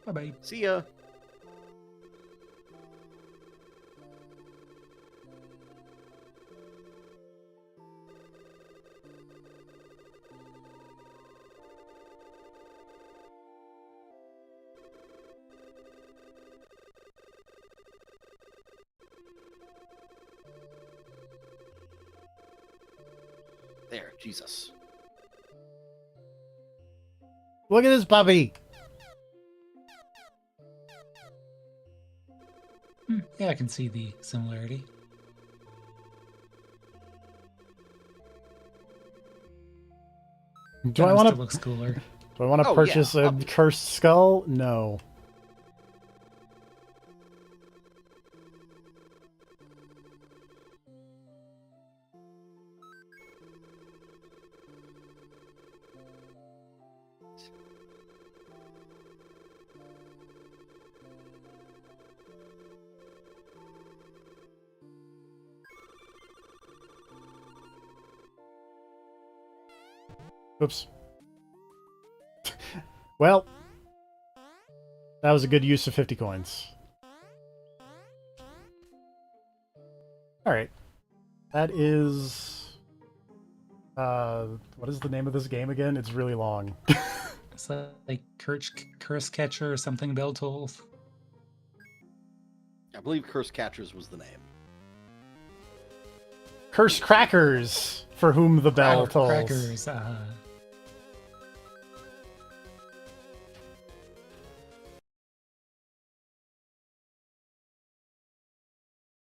Bye-bye. See ya. There, Jesus. Look at this puppy. Yeah, I can see the similarity. Do I want to looks cooler? Do I want to Oh, yeah, purchase a obviously. cursed skull? No. Oops. Well, that was a good use of 50 coins. Alright. That is... what is the name of this game again? It's really long. It's like Curse Catcher or something, Bell Tolls. I believe Curse Catchers was the name. Curse Crackers, for whom the bell tolls. Crackers.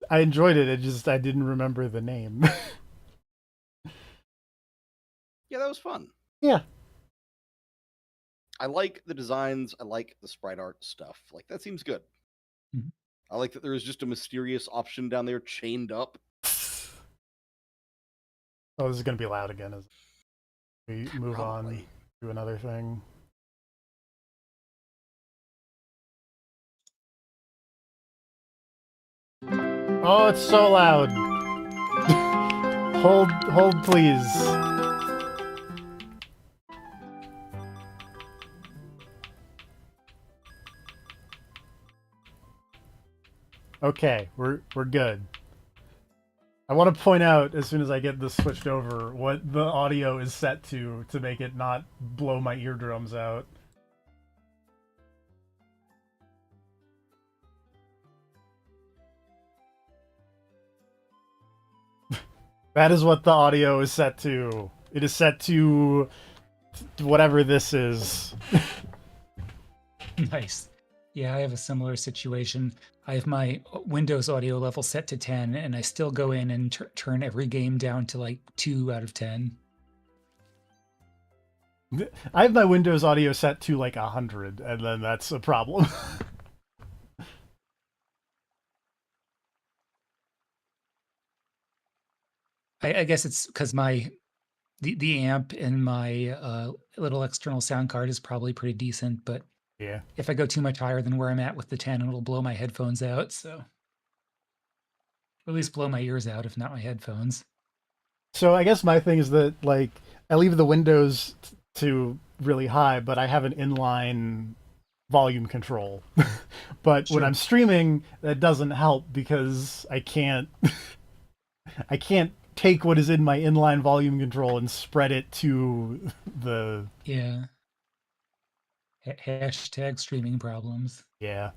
I enjoyed it, I didn't remember the name. Yeah, that was fun. Yeah. I like the designs. I like the sprite art stuff. Like, that seems good. Mhm. I like that there is just a mysterious option down there chained up. Oh, this is going to be loud again as we move Probably. on to another thing. Oh, it's so loud. Hold, please. Okay, we're good. I want to point out, as soon as I get this switched over, what the audio is set to make it not blow my eardrums out. That is what the audio is set to. It is set to whatever this is. Nice. Yeah, I have a similar situation. I have my Windows audio level set to 10, and I still go in and turn every game down to like 2 out of 10. I have my Windows audio set to like 100, and then that's a problem. I guess it's because the amp in my little external sound card is probably pretty decent, but yeah, if I go too much higher than where I'm at with the 10, it'll blow my headphones out. So at least blow my ears out, if not my headphones. So I guess my thing is that, like, I leave the Windows to really high, but I have an inline volume control. But when Sure. I'm streaming, that doesn't help because I can't I can't take what is in my inline volume control and spread it to the Yeah. Hashtag streaming problems. yeah.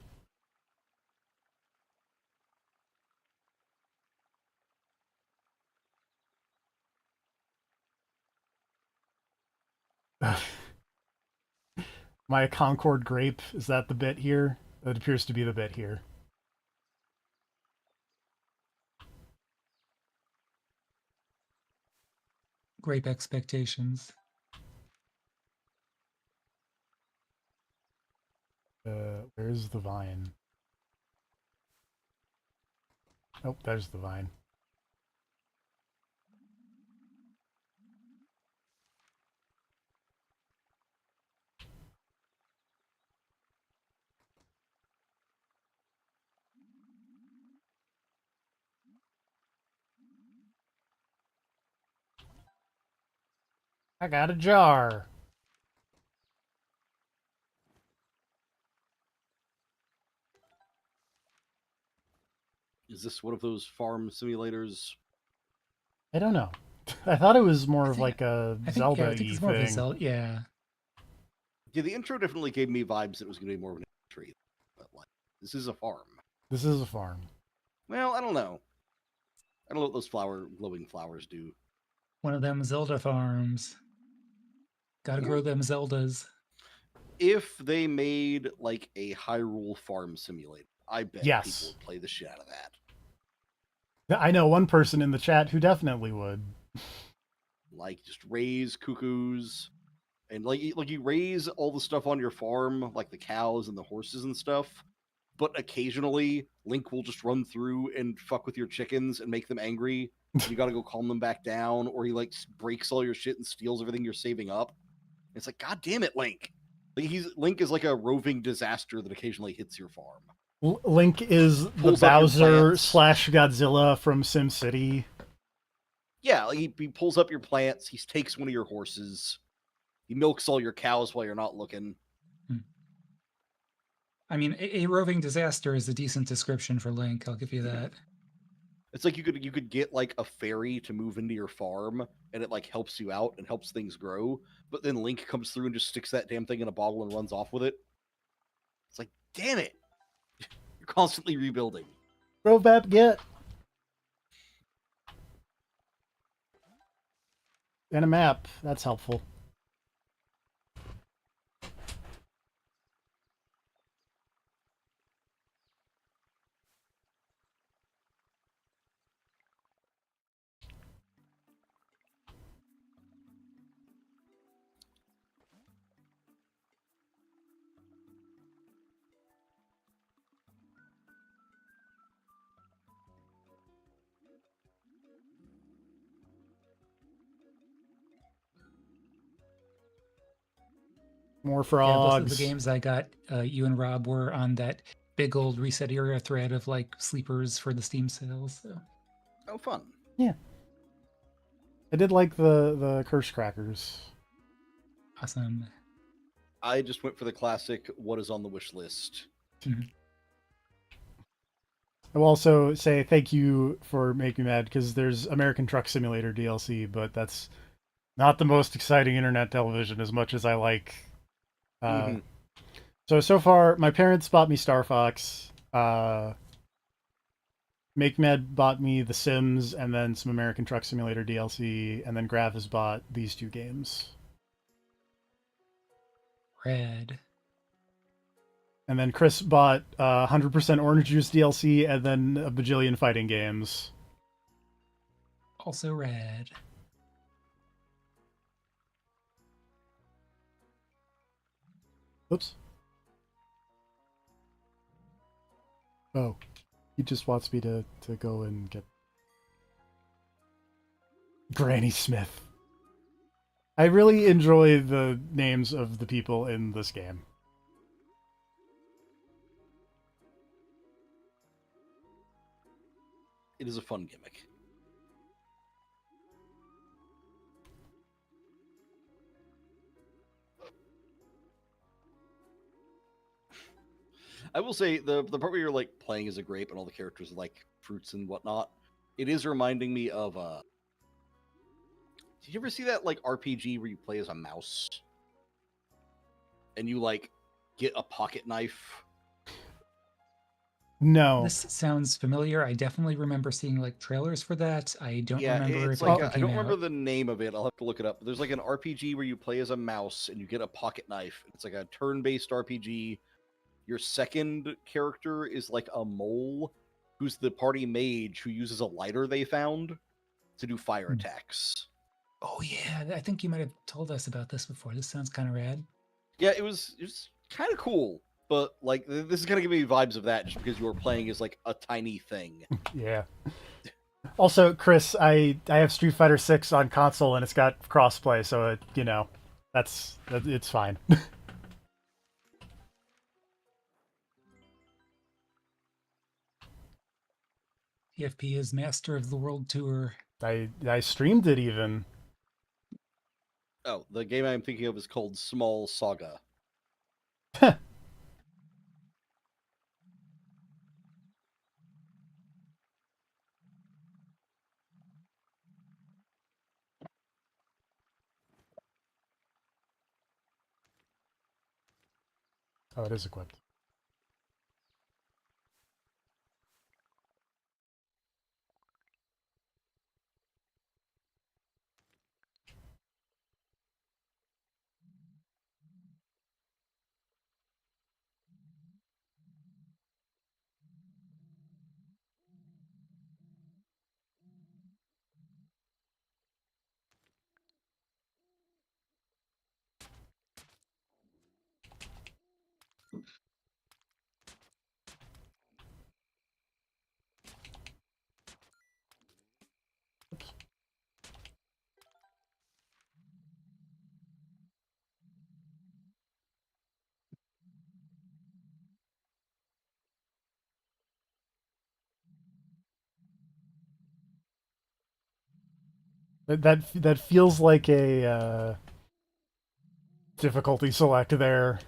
My Concord grape, is that the bit here? That appears to be the bit here. Grape expectations. Where's the vine? Oh, there's the vine. I got a jar. Is this one of those farm simulators? I don't know. I thought it was more of think- like a I think Zelda-y it's more of a thing. Zelda. Yeah. Yeah, the intro definitely gave me vibes that it was going to be more of an tree. But, like, this is a farm. This is a farm. Well, I don't know. I don't know what those glowing flowers do. One of them Zelda farms. Gotta grow them Zeldas. If they made, like, a Hyrule farm simulator, I bet Yes. people would play the shit out of that. I know one person in the chat who definitely would. Like, just raise cuckoos, And like you raise all the stuff on your farm, like the cows and the horses and stuff, but occasionally Link will just run through and fuck with your chickens and make them angry. And you got to go calm them back down, or he like breaks all your shit and steals everything you're saving up. It's like, God damn it, Link! Like Link is like a roving disaster that occasionally hits your farm. Link is the Pulls up your Bowser plants. slash Godzilla from SimCity. Yeah, like he pulls up your plants. He takes one of your horses. He milks all your cows while you're not looking. I mean, a roving disaster is a decent description for Link. I'll give you that. It's like you could get like a fairy to move into your farm, and it like helps you out and helps things grow. But then Link comes through and just sticks that damn thing in a bottle and runs off with it. It's like, damn it! You're constantly rebuilding. Rovap get. And a map. That's helpful. More Yeah, frogs. both of the games I got, you and Rob were on that big old reset era thread of like sleepers for the Steam sales. So. Oh, fun. Yeah. I did like the Curse Crackers. Awesome. I just went for the classic what is on the wish list. Mm-hmm. I will also say thank you for making me mad because there's American Truck Simulator DLC, but that's not the most exciting internet television as much as I like. So far, my parents bought me Star Fox. Make Mad bought me The Sims and then some American Truck Simulator DLC, and then Grav has bought these two games. Red. And then Chris bought 100% Orange Juice DLC and then a bajillion fighting games. Also red. Oops. Oh. He just wants me to go and get Granny Smith. I really enjoy the names of the people in this game. It is a fun gimmick. I will say the part where you're like playing as a grape and all the characters are like fruits and whatnot, it is reminding me of did you ever see that like RPG where you play as a mouse? And you like get a pocket knife? No. This sounds familiar. I definitely remember seeing like trailers for that. I don't remember it's if like it I came don't out. remember the name of it. I'll have to look it up. But there's like an RPG where you play as a mouse and you get a pocket knife. It's like a turn-based RPG. Your second character is like a mole who's the party mage who uses a lighter they found to do fire attacks. Oh yeah, I think you might have told us about this before. This sounds kind of rad. Yeah, it was kind of cool, but like this is kind of giving me vibes of that just because you were playing as like a tiny thing. Yeah. Also, Chris, I have Street Fighter 6 on console and it's got crossplay, so it's fine. TFP is Master of the World Tour. I streamed it even. Oh, the game I'm thinking of is called Small Saga. Oh, it is equipped. That feels like a difficulty select there.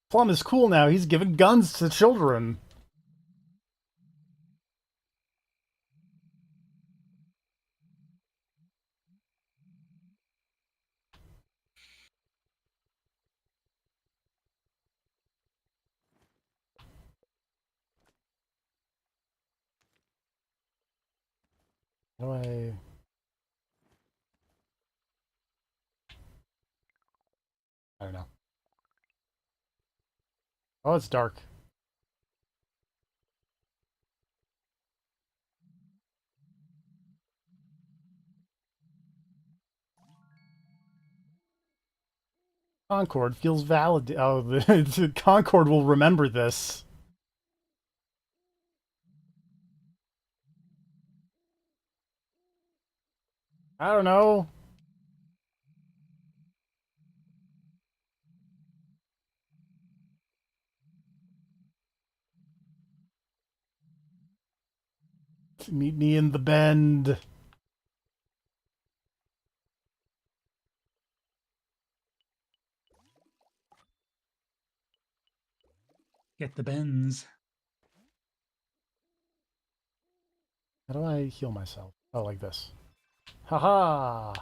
Plum is cool now. He's giving guns to children. How do I don't know. Oh, it's dark. Concord feels valid. Oh, Concord will remember this. I don't know. Meet me in the bend. Get the bends. How do I heal myself? Oh, like this. Haha!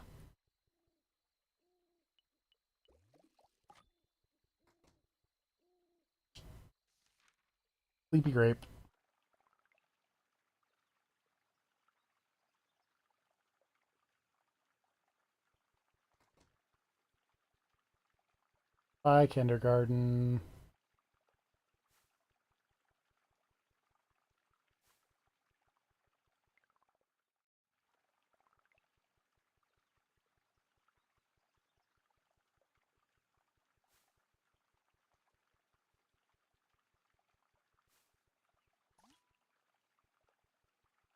Sleepy grape. Bye, kindergarten.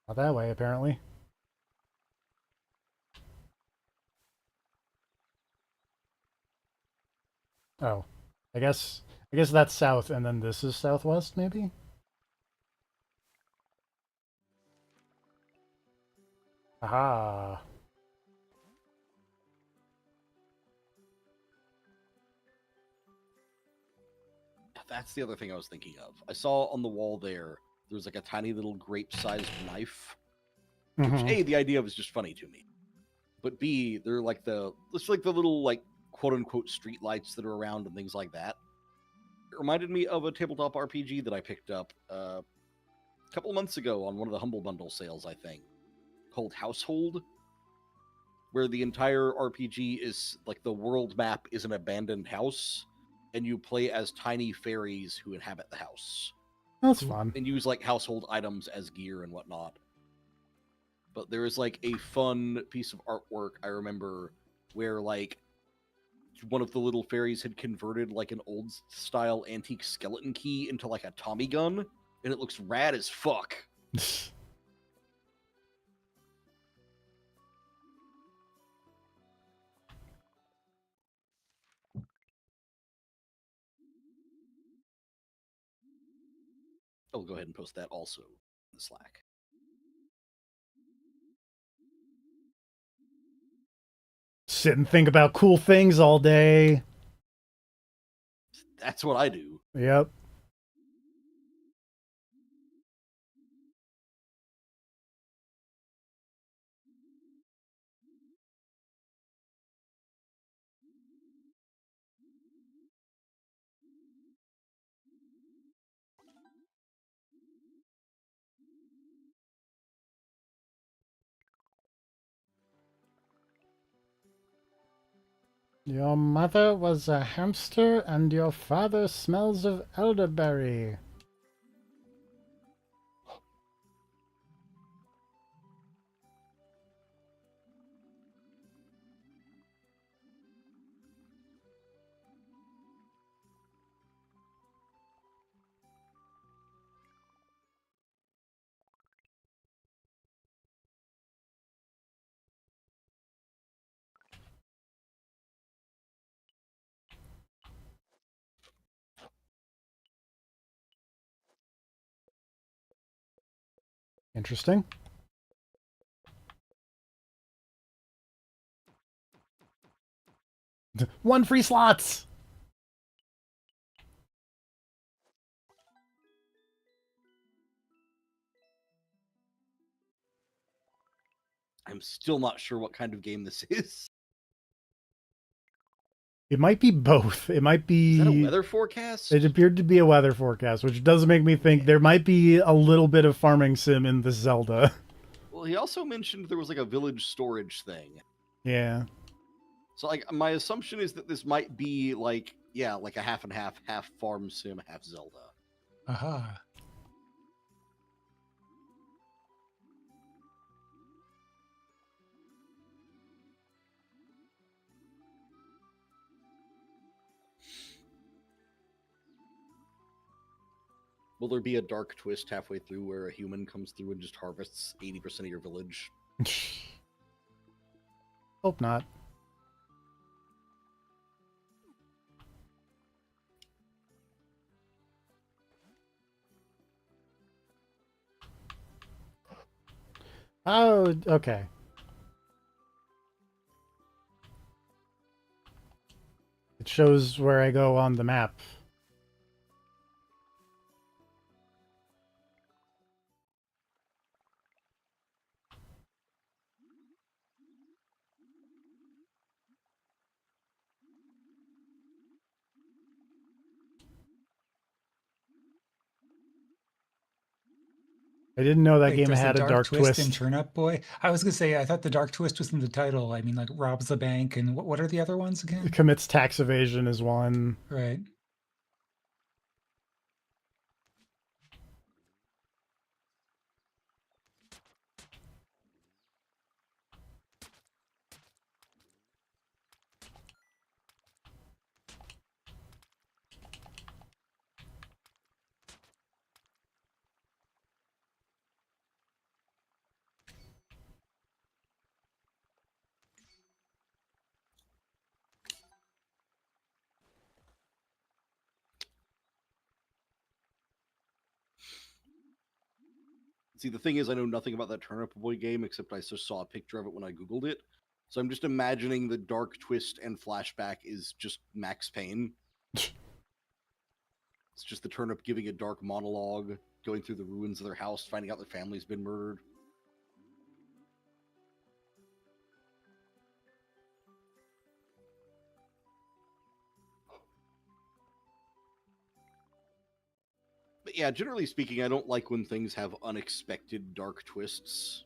Not that way, apparently. Oh. I guess that's south, and then this is southwest, maybe? Aha. That's the other thing I was thinking of. I saw on the wall there was like a tiny little grape-sized knife. Which A, the idea was just funny to me. But B, they're like it's like the little like quote unquote street lights that are around and things like that. It reminded me of a tabletop RPG that I picked up a couple of months ago on one of the Humble Bundle sales, I think, called Household, where the entire RPG is like the world map is an abandoned house, and you play as tiny fairies who inhabit the house. That's fun. And use like household items as gear and whatnot. But there is like a fun piece of artwork I remember where like one of the little fairies had converted like an old style antique skeleton key into like a Tommy gun, and it looks rad as fuck. I'll go ahead and post that also in the Slack. Sit and think about cool things all day. That's what I do. Yep. Your mother was a hamster and your father smells of elderberry. Interesting. One free slots. I'm still not sure what kind of game this is. It might be both. It might be... Is that a weather forecast? It appeared to be a weather forecast, which does make me think there might be a little bit of farming sim in the Zelda. Well, he also mentioned there was like a village storage thing. Yeah. So like my assumption is that this might be like, yeah, like a half and half farm sim, half Zelda. Aha. Will there be a dark twist halfway through where a human comes through and just harvests 80% of your village? Hope not. Oh, okay. It shows where I go on the map. I didn't know that Wait, game there's had a dark twist. in Turnip Boy. I was gonna say I thought the dark twist was in the title. I mean, like robs the bank, and what are the other ones again? Commits tax evasion is one. Right. See, the thing is, I know nothing about that Turnip Boy game except I just saw a picture of it when I Googled it. So I'm just imagining the dark twist and flashback is just Max Payne. It's just the turnip giving a dark monologue, going through the ruins of their house, finding out their family's been murdered. But yeah, generally speaking, I don't like when things have unexpected dark twists.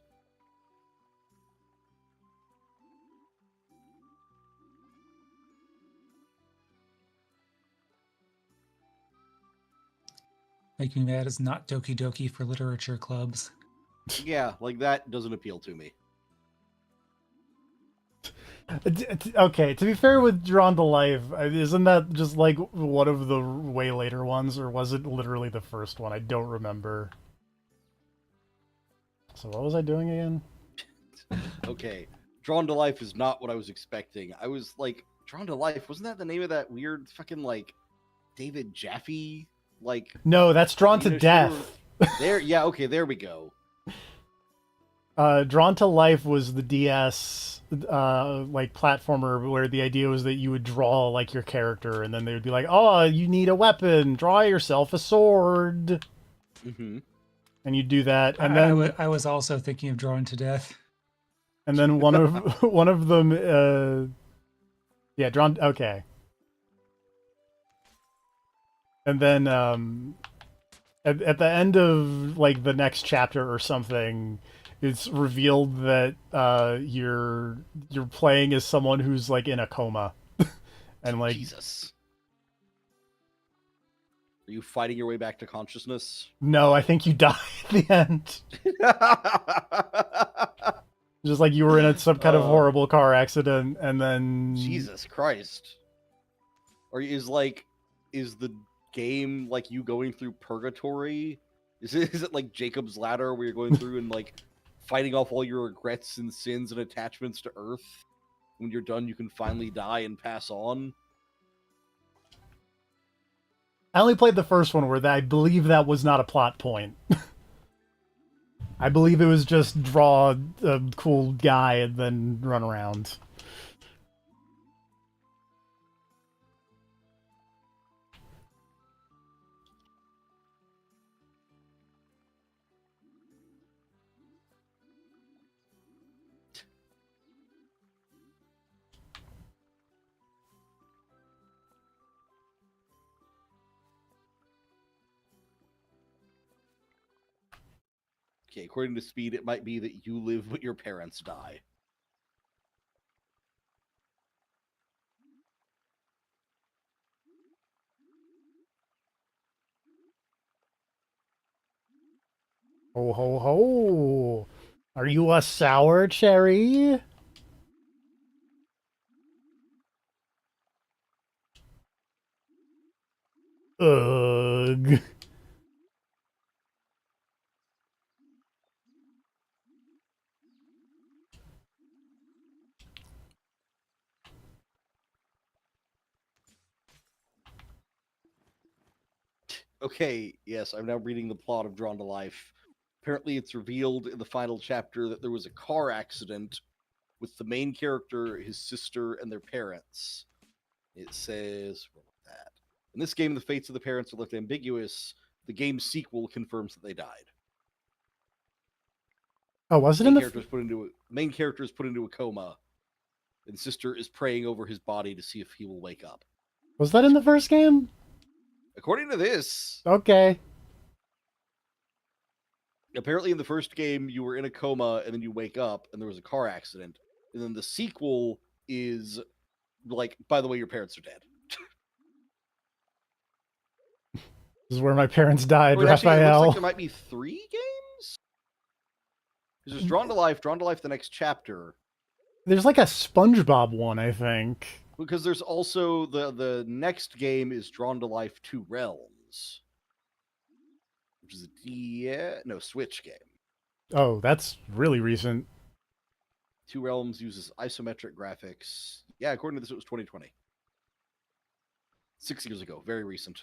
Making me mad is not Doki Doki for literature clubs. Yeah, like that doesn't appeal to me. Okay, to be fair with Drawn to Life, isn't that just like one of the way later ones, or was it literally the first one? I don't remember. So what was I doing again? Okay, Drawn to Life is not what I was expecting. I was like, Drawn to Life, wasn't that the name of that weird fucking like David Jaffe? Like No, that's Drawn to Death. There, yeah, okay, there we go. Drawn to Life was the DS like platformer where the idea was that you would draw like your character, and then they would be like, "Oh, you need a weapon. Draw yourself a sword." Mm-hmm. And you do that, and then I was also thinking of Drawn to Death. And then one of them, yeah, drawn. Okay. And then at the end of like the next chapter or something, it's revealed that you're playing as someone who's like in a coma, and like Jesus. Are you fighting your way back to consciousness? No, I think you die at the end. Just like you were in some kind of horrible car accident, and then Jesus Christ. Or is the game like you going through purgatory? Is it like Jacob's Ladder where you're going through and like fighting off all your regrets and sins and attachments to Earth? When you're done, you can finally die and pass on. I only played the first one where I believe that was not a plot point. I believe it was just draw a cool guy and then run around. Okay, according to Speed, it might be that you live but your parents die. Ho ho ho! Are you a sour cherry? Ugh. Okay, yes, I'm now reading the plot of Drawn to Life. Apparently, it's revealed in the final chapter that there was a car accident with the main character, his sister, and their parents. It says that. In this game, the fates of the parents are left ambiguous. The game's sequel confirms that they died. Oh, was it in the main character is put into a coma, and sister is praying over his body to see if he will wake up. Was that in the first game? According to this, okay. Apparently, in the first game, you were in a coma, and then you wake up, and there was a car accident. And then the sequel is like, by the way, your parents are dead. This is where my parents died, Actually, it looks Raphael. like there might be 3 games? Because there's Drawn to Life, the next chapter. There's like a SpongeBob one, I think. Because there's also the next game is Drawn to Life 2 Realms. Which is a Switch game. Oh, that's really recent. 2 Realms uses isometric graphics. Yeah, according to this, it was 2020. 6 years ago. Very recent.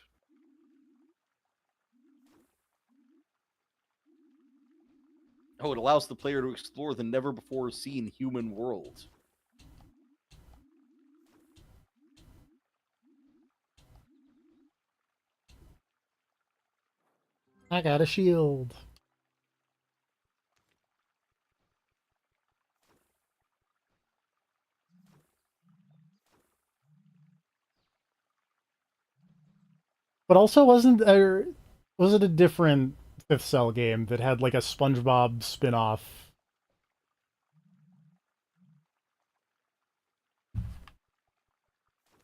Oh, it allows the player to explore the never-before-seen human world. I got a shield. But also wasn't there, was it a different Fifth Cell game that had like a SpongeBob spin-off?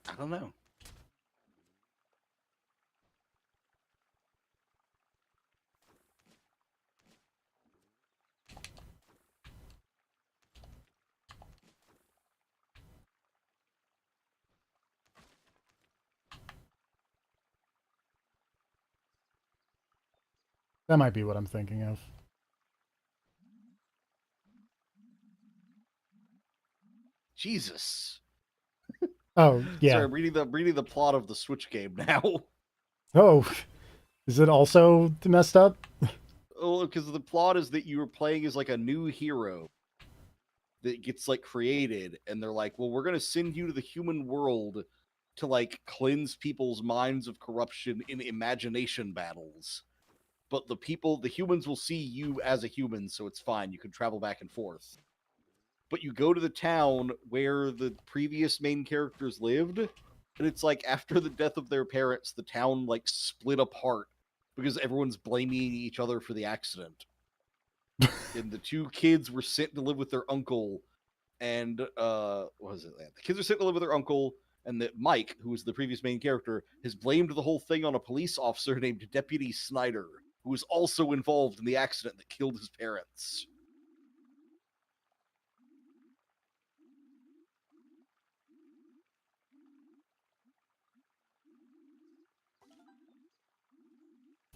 I don't know. That might be what I'm thinking of. Jesus. Oh, yeah. Sorry, I'm reading the plot of the Switch game now. Oh, is it also messed up? Oh, because the plot is that you were playing as like a new hero that gets like created, and they're like, well, we're gonna send you to the human world to like cleanse people's minds of corruption in imagination battles. But the humans will see you as a human, so it's fine. You can travel back and forth. But you go to the town where the previous main characters lived, and it's like after the death of their parents, the town like split apart because everyone's blaming each other for the accident. And the 2 kids were sent to live with their uncle, and what was it? The kids are sent to live with their uncle, and that Mike, who was the previous main character, has blamed the whole thing on a police officer named Deputy Snyder, who was also involved in the accident that killed his parents.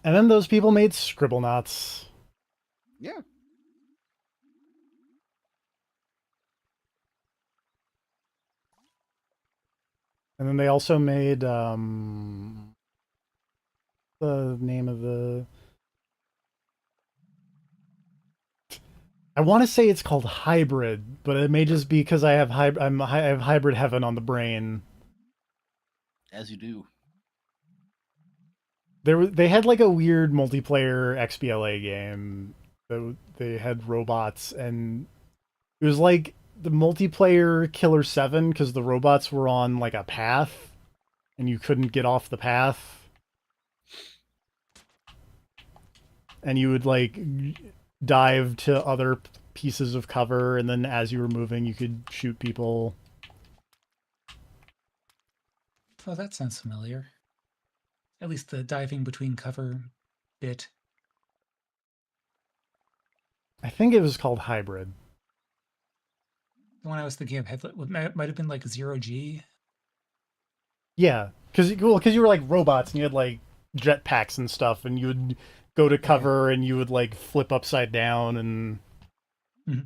And then those people made Scribblenauts. Yeah. And then they also made the name of the I want to say it's called Hybrid, but it may just be because I have I have Hybrid Heaven on the brain. As you do. They had like a weird multiplayer XBLA game. They had robots, and it was like the multiplayer Killer 7 because the robots were on like a path, and you couldn't get off the path. And you would like dive to other pieces of cover, and then as you were moving, you could shoot people. Oh, that sounds familiar. At least the diving between cover bit. I think it was called Hybrid. The one I was thinking of might have been like 0G. Yeah, because you were like robots and you had like jetpacks and stuff, and you would go to cover and you would like flip upside down and. Mm-hmm.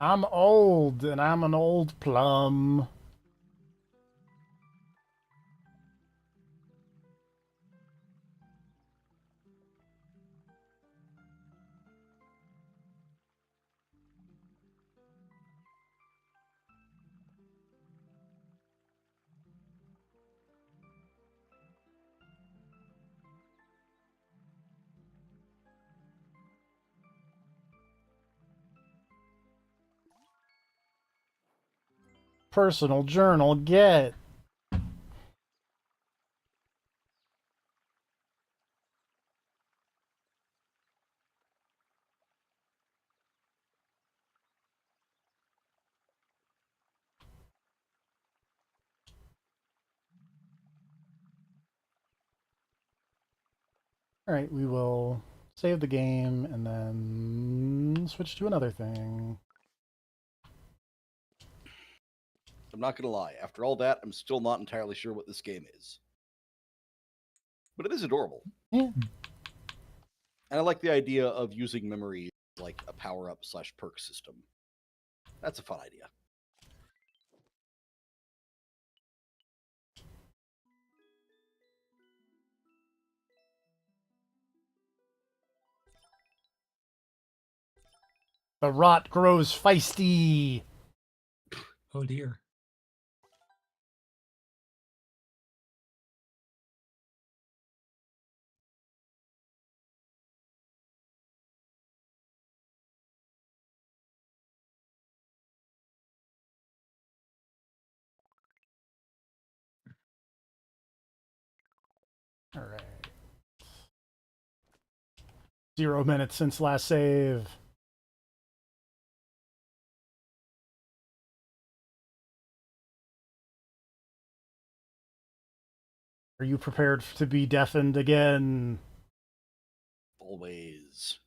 I'm old, and I'm an old plum. Personal journal, get. Alright, we will save the game and then switch to another thing. I'm not going to lie. After all that, I'm still not entirely sure what this game is. But it is adorable. Yeah. And I like the idea of using memory like a power-up / perk system. That's a fun idea. The rot grows feisty. Oh dear. All right. 0 minutes since last save. Are you prepared to be deafened again? Always.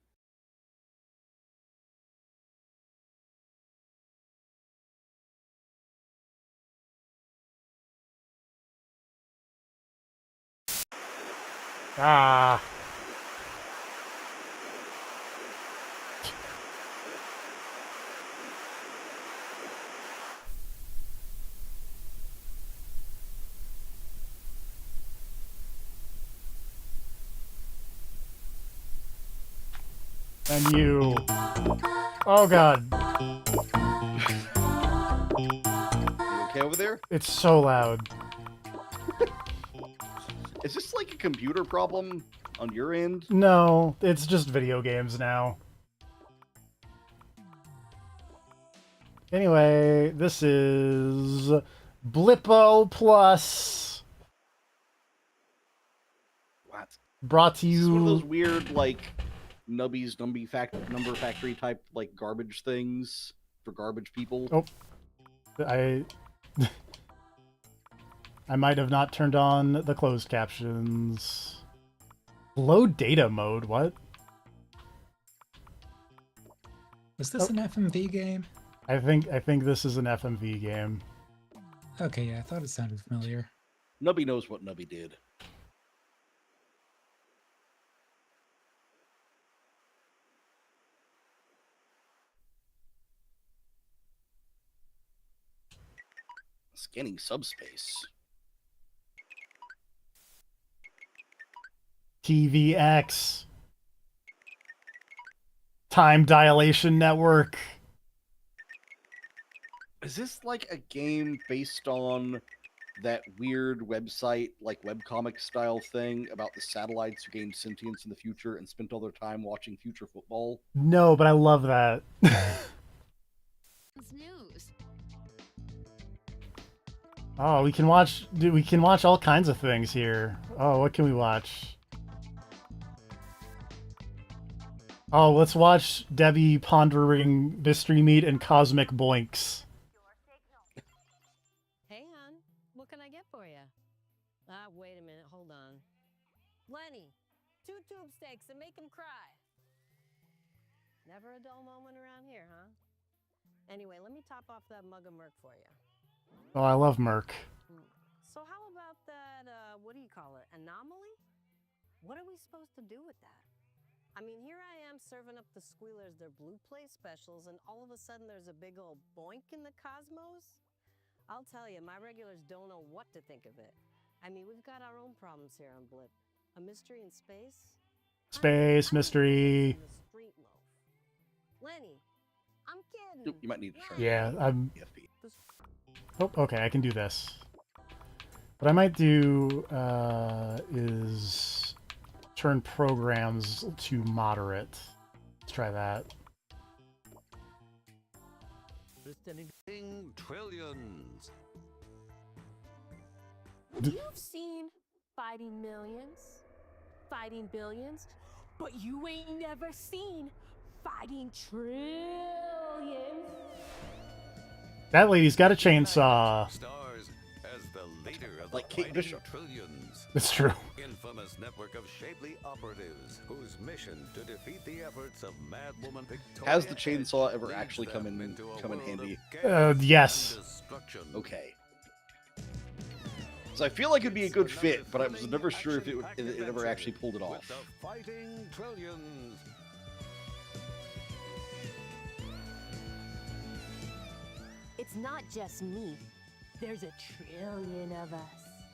Ah. And you. Oh god. You okay over there? It's so loud. Is this like a computer problem? on your end? No, it's just video games now. Anyway, this is Blippo Plus. What? Brought to This is one of you. those weird, like, number factory type, like, garbage things for garbage people. Oh, I might have not turned on the closed captions. Low data mode. What? Was this an FMV game? I think this is an FMV game. Okay, yeah, I thought it sounded familiar. Nubby knows what Nubby did. Scanning subspace. TVX. Time Dilation Network. Is this like a game based on that weird website, like webcomic style thing about the satellites who gained sentience in the future and spent all their time watching future football? No, but I love that. News. Oh, we can watch. Dude, we can watch all kinds of things here. Oh, what can we watch? Oh, let's watch Debbie pondering mystery meat and cosmic boinks. Hey, hon. What can I get for you? Wait a minute. Hold on. Lenny, 2 tube steaks and make him cry. Never a dull moment around here, huh? Anyway, let me top off that mug of Merc for you. Oh, I love Merc. So how about that, what do you call it, anomaly? What are we supposed to do with that? I mean, here I am serving up the squealers their blue play specials, and all of a sudden there's a big old boink in the cosmos? I'll tell you, my regulars don't know what to think of it. I mean, we've got our own problems here on Blip. A mystery in space? Space mystery. The street loaf. Lenny, I'm kidding. You might need to turn. Yeah, I'm. Oh, okay, I can do this. What I might do is turn programs to moderate. Let's try that. Trillions. You've seen fighting millions, fighting billions, but you ain't never seen fighting trillions. That lady's got a chainsaw. Stars as the leader of Like the Kate Fighting Bishop. Trillions. That's true. Infamous network of shapely operatives whose mission to defeat the efforts of Madwoman Victoria. Has the chainsaw Edge ever leads actually come them in into a world of handy? chaos Yes. and destruction. Okay. So I feel like it'd be a good fit, but I was never sure if it ever actually pulled it With off. the Fighting Trillions. It's not just me. There's a trillion of us.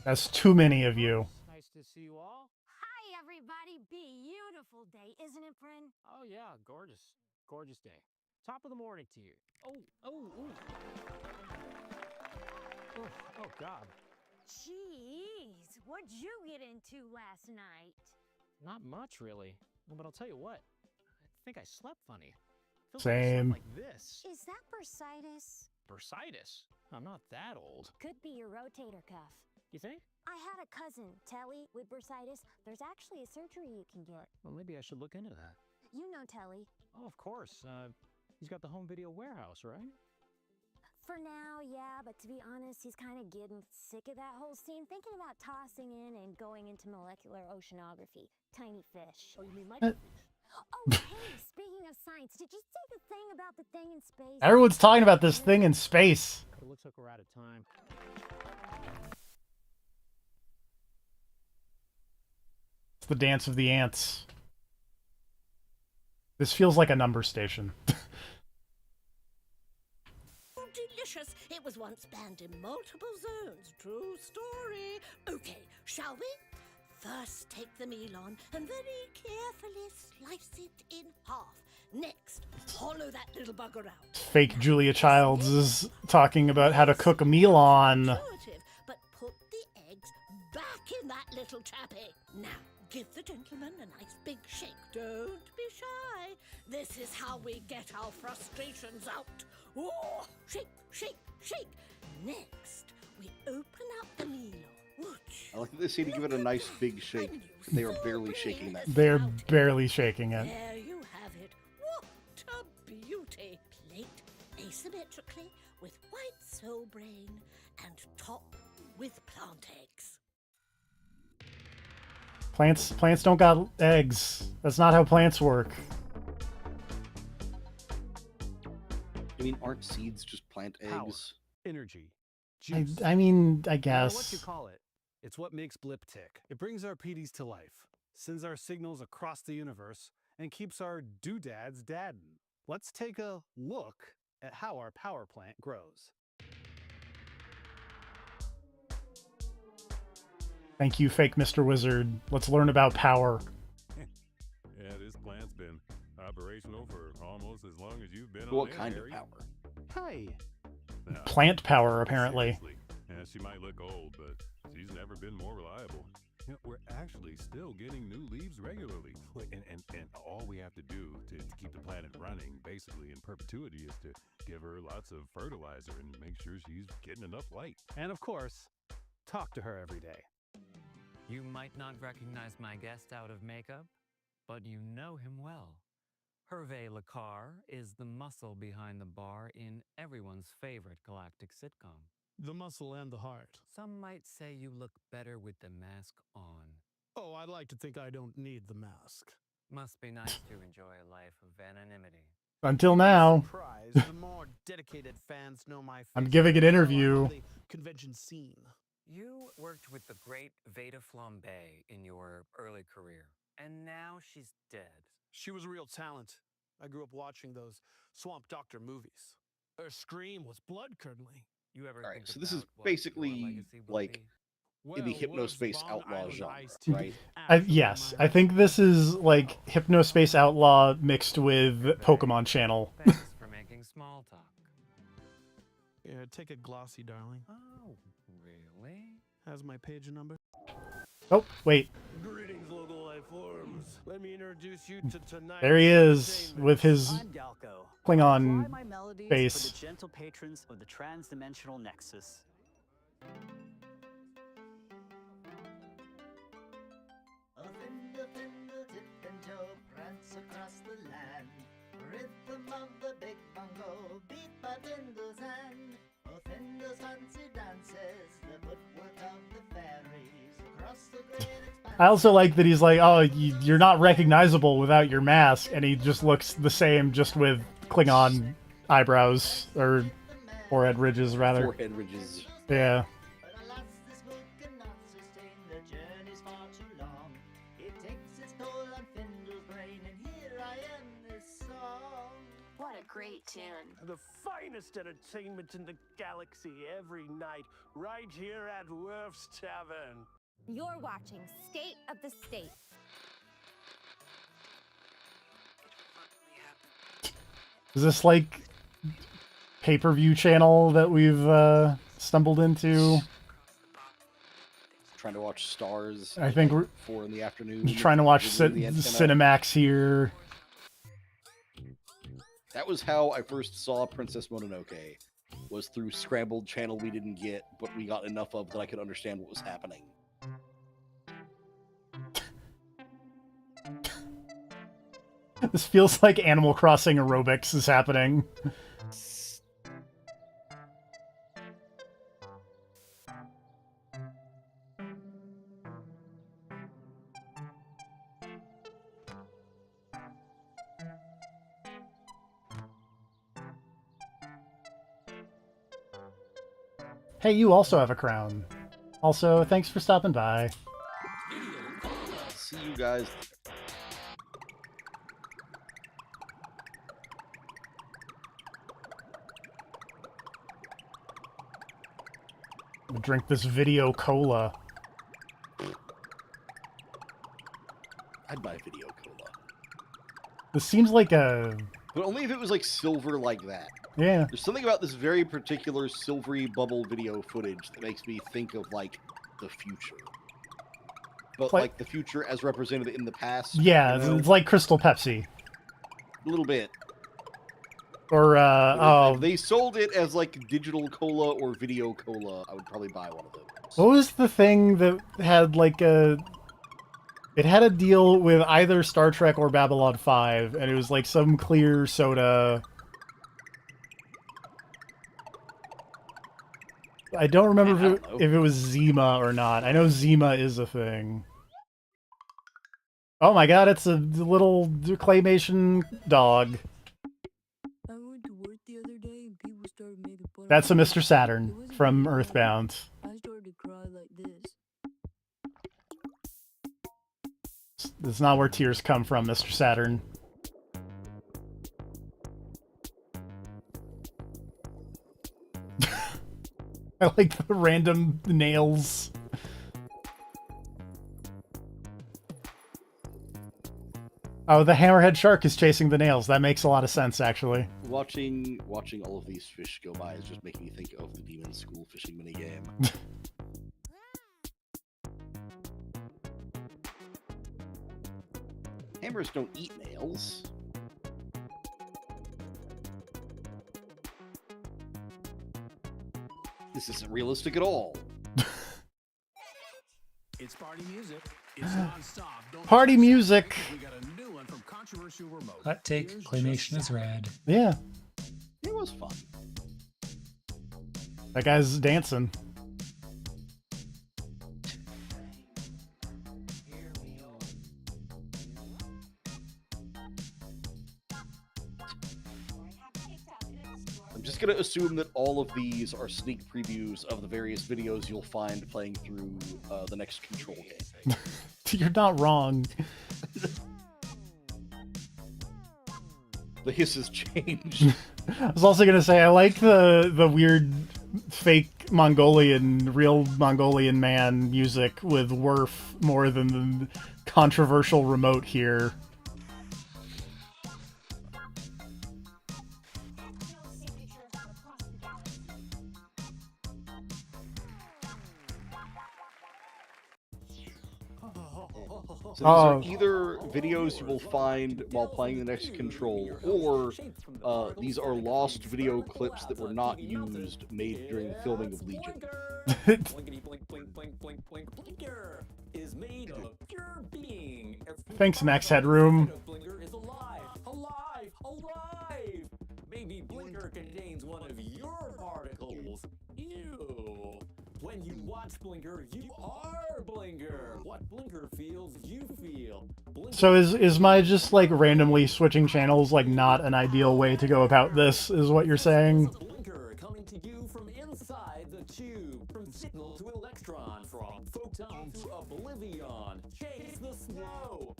That's too many of you. Nice to see you all. Hi, everybody. Beautiful day, isn't it, friend? Oh yeah, gorgeous. Gorgeous day. Top of the morning to you. Oh, God. Jeez, what'd you get into last night? Not much, really. Well, but I'll tell you what. I think I slept funny. Feels Same. Like this. Is that bursitis? Bursitis? I'm not that old. Could be your rotator cuff. You think? I had a cousin, Telly, with bursitis. There's actually a surgery you can get. Well, maybe I should look into that. You know Telly. Oh, of course. He's got the home video warehouse, right? For now, yeah, but to be honest, he's kind of getting sick of that whole scene, thinking about tossing in and going into molecular oceanography. Tiny fish. Oh, you mean microfiche? Oh, hey, speaking of science, did you see the thing about the thing in space? Everyone's talking about this thing in space. It looks like we're out of time. It's the dance of the ants. This feels like a number station. Delicious. It was once banned in multiple zones. True story. Okay, shall we? First, take the meal on and very carefully slice it in half. Next, hollow that little bugger out. Fake Julia Childs is talking about how to cook a meal on. Intuitive, but put the eggs back in that little chappy. Now, Give the gentleman a nice big shake. Don't be shy. This is how we get our frustrations out. Oh, shake, shake, shake. Next, we open up the Milo. I like that they say to give it a nice big shake. They are barely shaking that. They're barely shaking it. There you have it. What a beauty. Plate asymmetrically with white soul brain and top with plant eggs. Plants don't got eggs. That's not how plants work. I mean, aren't seeds just plant Power, eggs? energy, juice. I mean, I No matter guess. what you call it, it's what makes Blip tick. It brings our PDs to life, sends our signals across the universe, and keeps our doodads dadding. Let's take a look at how our power plant grows. Thank you, fake Mr. Wizard. Let's learn about power. Yeah, this plant's been operational for almost as long as you've been What on kind air, of Harry. power? Hey. No, Plant power, apparently. seriously. Yeah, she might look old, but she's never been more reliable. You know, we're actually still getting new leaves regularly. And all we have to do to keep the planet running, basically in perpetuity, is to give her lots of fertilizer and make sure she's getting enough light. And of course, talk to her every day. You might not recognize my guest out of makeup, but you know him well. Hervé Lecar is the muscle behind the bar in everyone's favorite galactic sitcom. The muscle and the heart. Some might say you look better with the mask on. Oh, I'd like to think I don't need the mask. Must be nice to enjoy a life of anonymity. Until now. Surprise, the more dedicated fans know my face. I'm giving an interview. On the convention scene. You worked with the great Veda Flambe in your early career, and now she's dead. She was a real talent. I grew up watching those Swamp Doctor movies. Her scream was blood-curdling. You ever All right, think so this is about what your basically legacy will like be? in the Well, hypnospace was Bond outlaw Island genre, iced tea? right? Yes, I think this is like Hypnospace Outlaw mixed with Pokemon Channel. Thanks for making small talk. Yeah, take a glossy, darling. Oh, really? Has my page number. Oh, wait. Greetings, local life forms. Let me introduce you to tonight. There he is with his I'm Galco. Klingon Fly my melodies face. for the gentle patrons of the transdimensional nexus. Offender, fender, tip and toe, prance across the land. Rhythm of the big bongo, beat by Fender's hand. Offender's fancy dances, the footwork of the fairies. Across the great expanse. I also like that he's like, oh, you're not recognizable without your mask, and he just looks the same, just with Klingon eyebrows, or forehead ridges, rather. Forehead ridges. Yeah. But alas, this work cannot sustain, the journey's far too long. It takes its toll on Fender's brain, and here I am, this song. What a great tune. The finest entertainment in the galaxy every night, right here at Worf's Tavern. You're watching State of the State. Is this like pay-per-view channel that we've stumbled into? Trying to watch Stars. I think at, we're 4 in the afternoon. trying to watch with the antenna. Cinemax here. That was how I first saw Princess Mononoke. Was through scrambled channel we didn't get, but we got enough of that I could understand what was happening. This feels like Animal Crossing aerobics is happening. Hey, you also have a crown. Also, thanks for stopping by. See you guys. Drink this video cola. I'd buy video cola. This seems like a... But only if it was like silver like that. Yeah. There's something about this very particular silvery bubble video footage that makes me think of like the future. but Like- like the future as represented in the past. Yeah, you know? it's like Crystal Pepsi. A little bit. Or If they sold it as like digital cola or video cola, I would probably buy one of those. what was the thing that had like a? It had a deal with either Star Trek or Babylon 5, and it was like some clear soda. I don't remember if it was Zima or not. I know Zima is a thing. Oh my god, it's a little claymation dog. I went to work the other day and people started making fun That's a of me. Mr. Saturn from Earthbound. I started to cry like this. That's not where tears come from, Mr. Saturn. I like the random nails. Oh, the hammerhead shark is chasing the nails. That makes a lot of sense, actually. Watching all of these fish go by is just making me think of the Demon School fishing minigame. Hammers don't eat nails. This isn't realistic at all. It's party music. It's non-stop. Don't Party music. we got a new one from Controversial Remote. Hot take, claymation is rad. Yeah, It was fun. that guy's dancing. I'm just gonna assume that all of these are sneak previews of the various videos you'll find playing through the next Control game. You're not wrong. The hiss has changed. I was also gonna say I like the weird fake real Mongolian man music with Werf more than the controversial remote here. So these are either videos you will find while playing the next Control, or these are lost video clips that were not used, made during the filming of Legion. Blinkety blink blink blink blink blink. Blinker is made of pure being. Thanks, Max Headroom. Blinker is alive, alive, alive. Maybe Blinker contains one of your particles. Ew. When you watch Blinker, you are Blinker. What Blinker feels, you feel. Blinker So is my just like randomly switching channels like not an ideal way to go about this? Is what you're saying? Blinker coming to you from inside the tube, from signal to electron, from photon to oblivion. Chase the snow.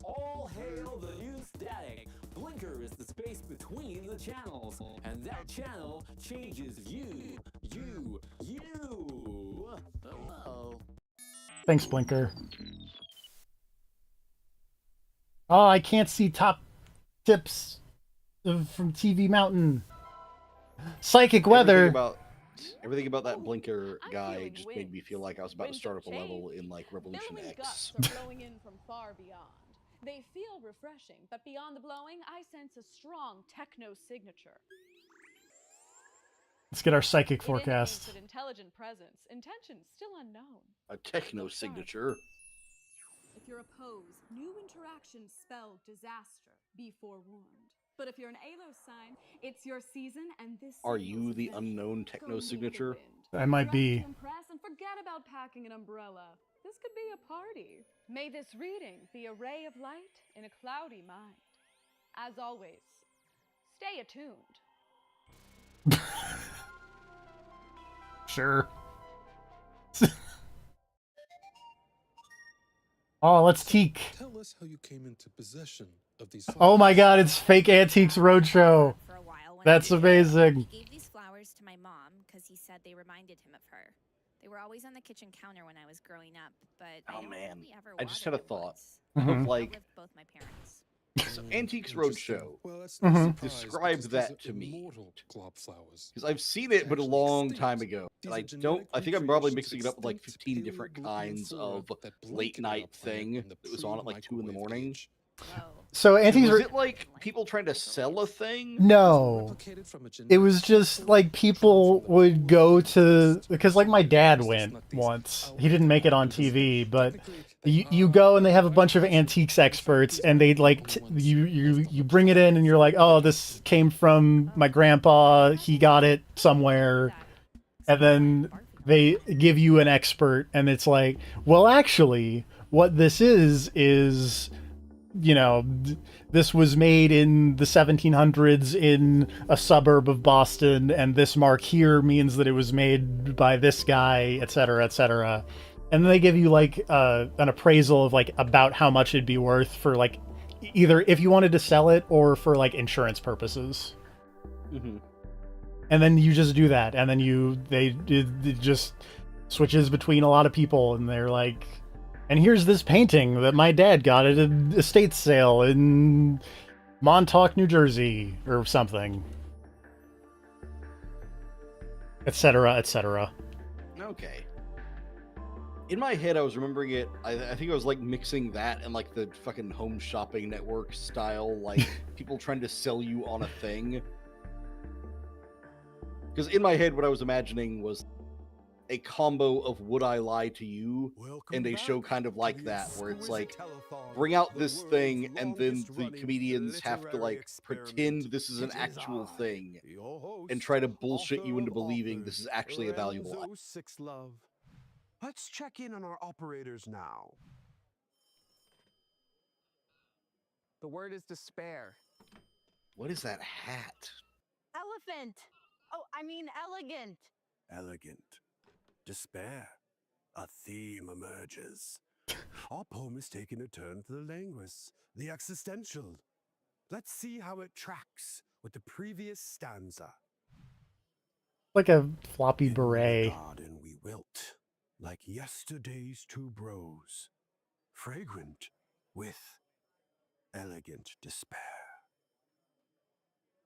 All hail the new static. Blinker is the space between the channels, and that channel changes you. Hello. Thanks, Blinker. Oh, I can't see top tips from TV Mountain. Psychic weather. Everything about that Blinker guy just made me feel like I was about to start up a level in like Revolution X. Gusts are blowing in from far beyond. They feel refreshing, but beyond the blowing, I sense a strong techno signature. Let's get our psychic It forecast. indicates an intelligent presence. Intention still unknown. A techno signature. If you're opposed, new interactions spell disaster. Be forewarned. But if you're an Alos sign, it's your season, and this. Are you the unknown techno signature? I might be. Impress and forget about packing an umbrella. This could be a party. May this reading be a ray of light in a cloudy mind. As always, stay attuned. Sure. Oh, let's teak. Tell us how you came into possession of these. Oh my god, it's Fake Antiques Roadshow. That's amazing. He gave these flowers to my mom because he said they reminded him of her. They were always on the kitchen counter when I was growing up, but I don't man, really ever I just had a watered them thought once. of like Both my parents. So Antiques Roadshow. Mhm. Describe that to me, because I've seen it, but a long time ago. And I don't. I think I'm probably mixing it up with like 15 different kinds of late night thing that was on at like 2 in the morning. So Was Antiques it like people trying to sell a thing? No. It was just like people would go to, because like my dad went once. He didn't make it on TV, but you go and they have a bunch of antiques experts, and they'd like you bring it in and you're like, oh, this came from my grandpa. He got it somewhere, and then they give you an expert, and it's like, well, actually, what this is this was made in the 1700s in a suburb of Boston, and this mark here means that it was made by this guy, etc., etc. And then they give you like an appraisal of like about how much it'd be worth for like either if you wanted to sell it or for like insurance purposes. Mm-hmm. And then you just do that, and then it just switches between a lot of people, and they're like, and here's this painting that my dad got at an estate sale in Montauk, New Jersey, or something. Etc., etc. Okay. In my head, I was remembering it. I think I was like mixing that and like the fucking Home Shopping Network style, like people trying to sell you on a thing. Because in my head, what I was imagining was a combo of Would I Lie to You and a show kind of like that, where it's like, bring out this thing, and then the comedians have to like pretend this is an actual thing and try to bullshit you into believing this is actually a valuable item. Love. Let's check in on our operators now. The word is despair. What is that hat? Elephant. Oh, I mean elegant. Elegant. Despair. A theme emerges. Our poem is taking a turn for the languorous, the existential. Let's see how it tracks with the previous stanza. Like a floppy beret. Garden we wilt, like yesterday's two bros, fragrant with elegant despair.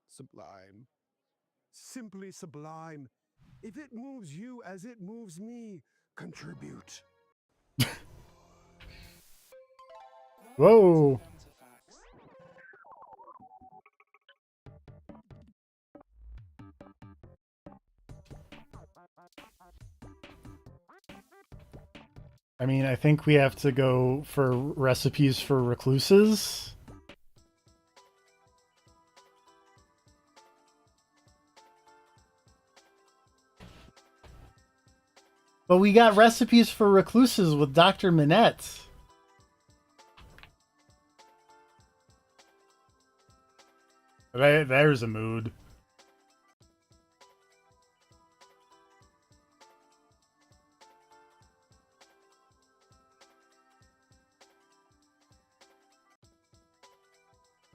Sublime. Simply sublime. If it moves you as it moves me, contribute. Whoa. I mean, I think we have to go for recipes for recluses. But we got recipes for recluses with Dr. Minette. There's a mood.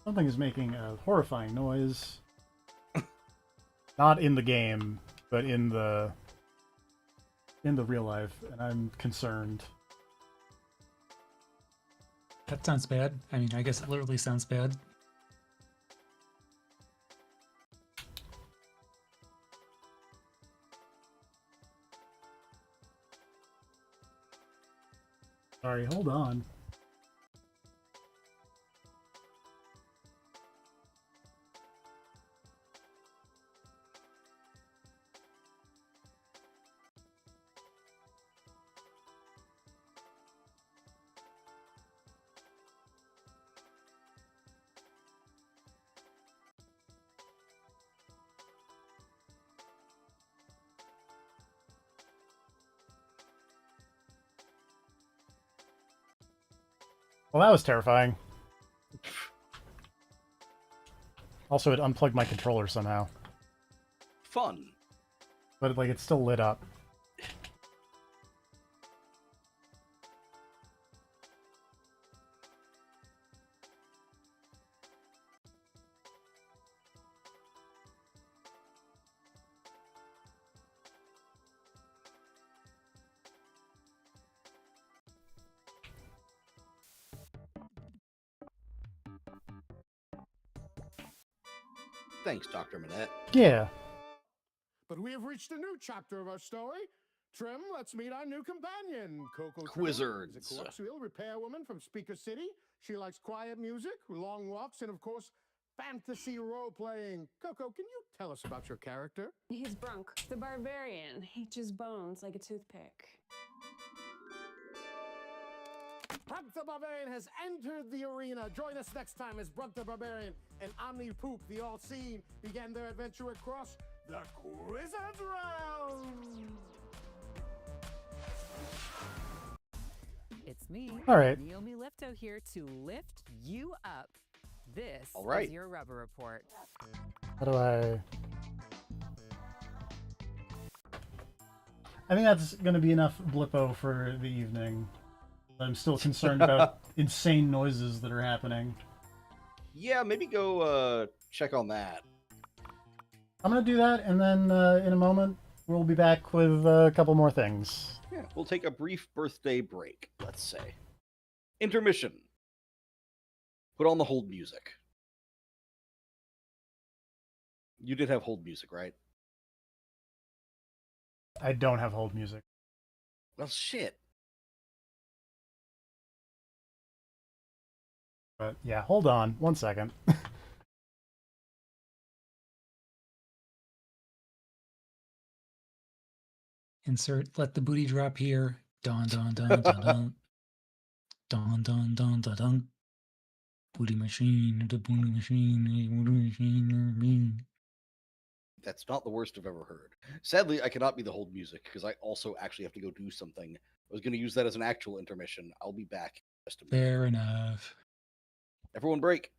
Something is making a horrifying noise. Not in the game, but in the real life, and I'm concerned. That sounds bad. I mean, I guess it literally sounds bad. Sorry, hold on. Well, that was terrifying. Also, it unplugged my controller somehow. Fun. But, like, it's still lit up. Thanks, Dr. Manette. Yeah. But we have reached a new chapter of our story. Trim, let's meet our new companion, Coco Quizzards. Is a coaxial repairwoman from Speaker City. She likes quiet music, long walks, and of course, fantasy role-playing. Coco, can you tell us about your character? He's Brunk, the barbarian. He chews bones like a toothpick. Brunk the Barbarian has entered the arena. Join us next time as Brunk the Barbarian and Omni Poop, the All-Seeing, began their adventure across the Quizzards Realm. It's me, All right. Naomi Lifto here to lift you up. This All right. is your rubber report. How do I think that's going to be enough Blippo for the evening. I'm still concerned about insane noises that are happening. Yeah, maybe go check on that. I'm going to do that, and then in a moment, we'll be back with a couple more things. Yeah, we'll take a brief birthday break, let's say. Intermission. Put on the hold music. You did have hold music, right? I don't have hold music. Well, shit. But yeah, hold on 1 second. Insert let the booty drop here. Dun dun dun dun dun. Dun dun dun dun dun. Booty machine, the booty machine, the booty machine. That's not the worst I've ever heard. Sadly, I cannot be the hold music because I also actually have to go do something. I was going to use that as an actual intermission. I'll be back in just a minute. Fair enough. Everyone break.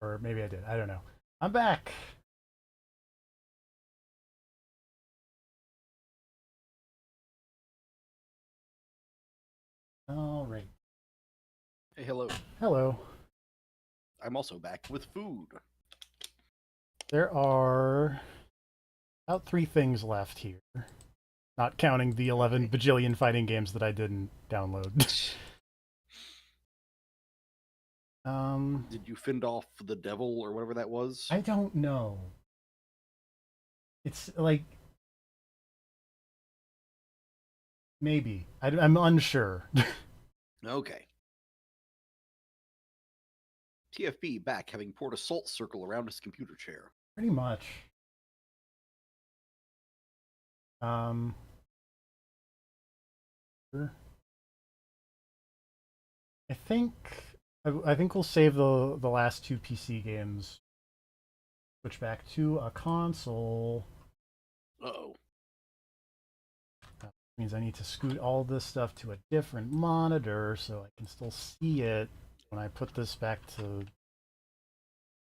Or maybe I did. I don't know. I'm back. All right. Hey, hello. Hello. I'm also back with food. There are about 3 things left here. Not counting the 11 bajillion fighting games that I didn't download. Did you fend off the devil or whatever that was? I don't know. It's like... Maybe. I'm unsure. Okay. TFB back, having poured a salt circle around his computer chair. Pretty much. Sure. I think we'll save the last 2 PC games. Switch back to a console. Uh-oh. That means I need to scoot all this stuff to a different monitor so I can still see it when I put this back to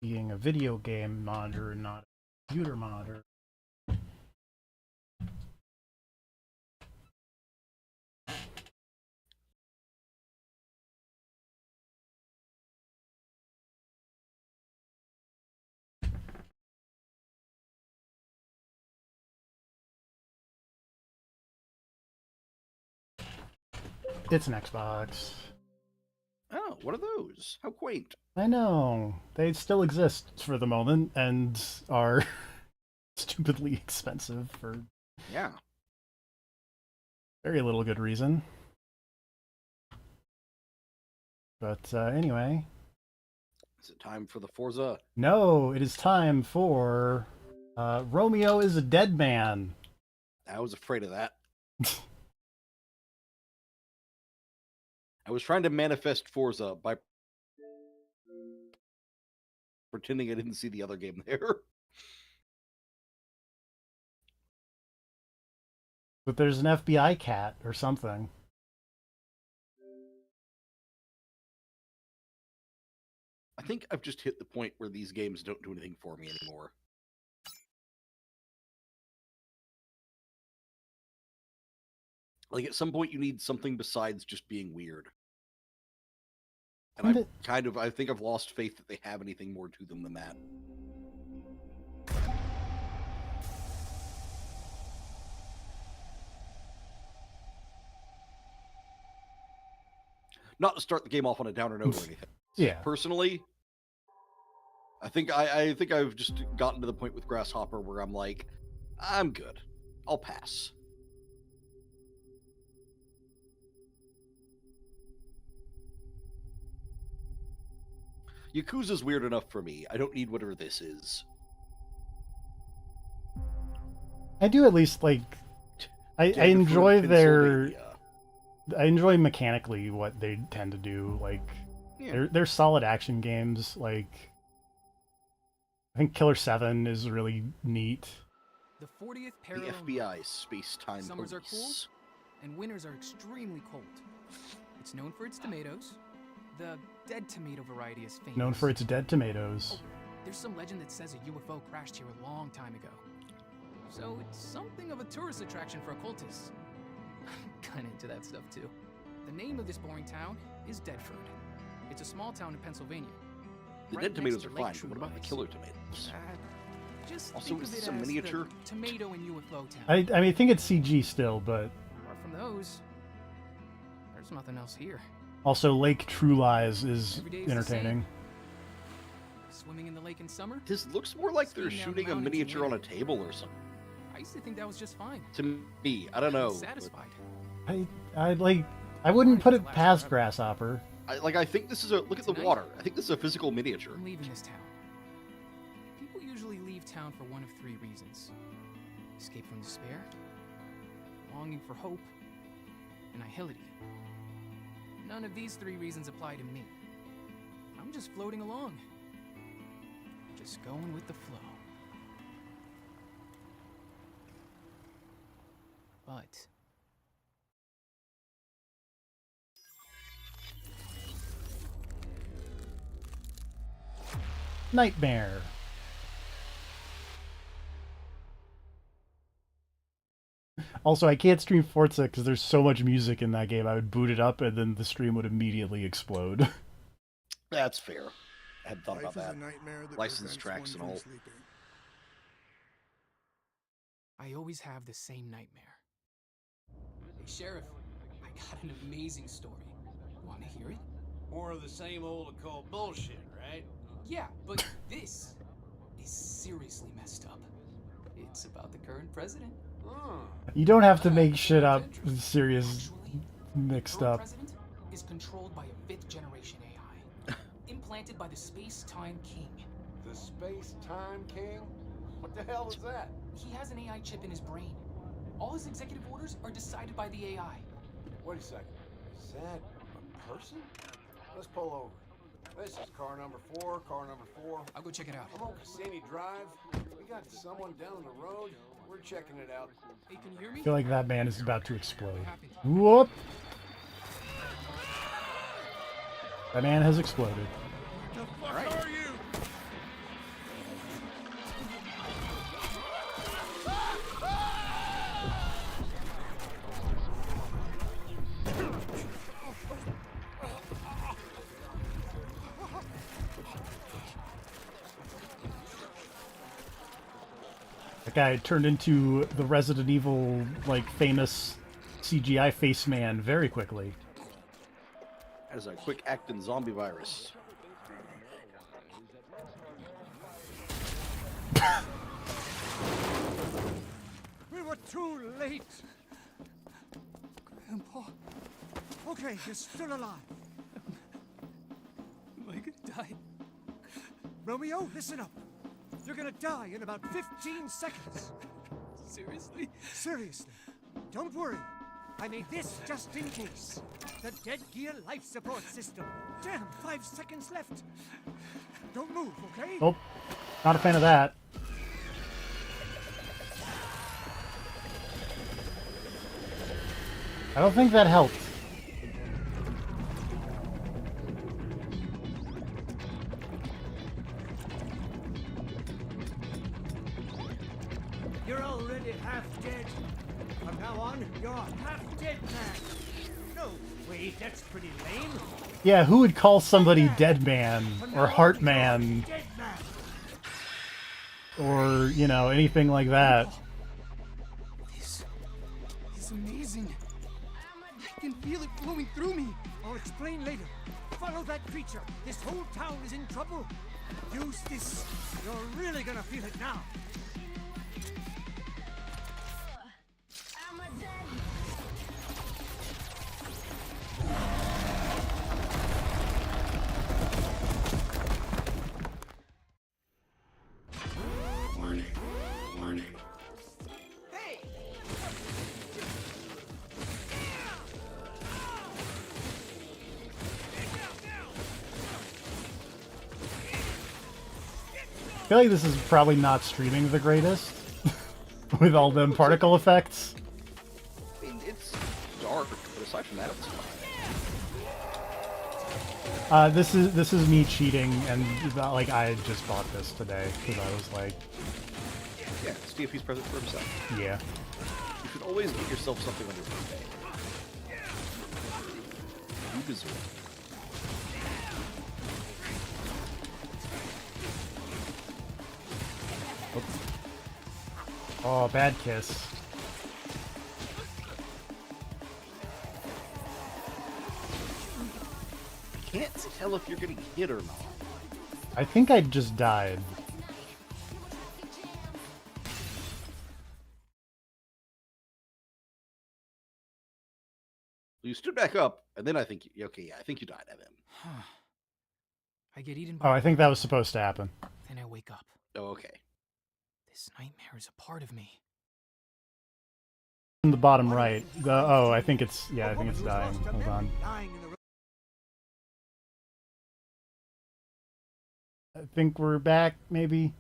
being a video game monitor and not a computer monitor. It's an Xbox. Oh, what are those? How quaint. I know. They still exist for the moment and are stupidly expensive for Yeah. very little good reason. But anyway. Is it time for the Forza? No, it is time for Romeo is a Dead Man. I was afraid of that. I was trying to manifest Forza by pretending I didn't see the other game there. But there's an FBI cat or something. I think I've just hit the point where these games don't do anything for me anymore. Like, at some point, you need something besides just being weird. And I think I've lost faith that they have anything more to them than that. Not to start the game off on a downer note or anything. Yeah. Personally, I think I've just gotten to the point with Grasshopper where I'm like, I'm good. I'll pass. Yakuza's weird enough for me. I don't need whatever this is. I do at least like I enjoy I enjoy mechanically what they tend to do. Like they're solid action games. Like I think Killer 7 is really neat. The 40th The parallel. FBI space-time Summers police. are cool, and winters are extremely cold. It's known for its tomatoes. The dead tomato variety is famous. Known for its dead tomatoes. There's some legend that says a UFO crashed here a long time ago. So it's something of a tourist attraction for occultists. I'm kinda into that stuff too. The name of this boring town is Deadford. It's a small town in Pennsylvania. The right dead tomatoes next are to Lake fine, but what about the True killer Lies. tomatoes? Just Also, think is of this it a as the miniature? tomato and UFO town. I mean I think it's CG still, but Apart from those, there's nothing else here. also Lake True Lies is Every day is the entertaining. Swimming in the lake in summer? This looks more like they're Skiing down shooting a mountains in miniature on a winter. table or something. I used to think that was just fine. To me, I don't know. but Satisfied. I wouldn't put it past Grasshopper. I think this is a look at the Tonight? water. I think this is a physical miniature. I'm leaving this town. People usually leave town for one of 3 reasons: escape from despair, longing for hope, annihility. None of these 3 reasons apply to me. I'm just floating along. Just going with the flow. But Nightmare. Also, I can't stream Forza because there's so much music in that game. I would boot it up and then the stream would immediately explode. That's fair. I hadn't thought about Life is a that. nightmare that Licensed prevents tracks and one all. from sleeping. I always have the same nightmare. Hey, Sheriff, I got an amazing story. Want to hear it? More of the same old occult bullshit, right? Yeah, but this is seriously messed up. It's about the current president. You don't have to make shit up serious mixed Current up. president is controlled by a 5th generation AI, implanted by the Space-Time King. The Space-Time King? What the hell is that? He has an AI chip in his brain. All his executive orders are decided by the AI. Wait a second. Is that a person? Let's pull over. This is car number 4, car number 4. I'll go check it out. I'm on Cassini Drive. We got someone down the road. We're checking it out. Hey, can you hear me? I feel like that man is about to explode. Whoop! That man has exploded. The fuck are you? That guy turned into the Resident Evil, like, famous CGI face man very quickly. As a quick acting zombie virus. We were too late. Grandpa, Okay, you're still alive. am I gonna die? Romeo, listen up. You're gonna die in about 15 seconds. Seriously? Seriously. Don't worry. I made this just in case. The Dead Gear life support system. Damn, 5 seconds left. Don't move, okay? Oh, not a fan of that. I don't think that helped. You're already half dead. From now on, you're half dead man. No, wait, that's pretty lame. Yeah, who would call somebody Dead Man or Heart Man Dead man. or, you know, anything like that? This is amazing. I can feel it flowing through me. I'll explain later. Follow that creature. This whole town is in trouble. Use this. You're really gonna feel it now. Warning. Warning. I feel like this is probably not streaming the greatest with all them particle effects. I mean, it's dark, but aside from that, it's fine. This is me cheating, and like I just bought this today because I was like, Yeah, it's DFP's present for himself. yeah. You should always get yourself something on your birthday. You deserve it. Oh, bad kiss. Can't tell if you're getting hit or not. I think I just died. You stood back up, and then I think okay, yeah, I think you died, Evan. I get eaten Oh, by. I think that was supposed to happen. Then I wake up. Oh, okay. This nightmare is a part of me. In the bottom right. Oh, I think it's I think it's dying. Hold on. I think we're back, maybe.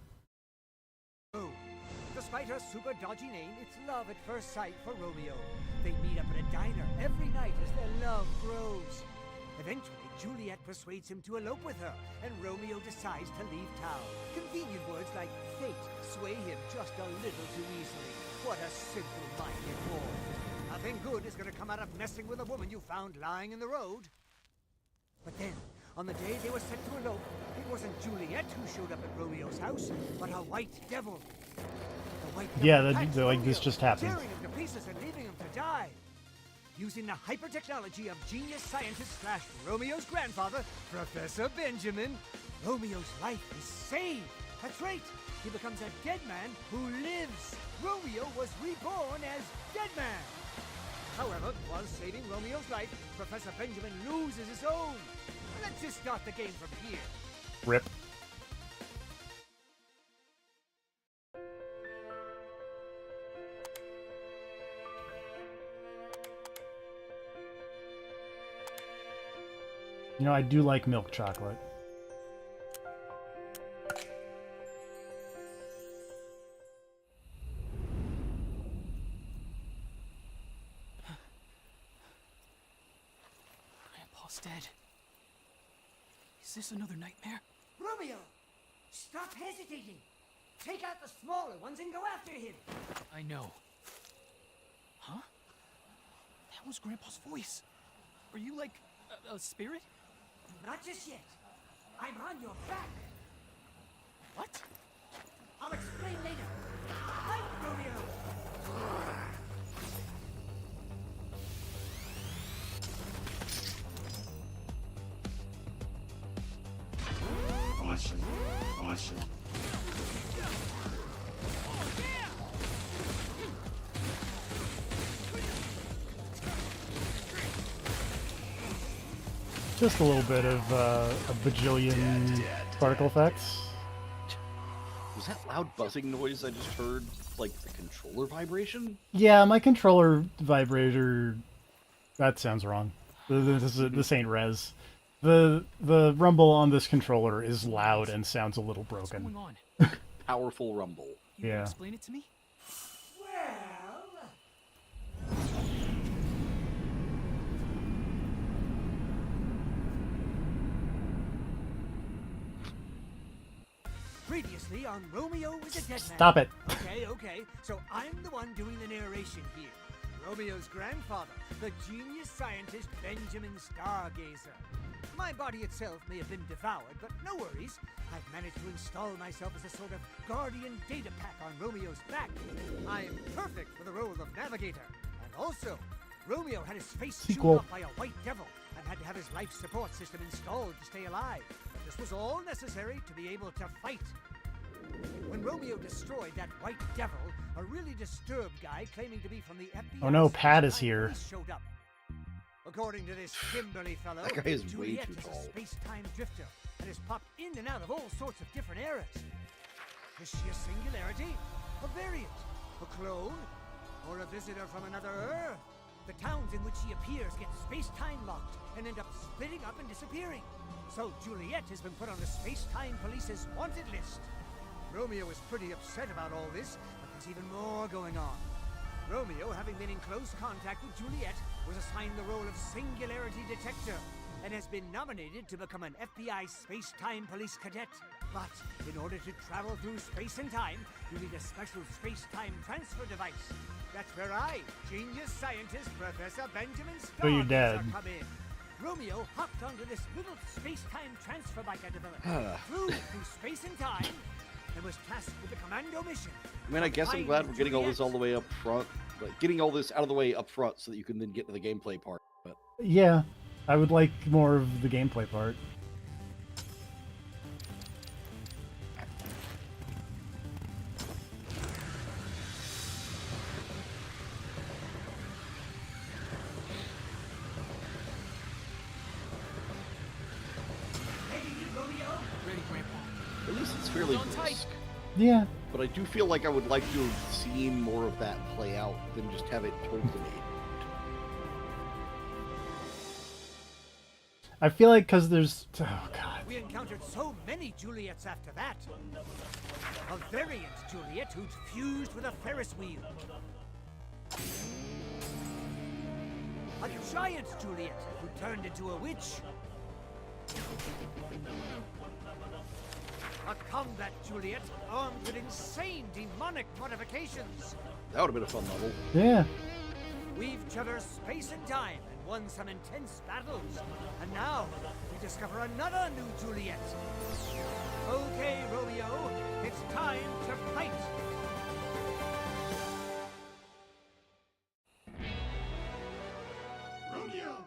Despite her super dodgy name, it's love at first sight for Romeo. They meet up at a diner every night as their love grows. Eventually, Juliet persuades him to elope with her, and Romeo decides to leave town. Convenient words like fate sway him just a little too easily. What a simple-minded boy. Nothing good is going to come out of messing with a woman you found lying in the road. But then, on the day they were set to elope, it wasn't Juliet who showed up at Romeo's house, but a white devil. The white devil Yeah, attacks like this Romeo, just happened. tearing him to pieces and leaving him to die. Using the hyper-technology of genius scientist / Romeo's grandfather, Professor Benjamin, Romeo's life is saved. That's right. He becomes a dead man who lives. Romeo was reborn as Dead Man. However, while saving Romeo's life, Professor Benjamin loses his own. Let's just start the game from here. Rip. You know, I do like milk chocolate. Grandpa's dead. Is this another nightmare? Romeo, stop hesitating. Take out the smaller ones and go after him. I know. Huh? That was Grandpa's voice. Are you like a spirit? Not just yet. I'm on your back. What? I'll explain later. Fight, Romeo! Awesome. Just a little bit of a bajillion particle effects. Was that loud buzzing noise I just heard, like the controller vibration? Yeah, my controller vibrator. That sounds wrong. This ain't res. The rumble on this controller is loud and sounds a little broken. What's going on? Powerful rumble. You Yeah. can explain it to me? Previously on Romeo is a Dead Man. Stop it. Okay. So I'm the one doing the narration here. Romeo's grandfather, the genius scientist Benjamin Stargazer. My body itself may have been devoured, but no worries. I've managed to install myself as a sort of guardian data pack on Romeo's back. I am perfect for the role of navigator. And also, Romeo had his face chewed Sequel. off by a white devil and had to have his life support system installed to stay alive. This was all necessary to be able to fight. When Romeo destroyed that white devil, a really disturbed guy claiming to be from the FBI Oh no, Pat is space-time here. police showed up. According to this Kimberly fellow, That guy is way Juliet too is a tall. space-time drifter and has popped in and out of all sorts of different eras. Is she a singularity? A variant? A clone? Or a visitor from another Earth? The towns in which she appears get space-time locked and end up splitting up and disappearing. So Juliet has been put on the Space-Time Police's wanted list. Romeo is pretty upset about all this, but there's even more going on. Romeo, having been in close contact with Juliet, was assigned the role of Singularity Detector and has been nominated to become an FBI Space-Time Police cadet. But in order to travel through space and time, you need a special space-time transfer device. That's where I, genius scientist Professor Benjamin So you're Stargazer, dead. come in. Romeo hopped onto this little space-time transfer bike I developed, flew through space and time, and was tasked with a commando mission. I mean, I guess I'm glad we're getting all this all the way up front. Like, getting all this out of the way up front so that you can then get to the gameplay part. But Yeah, I would like more of the gameplay part. Ready, Grandpa. at least it's fairly Hold on tight. brisk. Yeah. But I do feel like I would like to have seen more of that play out than just have it told to me. I feel like because there's... Oh, God. We encountered so many Juliets after that. A variant Juliet who'd fused with a Ferris wheel. A giant Juliet who turned into a witch. A combat Juliet armed with insane demonic modifications. That would have been a fun level. Yeah. We've traversed space and time and won some intense battles. And now we discover another new Juliet. Okay, Romeo, it's time to fight. Romeo!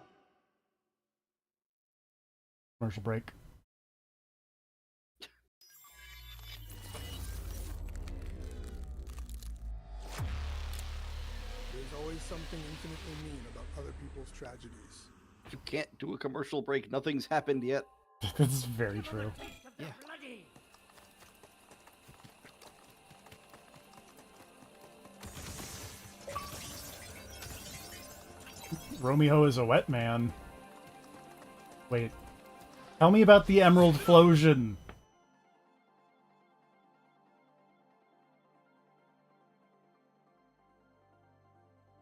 Commercial break. There's always something infinitely mean about other people's tragedies. You can't do a commercial break. Nothing's happened yet. This is very true. Yeah. Romeo is a wet man. Wait. Tell me about the Emerald Flosion.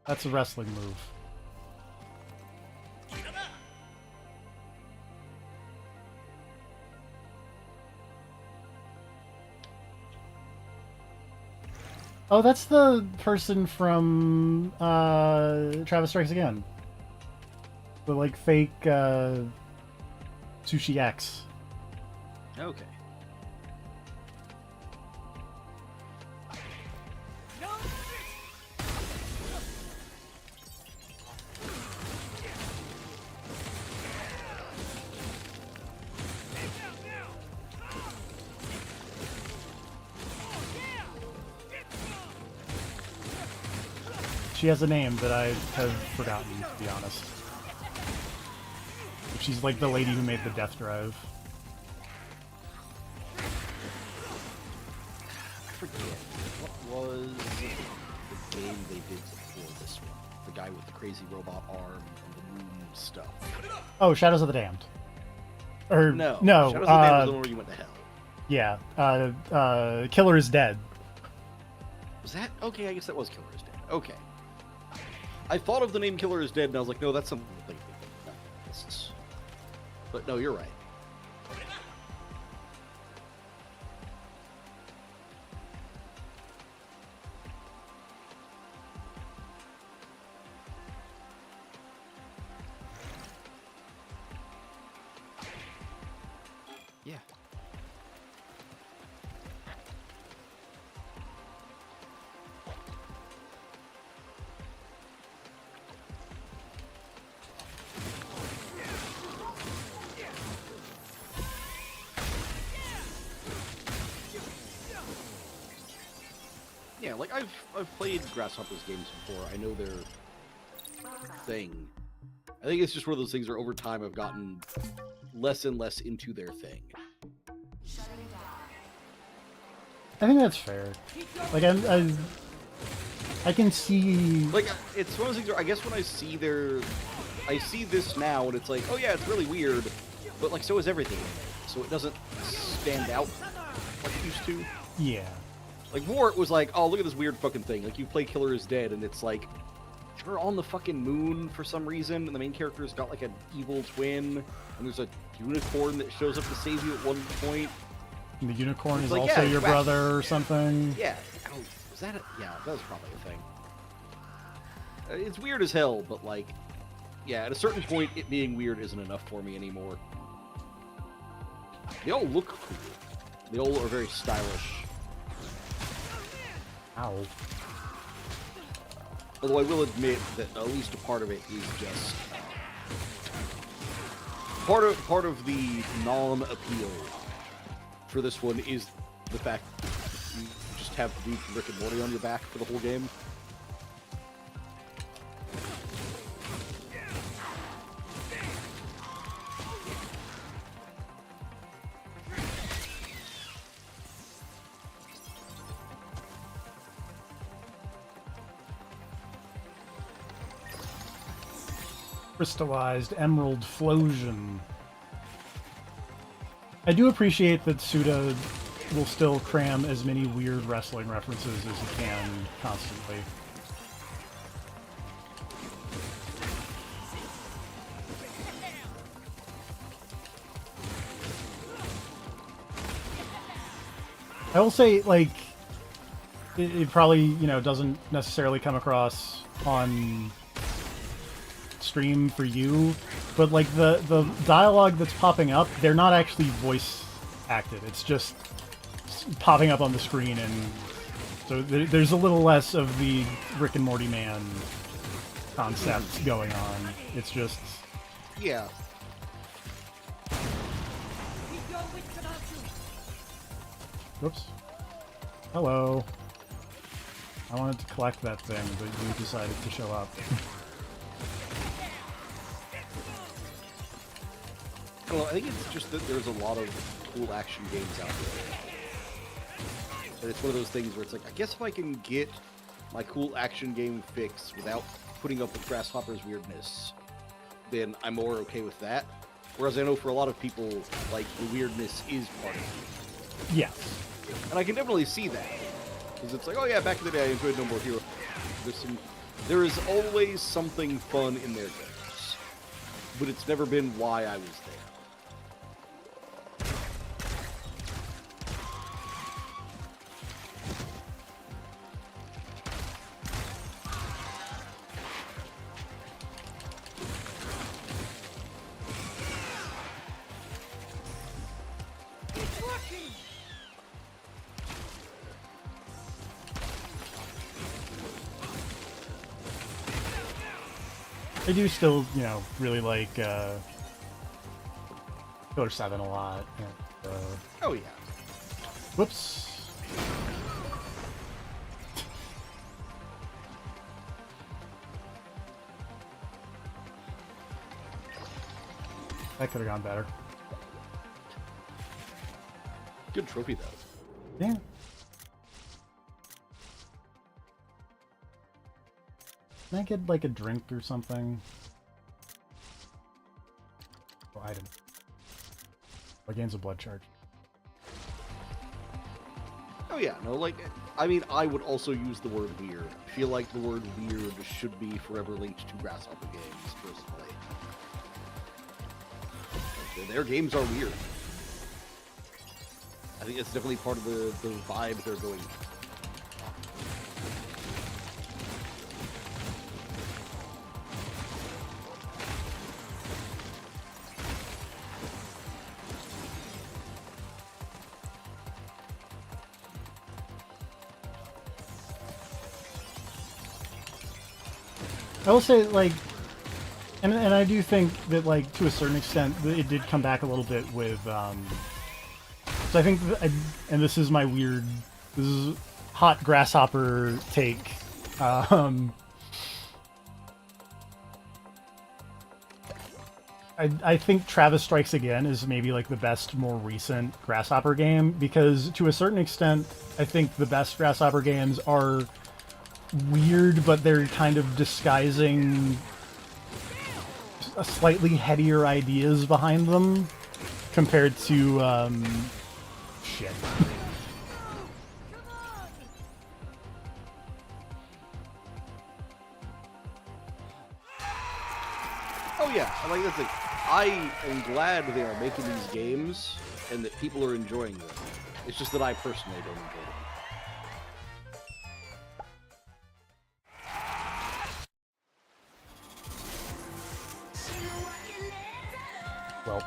That's a wrestling move. Oh, that's the person from Travis Strikes Again. The like fake Sushi X. Okay. She has a name that I have forgotten, to be honest. She's like the lady who made the Death Drive. I forget. What was the game they did before this one? The guy with the crazy robot arm and the moon stuff. Oh, Shadows of the Damned. Or No. no. Shadows of the Damned was the one where you went to hell. Yeah. Killer is Dead. Was that? Okay, I guess that was Killer is Dead. Okay. I thought of the name Killer is Dead, and I was like, no, that's something completely different. No, this is... But no, you're right. Yeah. Yeah, like I've played Grasshopper's games before. I know their thing. I think it's just one of those things where over time I've gotten less and less into their thing. I think that's fair. Like I can see. Like it's one of those things where I guess when I see this now and it's like, oh yeah, it's really weird, but like so is everything in it, so it doesn't stand out like it used to. Yeah. Like War, it was like, oh look at this weird fucking thing. Like you play Killer is Dead and it's like you're on the fucking moon for some reason, and the main character's got like an evil twin, and there's a unicorn that shows up to save you at one point. And the unicorn It's is like, also yeah, your whack. brother or something. Yeah. Oh, was that yeah, that was probably a thing. It's weird as hell, but like, yeah, at a certain point, it being weird isn't enough for me anymore. They all look cool. They all are very stylish. Ow. Although I will admit that at least a part of it is just part of the non-appeal for this one is the fact that you just have the dude from Rick and Morty on your back for the whole game. Crystallized Emerald Flosion. I do appreciate that Suda will still cram as many weird wrestling references as he can constantly. I will say, like, it probably, you know, doesn't necessarily come across on stream for you, but like the dialogue that's popping up, they're not actually voice acted. It's just popping up on the screen, and so there's a little less of the Rick and Morty man concept going on. It's just Yeah. Whoops. Hello. I wanted to collect that thing, but you decided to show up. I don't know, I think it's just that there's a lot of cool action games out there. And it's one of those things where it's like, I guess if I can get my cool action game fix without putting up with Grasshopper's weirdness, then I'm more okay with that. Whereas I know for a lot of people, like, the weirdness is part of it. Yes. And I can definitely see that. Because it's like, oh yeah, back in the day I enjoyed No More Hero. There is always something fun in their games. But it's never been why I was there. I do still, you know, really like Killer 7 a lot. And, oh yeah. Whoops. That could have gone better. Good trophy though. Yeah. Can I get like a drink or something? Oh, item. Or gains a blood charge. Oh yeah, no, like, I mean, I would also use the word weird. I feel like the word weird should be forever linked to Grasshopper games, personally. Like, their games are weird. I think it's definitely part of the vibe they're going for. I will say, like, and I do think that, like, to a certain extent, it did come back a little bit with, so I think, and this is my weird, this is hot Grasshopper take, I think Travis Strikes Again is maybe, like, the best, more recent Grasshopper game, because to a certain extent, I think the best Grasshopper games are weird, but they're kind of disguising a slightly headier ideas behind them compared to shit. Oh yeah, like that's like, I am glad they are making these games and that people are enjoying them. It's just that I personally don't enjoy them. Well,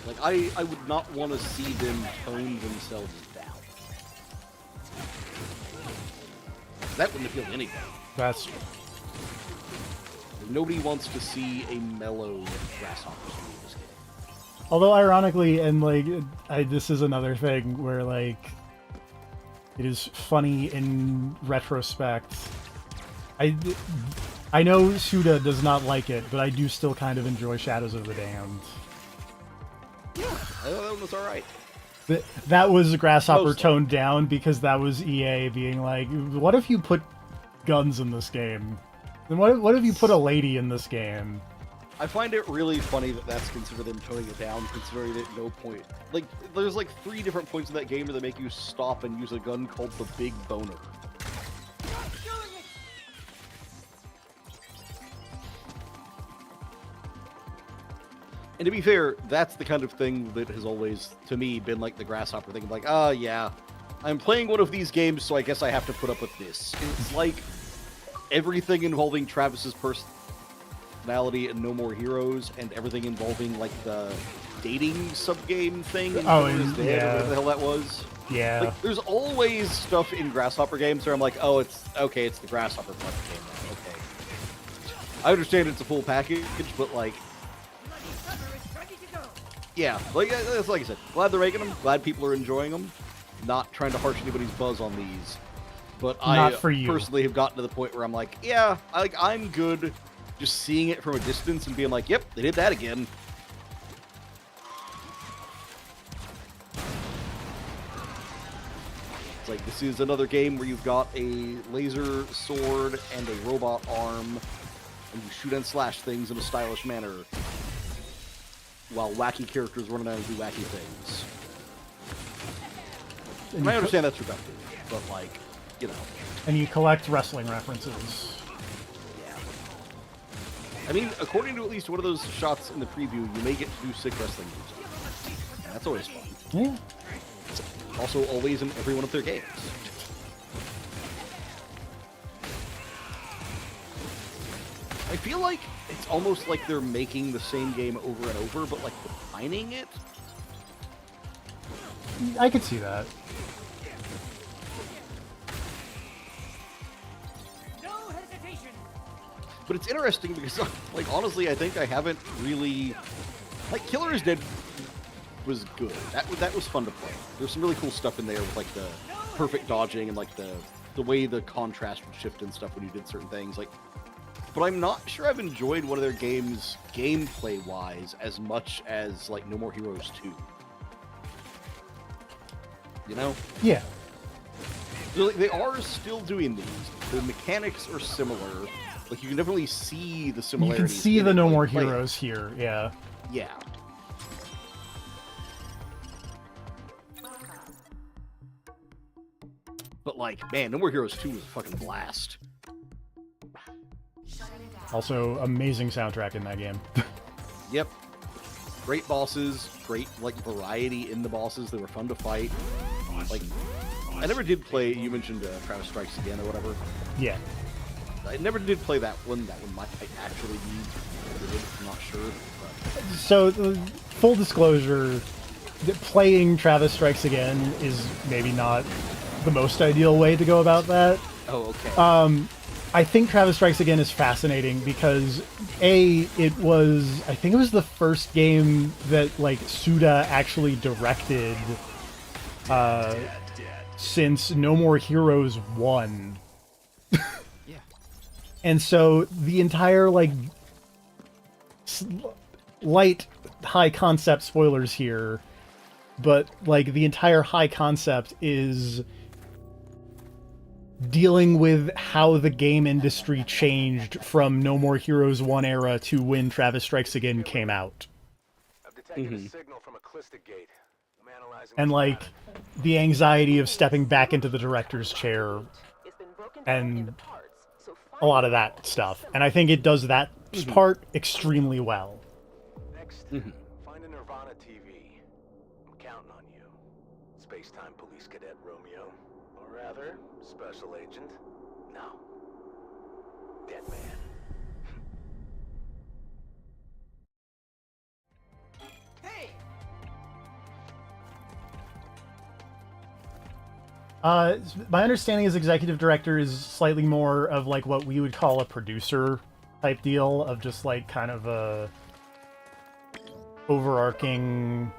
like I would not want to see them tone themselves down. That wouldn't appeal to anybody. That's nobody wants to see a mellow Grasshopper in this game. although ironically, and like this is another thing where like it is funny in retrospect. I know Suda does not like it, but I do still kind of enjoy Shadows of the Damned. Yeah, that was alright. That was Grasshopper toned down because that was EA being like, what if you put guns in this game? Then what if you put a lady in this game? I find it really funny that that's considered them toning it down, considering that at no point... Like, there's like 3 different points in that game where they make you stop and use a gun called the Big Boner. And to be fair, that's the kind of thing that has always, to me, been like the Grasshopper thing. Like, oh yeah, I'm playing one of these games, so I guess I have to put up with this. It's like everything involving Travis's personality and No More Heroes, and everything involving like the dating sub-game thing. In Oh, Killer's Dead, or whatever the hell that was. Yeah. Like, there's always stuff in Grasshopper games where I'm like, oh, it's okay, it's the Grasshopper part of the game now. Okay. I understand it's a full package, but like, yeah, like I said, glad they're making them. Glad people are enjoying them. Not trying to harsh anybody's buzz on these, but Not I for you. personally have gotten to the point where I'm like, yeah, I'm good just seeing it from a distance and being like, yep, they did that again. It's like, this is another game where you've got a laser sword and a robot arm, and you shoot and slash things in a stylish manner, while wacky characters run around and do wacky things. And I understand that's redundant, but like, you know. And you collect wrestling references. I mean, according to at least one of those shots in the preview, you may get to do sick wrestling moves. And that's always fun. Yeah. Also, always in every one of their games. I feel like it's almost like they're making the same game over and over, but like refining it. I could see that. But it's interesting because, like, honestly, I think I haven't really... Like, Killer is Dead was good. That was fun to play. There's some really cool stuff in there with, like, the perfect dodging and, like, the way the contrast would shift and stuff when you did certain things. Like, but I'm not sure I've enjoyed one of their games gameplay-wise as much as, like, No More Heroes 2. You know? Yeah. They are still doing these. The mechanics are similar. Like, you can definitely see the You similarities. can see in the it No when More you play it. Heroes here, yeah. Yeah. But, like, man, No More Heroes 2 was a fucking blast. Also, amazing soundtrack in that game. Yep. Great bosses, great, like, variety in the bosses. They were fun to fight. Like, I never did play, you mentioned Travis Strikes Again or whatever. Yeah. I never did play that one. That one might actually be good. I'm not sure. But... So, full disclosure, playing Travis Strikes Again is maybe not the most ideal way to go about that. Oh, okay. I think Travis Strikes Again is fascinating because, I think it was the first game that, like, Suda actually directed since No More Heroes 1. And so the entire, like, light high concept spoilers here, but, like, the entire high concept is dealing with how the game industry changed from No More Heroes 1 era to when Travis Strikes Again came out. And, like, the anxiety of stepping back into the director's chair and a lot of that stuff. And I think it does that part extremely well. Find a Nirvana TV. I'm counting on you. Space-time police cadet Romeo. Or rather, special agent. No. Dead man. My understanding is executive director is slightly more of, like, what we would call a producer type deal, of just, like, kind of a overarching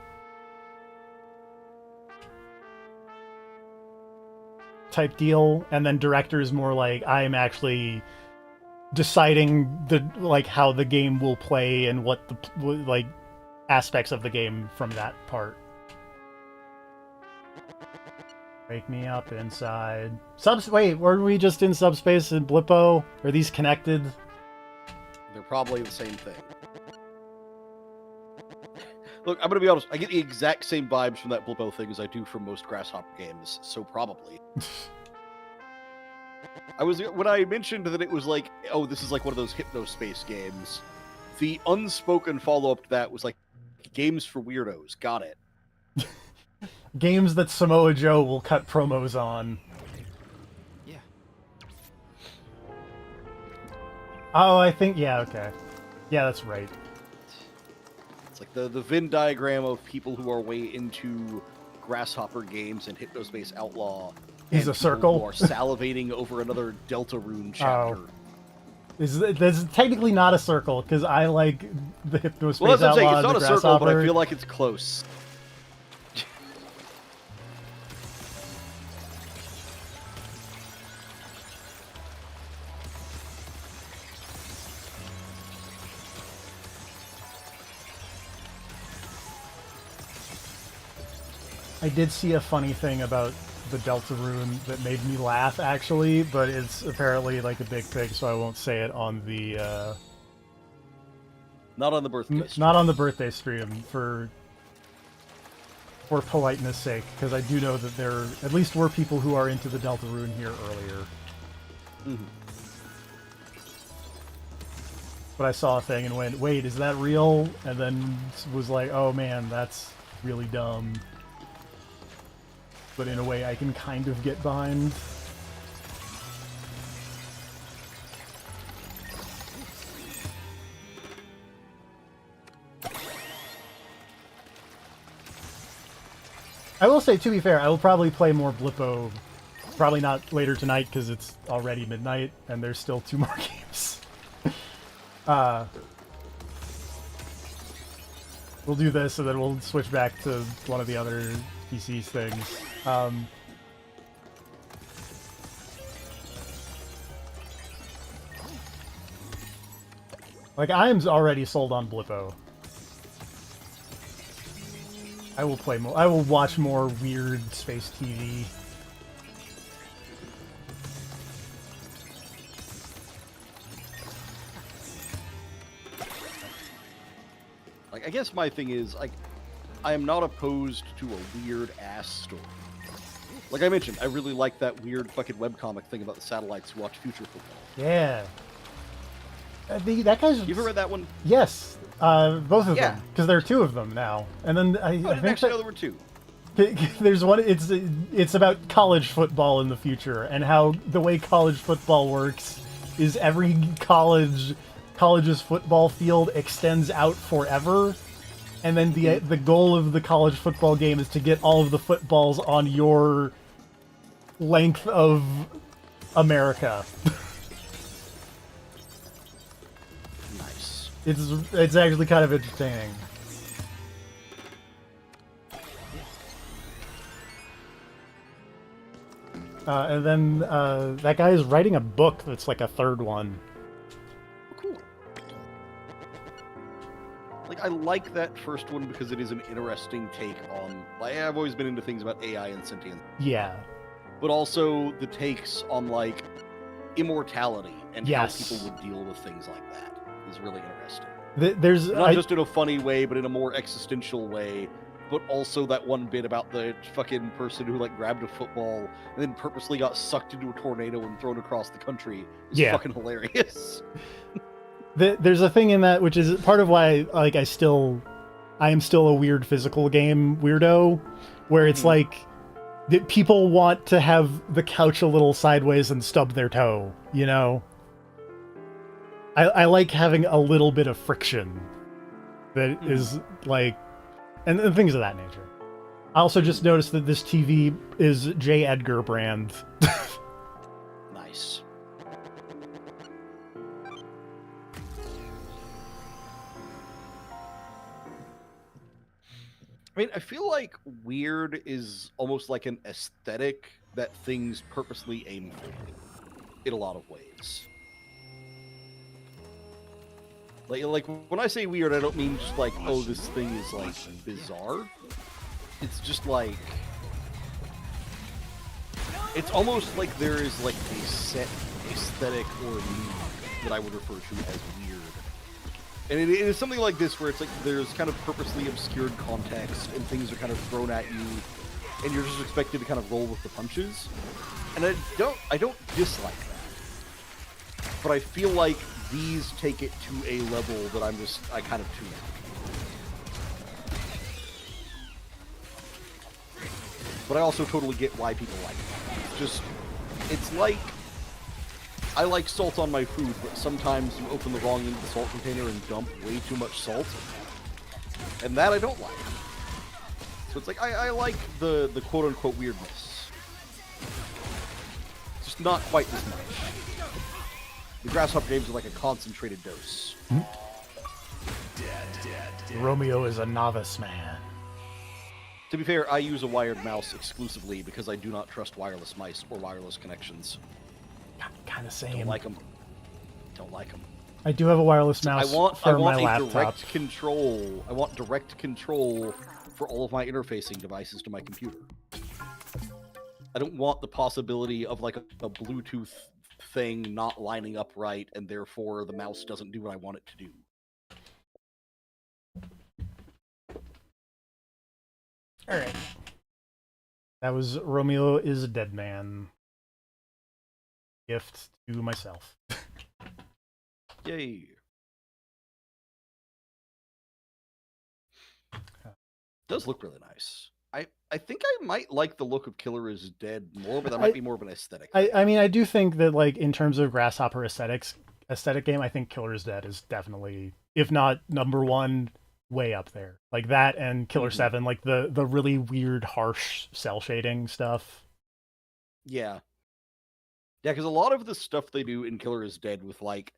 type deal, and then director is more like, I am actually deciding how the game will play and what the, like, aspects of the game from that part. Wake me up inside. Wait, were we just in Subspace and Blippo? Are these connected? They're probably the same thing. Look, I'm gonna be honest, I get the exact same vibes from that Blippo thing as I do from most Grasshopper games, so probably. When I mentioned that it was like, oh, this is like one of those Hypnospace games, the unspoken follow-up to that was like, Games for weirdos. Got it. Games that Samoa Joe will cut promos on. Yeah. Oh, I think, yeah, okay. Yeah, that's right. It's like the Venn diagram of people who are way into Grasshopper games and Hypnospace Outlaw. Is and a people circle? who are salivating over another Deltarune chapter. Oh. This is technically not a circle, because I like the Hypnospace Well, that's what I'm saying. Outlaw It's and not the a circle, but I Grasshopper. feel like it's close. I did see a funny thing about the Deltarune that made me laugh, actually, but it's apparently like a big pig, so I won't say it on the... Not on the birthday stream. Not on the birthday stream, for politeness sake, because I do know that there at least were people who are into the Deltarune here earlier. Mm-hmm. But I saw a thing and went, wait, is that real? And then was like, oh man, that's really dumb. But in a way I can kind of get behind. I will say, to be fair, I will probably play more Blippo. Probably not later tonight because it's already midnight and there's still 2 more games. We'll do this and then we'll switch back to one of the other PC things. Like, I am already sold on Blippo. I will play more. I will watch more weird space TV. Like, I guess my thing is, like, I am not opposed to a weird ass story. Like I mentioned, I really like that weird fucking webcomic thing about the satellites who watch Future Football. Yeah. That guy's... You ever read that one? Yes. Both of Yeah. them. Because there are 2 of them now. And then I didn't think actually know that- there were 2. There's one. It's about college football in the future and how the way college football works is every college's football field extends out forever, and then the goal of the college football game is to get all of the footballs on your length of America. Nice. It's actually kind of entertaining. And then that guy is writing a book that's like a 3rd one. Cool. Like, I like that first one because it is an interesting take on... Like, I've always been into things about AI and sentience. Yeah. But also the takes on, like, immortality and Yes. how people would deal with things like that is really interesting. There's Not just in a funny way, but in a more existential way. But also that one bit about the fucking person who, like, grabbed a football and then purposely got sucked into a tornado and thrown across the country is Yeah. fucking hilarious. There's a thing in that which is part of why, like, I am still a weird physical game weirdo, where it's like that people want to have the couch a little sideways and stub their toe, you know? I like having a little bit of friction that is like, and things of that nature. I also just noticed that this TV is J. Edgar brand. Nice. I mean, I feel like weird is almost like an aesthetic that things purposely aim for in a lot of ways. Like when I say weird, I don't mean just like, oh, this thing is like bizarre. It's just like, it's almost like there is like a set aesthetic or mood that I would refer to as weird. And it is something like this where it's like there's kind of purposely obscured context and things are kind of thrown at you and you're just expected to kind of roll with the punches. And I don't dislike that. But I feel like these take it to a level that I kind of tune out. but I also totally get why people like it. It's like, I like salt on my food, but sometimes you open the wrong end of the salt container and dump way too much salt, and that I don't like. So it's like, I like the quote-unquote weirdness. Just not quite as much. The Grasshopper games are like a concentrated dose. Romeo is a novice man. To be fair, I use a wired mouse exclusively because I do not trust wireless mice or wireless connections. Kind of same. Don't like them. Don't like them. I do have a wireless mouse for my laptop. Direct control. I want direct control for all of my interfacing devices to my computer. I don't want the possibility of like a Bluetooth thing not lining up right, and therefore the mouse doesn't do what I want it to do. All right. That was Romeo is a Dead Man. Gift to myself. Yay. Does look really nice. I think I might like the look of Killer is Dead more, but that might be more of an aesthetic. I mean, I do think that, like, in terms of Grasshopper aesthetic game, I think Killer is Dead is definitely, if not number one, way up there. Like that and Killer 7, like the really weird, harsh cell shading stuff. Yeah. Yeah, because a lot of the stuff they do in Killer is Dead with, like,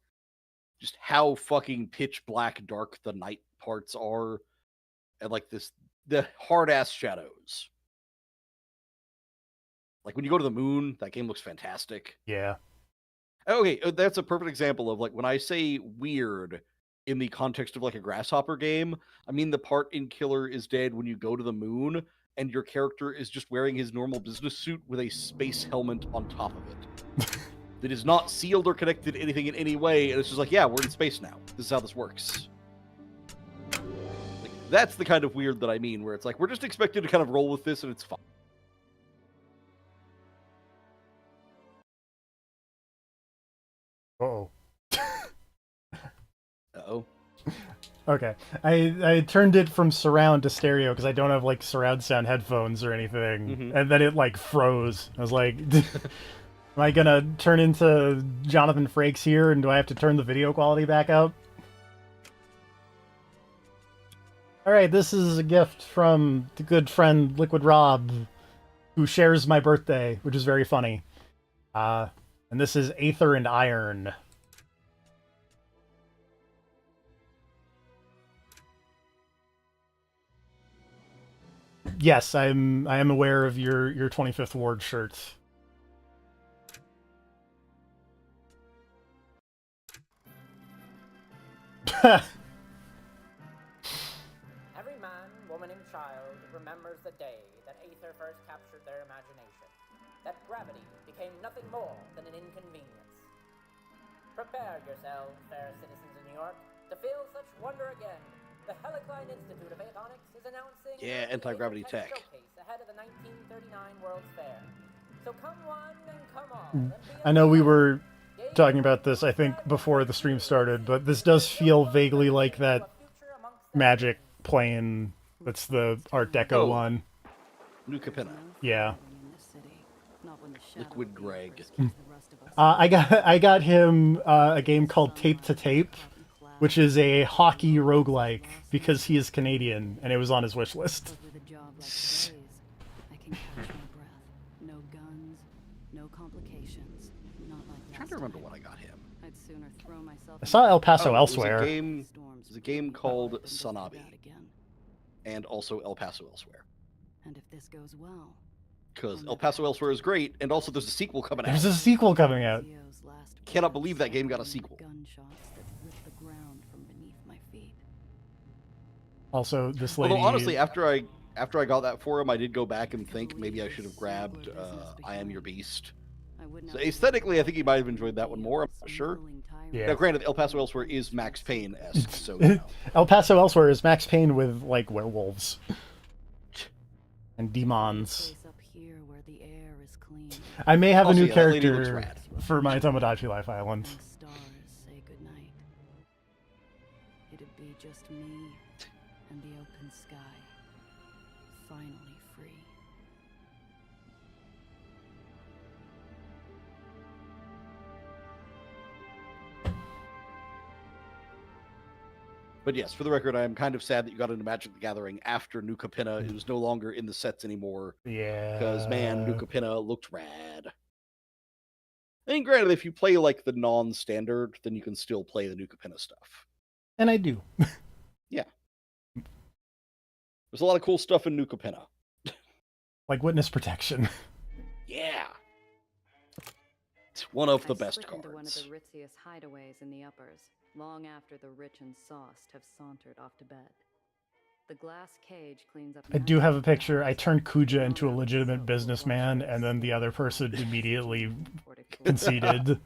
just how fucking pitch black dark the night parts are, and, like, the hard-ass shadows. Like, when you go to the moon, that game looks fantastic. Yeah. Okay, that's a perfect example of, like, when I say weird in the context of, like, a Grasshopper game, I mean the part in Killer is Dead when you go to the moon, and your character is just wearing his normal business suit with a space helmet on top of it. That is not sealed or connected to anything in any way, and it's just like, yeah, we're in space now. This is how this works. Like, that's the kind of weird that I mean, where it's like, we're just expected to kind of roll with this, and it's fine. Uh-oh. Uh-oh. Okay. I turned it from surround to stereo because I don't have, like, surround sound headphones or anything. And then it, like, froze. I was like, am I gonna turn into Jonathan Frakes here, and do I have to turn the video quality back up? Alright, this is a gift from the good friend Liquid Rob, who shares my birthday, which is very funny. And this is Aether and Iron. Yes, I am aware of your 25th Ward shirt. Every man, woman, and child remembers the day that Aether first captured their imagination, that gravity became nothing more than an inconvenience. Prepare yourselves, fair citizens of New York, to feel such wonder again. The Helicline Institute of Avionics is announcing anti-gravity tech showcase ahead of the 1939 World's Fair. So come one and come all. I know we were talking about this, I think, before the stream started, but this does feel vaguely like that Magic plane that's the Art Deco one. New Capenna. Yeah. Liquid Greg. I got him a game called Tape to Tape, which is a hockey roguelike because he is Canadian, and it was on his wish list. I'm trying to remember what I got him. I saw El Paso Elsewhere. There's a game called Sanabi, and also El Paso Elsewhere. And if this goes well, because El Paso Elsewhere is great, and also there's a sequel coming out. There's a sequel coming out. Cannot believe that game got a sequel. Also, this lady... Although, honestly, after I got that for him, I did go back and think maybe I should have grabbed I Am Your Beast. So aesthetically, I think he might have enjoyed that one more. I'm not sure. Yeah. Now, granted, El Paso Elsewhere is Max Payne-esque, so... You know. El Paso Elsewhere is Max Payne with, like, werewolves. And demons. I may have Also, a new yeah, that lady looks character rad. for my Tomodachi Life Island. say goodnight. It'd be just me and the open sky, finally free. But yes, for the record, I am kind of sad that you got into Magic the Gathering after New Capenna. It was no longer in the sets anymore. Yeah. Because, man, New Capenna looked rad. I mean, granted, if you play, like, the non-standard, then you can still play the New Capenna stuff. And I do. Yeah. There's a lot of cool stuff in New Capenna. Like Witness Protection. Yeah. It's one of the best slip cards. into one of the ritziest hideaways in the uppers, long after the rich and sauced have sauntered off to bed. The glass cage cleans up. I do have a picture. I turned Kuja into a legitimate businessman, and then the other person immediately conceded.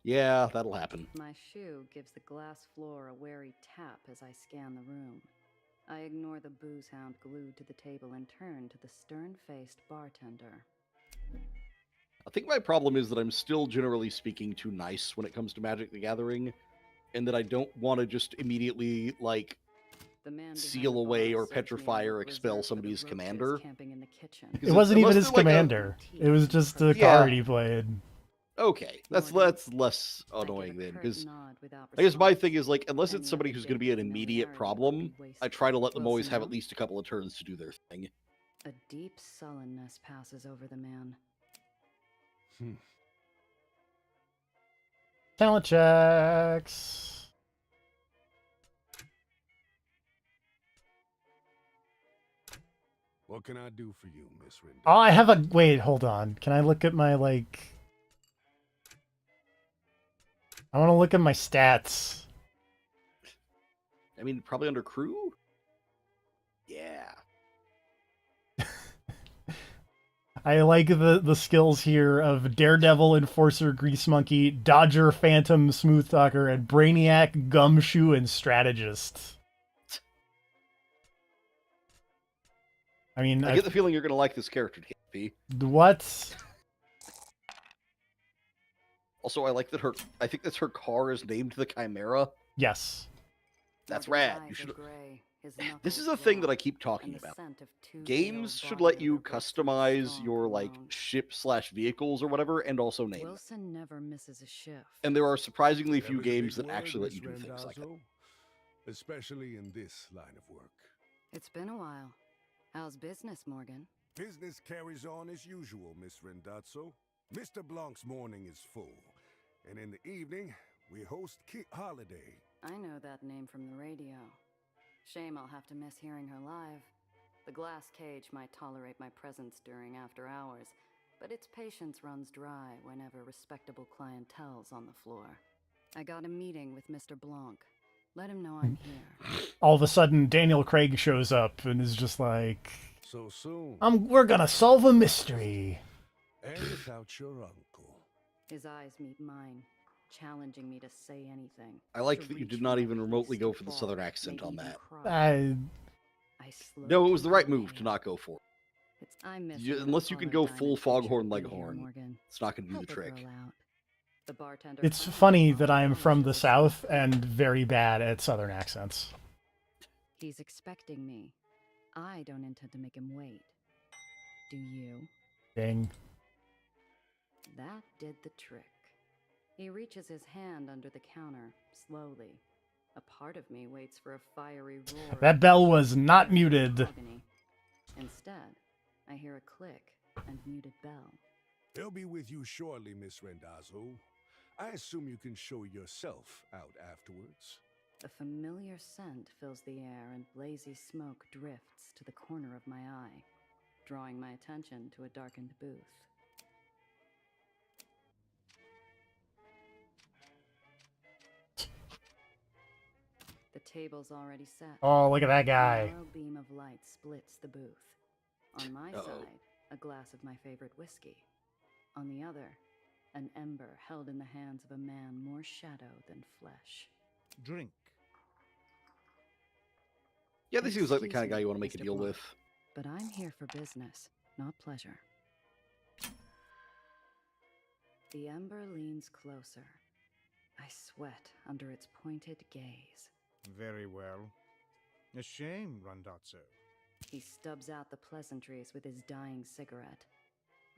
Yeah, that'll happen. My shoe gives the glass floor a wary tap as I scan the room. I ignore the booze hound glued to the table and turn to the stern-faced bartender. I think my problem is that I'm still generally speaking too nice when it comes to Magic the Gathering, and that I don't want to just immediately, like, seal away or petrify or expel somebody's commander. It wasn't even his commander. It was just a card he played. Okay, that's less annoying then, because I guess my thing is, like, unless it's somebody who's going to be an immediate problem, I try to let them always have at least a couple of turns to do their thing. A deep sullenness passes over the man. Talent checks. What can I do for you, Miss Rinder? Oh, I have a... Wait, hold on. Can I look at my, like... I want to look at my stats. I mean, probably under crew? Yeah. I like the skills here of Daredevil, Enforcer, Grease Monkey, Dodger, Phantom, Smooth Talker, and Brainiac, Gumshoe, and Strategist. I mean, I get the feeling you're going to like this character, TP. What? Also, I like that I think that's her car is named the Chimera. Yes. That's rad. You should. This is a thing that I keep talking about. Games should let you customize your, like, ship/vehicles or whatever, and also name them. Wilson never misses a shift. And there are surprisingly few games that actually let you do Miss things like that. Randazzo, especially in this line of work. It's been a while. How's business, Morgan? Business carries on as usual, Miss Rendazzo. Mr. Blanc's morning is full, and in the evening, we host Kit Holiday. I know that name from the radio. Shame I'll have to miss hearing her live. The glass cage might tolerate my presence during after hours, but its patience runs dry whenever respectable clientele's on the floor. I got a meeting with Mr. Blanc. Let him know I'm here. All of a sudden, Daniel Craig shows up and is just like, So soon. we're gonna solve a mystery. And without your uncle. His eyes meet mine, challenging me to say anything. I like that you did not even remotely go for the southern accent on that. No, it was the right move to not go for it. Unless you can go full Foghorn Leghorn, it's not going to do the trick. It's funny that I am from the South and very bad at Southern accents. He's expecting me. I don't intend to make him wait. Do you? Ding. That did the trick. He reaches his hand under the counter, slowly. A part of me waits for a fiery roar. That bell was not muted. Instead, I hear a click and muted bell. He'll be with you shortly, Miss Rendazzo. I assume you can show yourself out afterwards. A familiar scent fills the air and lazy smoke drifts to the corner of my eye, drawing my attention to a darkened booth. The table's already set. Oh, look at that guy. A narrow beam of light splits the booth. On my side, a glass of my favorite whiskey. On the other, an ember held in the hands of a man more shadow than flesh. Drink. Yeah, this seems like the kind of guy you want to make a deal with. But I'm here for business, not pleasure. The ember leans closer. I sweat under its pointed gaze. Very well. A shame, Randazzo. He stubs out the pleasantries with his dying cigarette.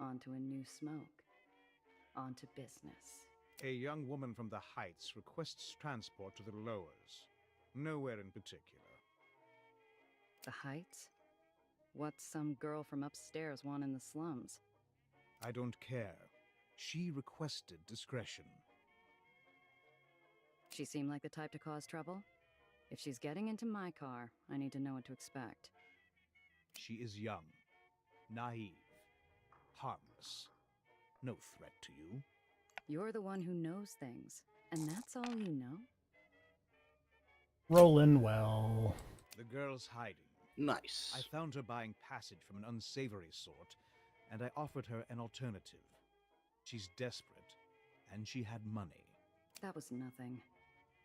Onto a new smoke. Onto business. A young woman from the Heights requests transport to the lowers. Nowhere in particular. The Heights? What's some girl from upstairs want in the slums? I don't care. She requested discretion. She seemed like the type to cause trouble? If she's getting into my car, I need to know what to expect. She is young, naive, harmless. No threat to you. You're the one who knows things, and that's all you know? Rolling well. The girl's hiding. Nice. I found her buying passage from an unsavory sort, and I offered her an alternative. She's desperate, and she had money. That was nothing,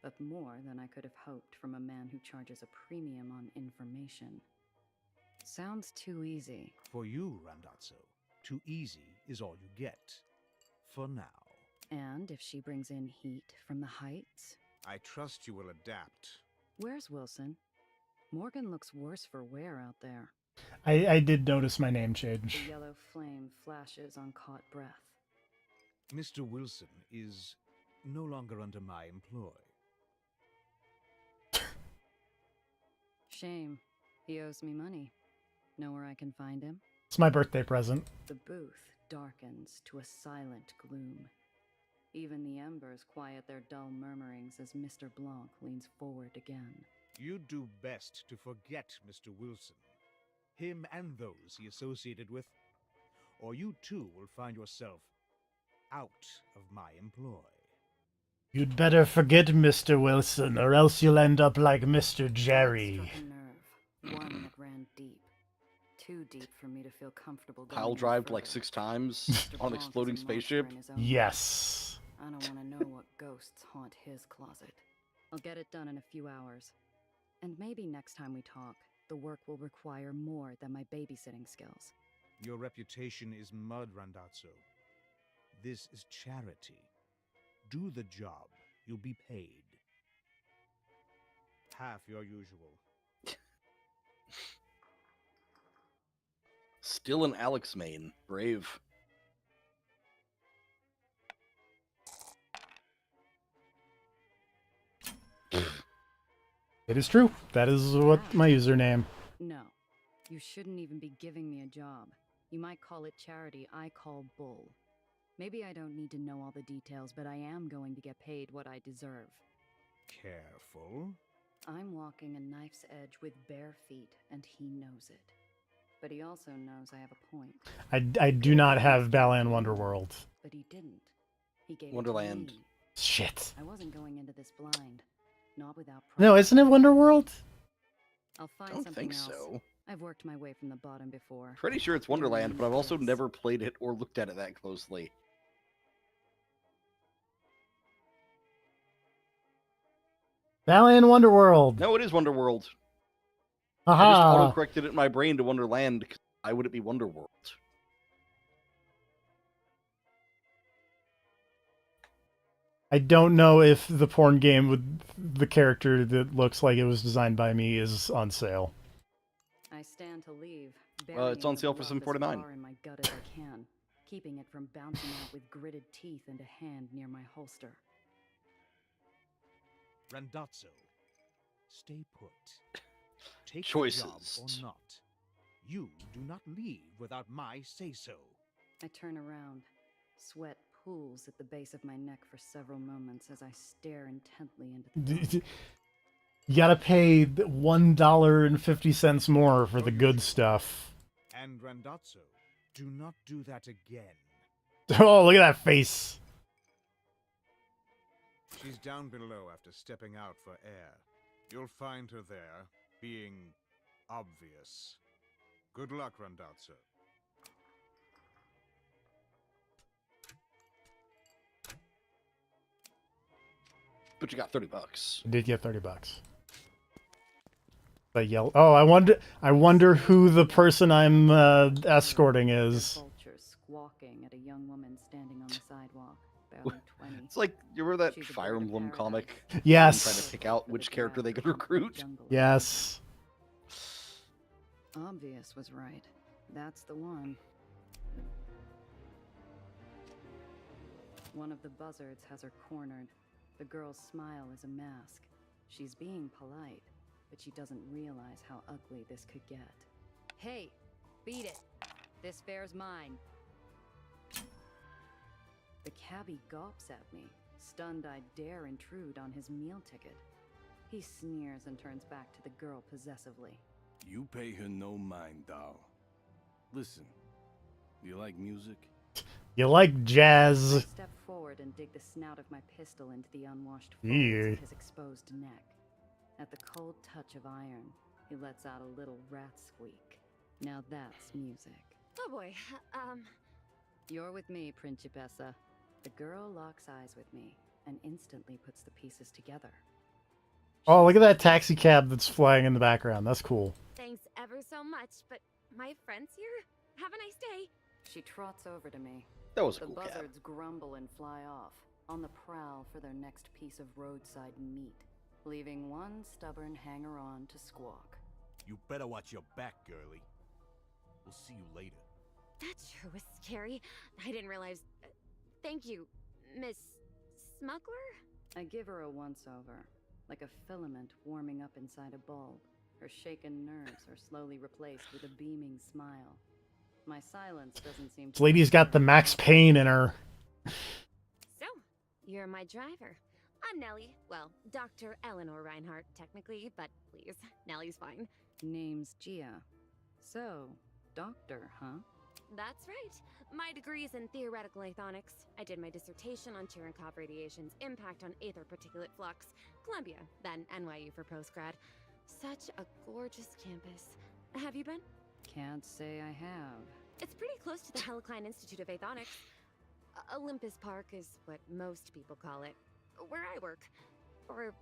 but more than I could have hoped from a man who charges a premium on information. Sounds too easy. For you, Randazzo, too easy is all you get. For now. And if she brings in heat from the Heights? I trust you will adapt. Where's Wilson? Morgan looks worse for wear out there. I did notice my name change. The yellow flame flashes on caught breath. Mr. Wilson is no longer under my employ. Shame. He owes me money. Know where I can find him? It's my birthday present. The booth darkens to a silent gloom. Even the embers quiet their dull murmurings as Mr. Blanc leans forward again. You'd do best to forget Mr. Wilson, him and those he associated with, or you too will find yourself out of my employ. You'd better forget Mr. Wilson, or else you'll end up like Mr. Jerry. Nerve, one that ran deep. Too deep for me to feel comfortable going Pile any drived like further. 6 times on an exploding spaceship. Yes. I don't want to know what ghosts haunt his closet. I'll get it done in a few hours. And maybe next time we talk, the work will require more than my babysitting skills. Your reputation is mud, Randazzo. This is charity. Do the job. You'll be paid. Half your usual. Still an Alex main. Brave. It is true. That is what my username. No, you shouldn't even be giving me a job. You might call it charity, I call bull. Maybe I don't need to know all the details, but I am going to get paid what I deserve. Careful. I'm walking a knife's edge with bare feet, and he knows it. But he also knows I have a point. I do not have Balan Wonderworld. But he didn't. He gave Wonderland. it to me. Shit. I wasn't going into this blind. Not without No, isn't it Wonderworld? I'll find Don't something think else. so. I've worked my way from the bottom before. Pretty sure it's Wonderland, but I've also never played it or looked at it that closely. Balan Wonderworld. No, it is Wonderworld. I Aha. just auto-corrected it in my brain to Wonderland. Why would it be Wonderworld? I don't know if the porn game with the character that looks like it was designed by me is on sale. I stand to leave. It's on sale for $7.49 $7.49. in my gut as I can, keeping it from bouncing out with gritted teeth into hand near my holster. Randazzo, stay put. Take Choices. the job or not. You do not leave without my say-so. I turn around. Sweat pools at the base of my neck for several moments as I stare intently into the You gotta pay $1.50 more for the good stuff. And Randazzo, do not do that again. Oh, look at that face. She's down below after stepping out for air. You'll find her there, being obvious. Good luck, Randazzo. But you got $30. I did get $30. I yell. Oh, I wonder who the person I'm escorting is. vultures squawking at a young woman standing on the sidewalk, barely 20. It's like, you remember that Fire Emblem comic? Yes. Trying to pick out which character they could recruit. Yes. Obvious was right. That's the one. One of the buzzards has her cornered. The girl's smile is a mask. She's being polite, but she doesn't realize how ugly this could get. Hey, beat it. This fare's mine. The cabbie gawps at me, stunned I dare intrude on his meal ticket. He sneers and turns back to the girl possessively. You pay her no mind, doll. Listen, you like music? You like jazz. I step forward and dig the snout of my pistol into the unwashed folds Yeah. of his exposed neck. At the cold touch of iron, he lets out a little rat squeak. Now that's music. Oh boy, You're with me, Principessa. The girl locks eyes with me and instantly puts the pieces together. Oh, look at that taxi cab that's flying in the background. That's cool. thanks ever so much, but my friend's here? Have a nice day. She trots over to me. That was a The cool cab. buzzards grumble and fly off, on the prowl for their next piece of roadside meat, leaving one stubborn hanger-on to squawk. You better watch your back, girlie. We'll see you later. That sure was scary. I didn't realize. Thank you, Miss Smuggler? I give her a once-over, like a filament warming up inside a bulb. Her shaken nerves are slowly replaced with a beaming smile. My silence doesn't seem This to... lady's got the Max Payne in her. So, you're my driver. I'm Nellie. Well, Dr. Eleanor Reinhardt, technically, but please, Nellie's fine. Name's Gia. So, doctor, huh? That's right. My degree's in theoretical athonics. I did my dissertation on Cherenkov radiation's impact on aether particulate flux. Columbia, then NYU for postgrad. Such a gorgeous campus. Have you been? Can't say I have. It's pretty close to the Helicline Institute of Athonics. Olympus Park is what most people call it. Where I work. Or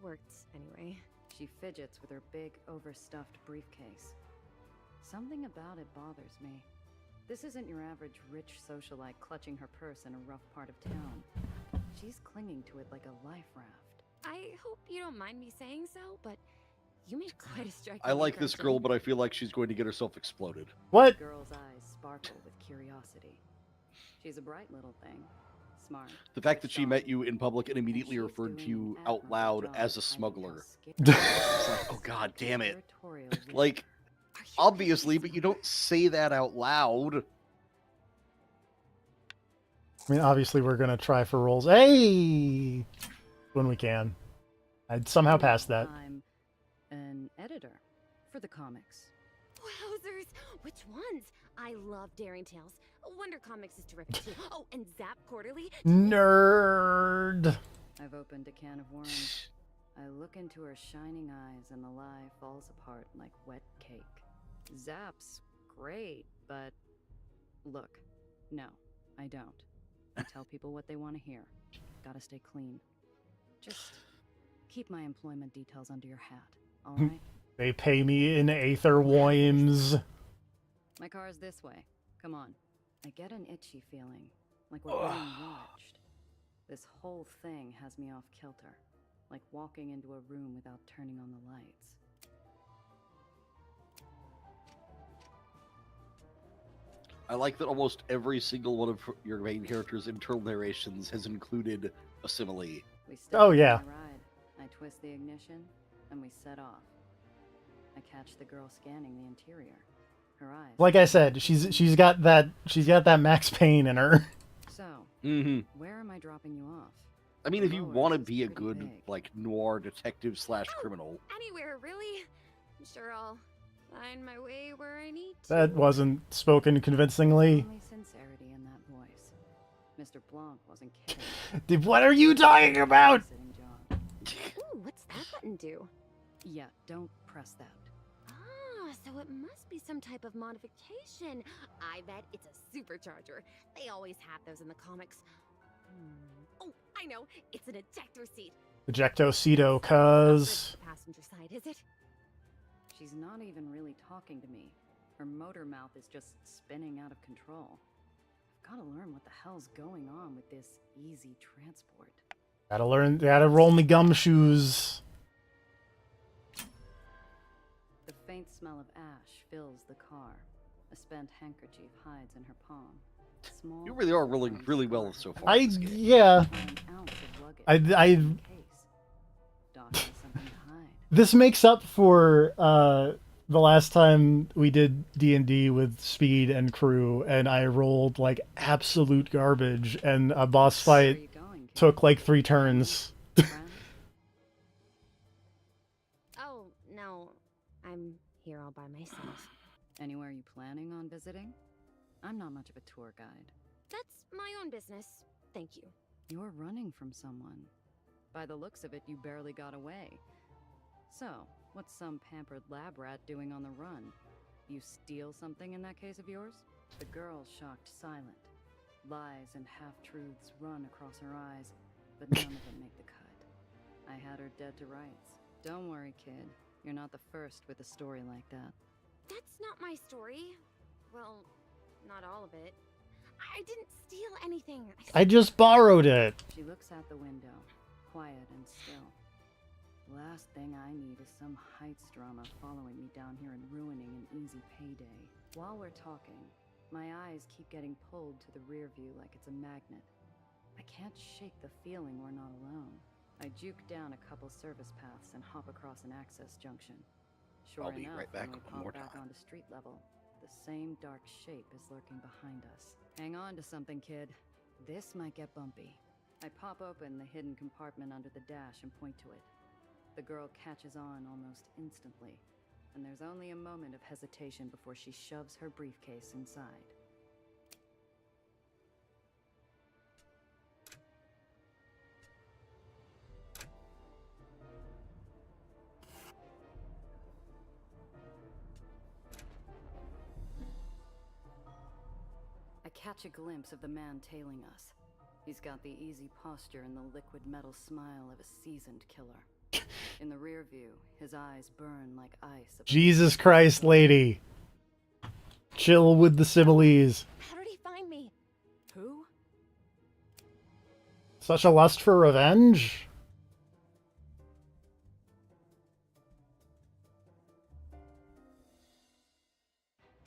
worked, anyway. She fidgets with her big, overstuffed briefcase. Something about it bothers me. This isn't your average rich socialite clutching her purse in a rough part of town. She's clinging to it like a life raft. I hope you don't mind me saying so, but you make quite a striking I like this impression. girl, but I feel like she's going to get herself exploded. What? The girl's eyes sparkle with curiosity. She's a bright little thing. Smart. The fact that she met you in public and immediately referred to you out loud as a smuggler. It's like, oh god damn it. Like, obviously, but you don't say that out loud. I mean, obviously, we're going to try for roles. Hey! When we can. I'd somehow passed that. I'm an editor for the comics. Wowzers! Which ones? I love Daring Tales. Wonder Comics is terrific too. Oh, and Zap Quarterly. Nerd! I've opened a can of worms. I look into her shining eyes and the lie falls apart like wet cake. Zap's great, but look, no, I don't. I tell people what they want to hear. Gotta stay clean. Just keep my employment details under your hat, alright? They pay me in Aether Worms. My car's this way. Come on. I get an itchy feeling, like we're being watched. This whole thing has me off kilter, like walking into a room without turning on the lights. I like that almost every single one of your main characters' internal narrations has included a simile. We step Oh, into yeah. my ride. I twist the ignition, and we set off. I catch the girl scanning the interior. Her eyes. Like I said, she's got that Max Payne in her. So, Mm-hmm. where am I dropping you off? I mean, if you want to be a good, like, noir detective / criminal, Anywhere, really? I'm sure I'll find my way where I need to. That wasn't spoken convincingly. Only sincerity in that voice. Mr. Blanc wasn't kidding. What are you talking about? Sitting John. Ooh, what's that button do? Yeah, don't press that. Ah, so it must be some type of modification. I bet it's a supercharger. They always have those in the comics. Oh, I know. It's an ejector seat. Ejectocito, cuz. The passenger side, is it? She's not even really talking to me. Her motor mouth is just spinning out of control. I've gotta learn what the hell's going on with this easy transport. Gotta roll me gumshoes. The faint smell of ash fills the car. A spent handkerchief hides in her palm. Small you really are rolling really well so far. Yeah. an ounce of luggage I in case. Doc This makes up for the last time we did D&D with Speed and crew, and I rolled like absolute garbage, and a boss fight took like 3 turns. Oh, no. I'm here all by myself. Anywhere you planning on visiting? I'm not much of a tour guide. That's my own business. Thank you. You're running from someone. By the looks of it, you barely got away. So, what's some pampered lab rat doing on the run? You steal something in that case of yours? The girl shocked silent. Lies and half-truths run across her eyes, but none of them make the cut. I had her dead to rights. Don't worry, kid. You're not the first with a story like that. That's not my story. Well, not all of it. I didn't steal anything. I just borrowed it. She looks out the window, quiet and still. Last thing I need is some Heights drama following me down here and ruining an easy payday. While we're talking, my eyes keep getting pulled to the rear view like it's a magnet. I can't shake the feeling we're not alone. I juke down a couple service paths and hop across an access junction. Sure I'll be enough, right back when we one pop more back time. onto street level, the same dark shape is lurking behind us. Hang on to something, kid. This might get bumpy. I pop open the hidden compartment under the dash and point to it. The girl catches on almost instantly, and there's only a moment of hesitation before she shoves her briefcase inside. I catch a glimpse of the man tailing us. He's got the easy posture and the liquid metal smile of a seasoned killer. In the rear view, his eyes burn like ice. Jesus Christ, lady. Chill with the similes. How did he find me? Who? Such a lust for revenge?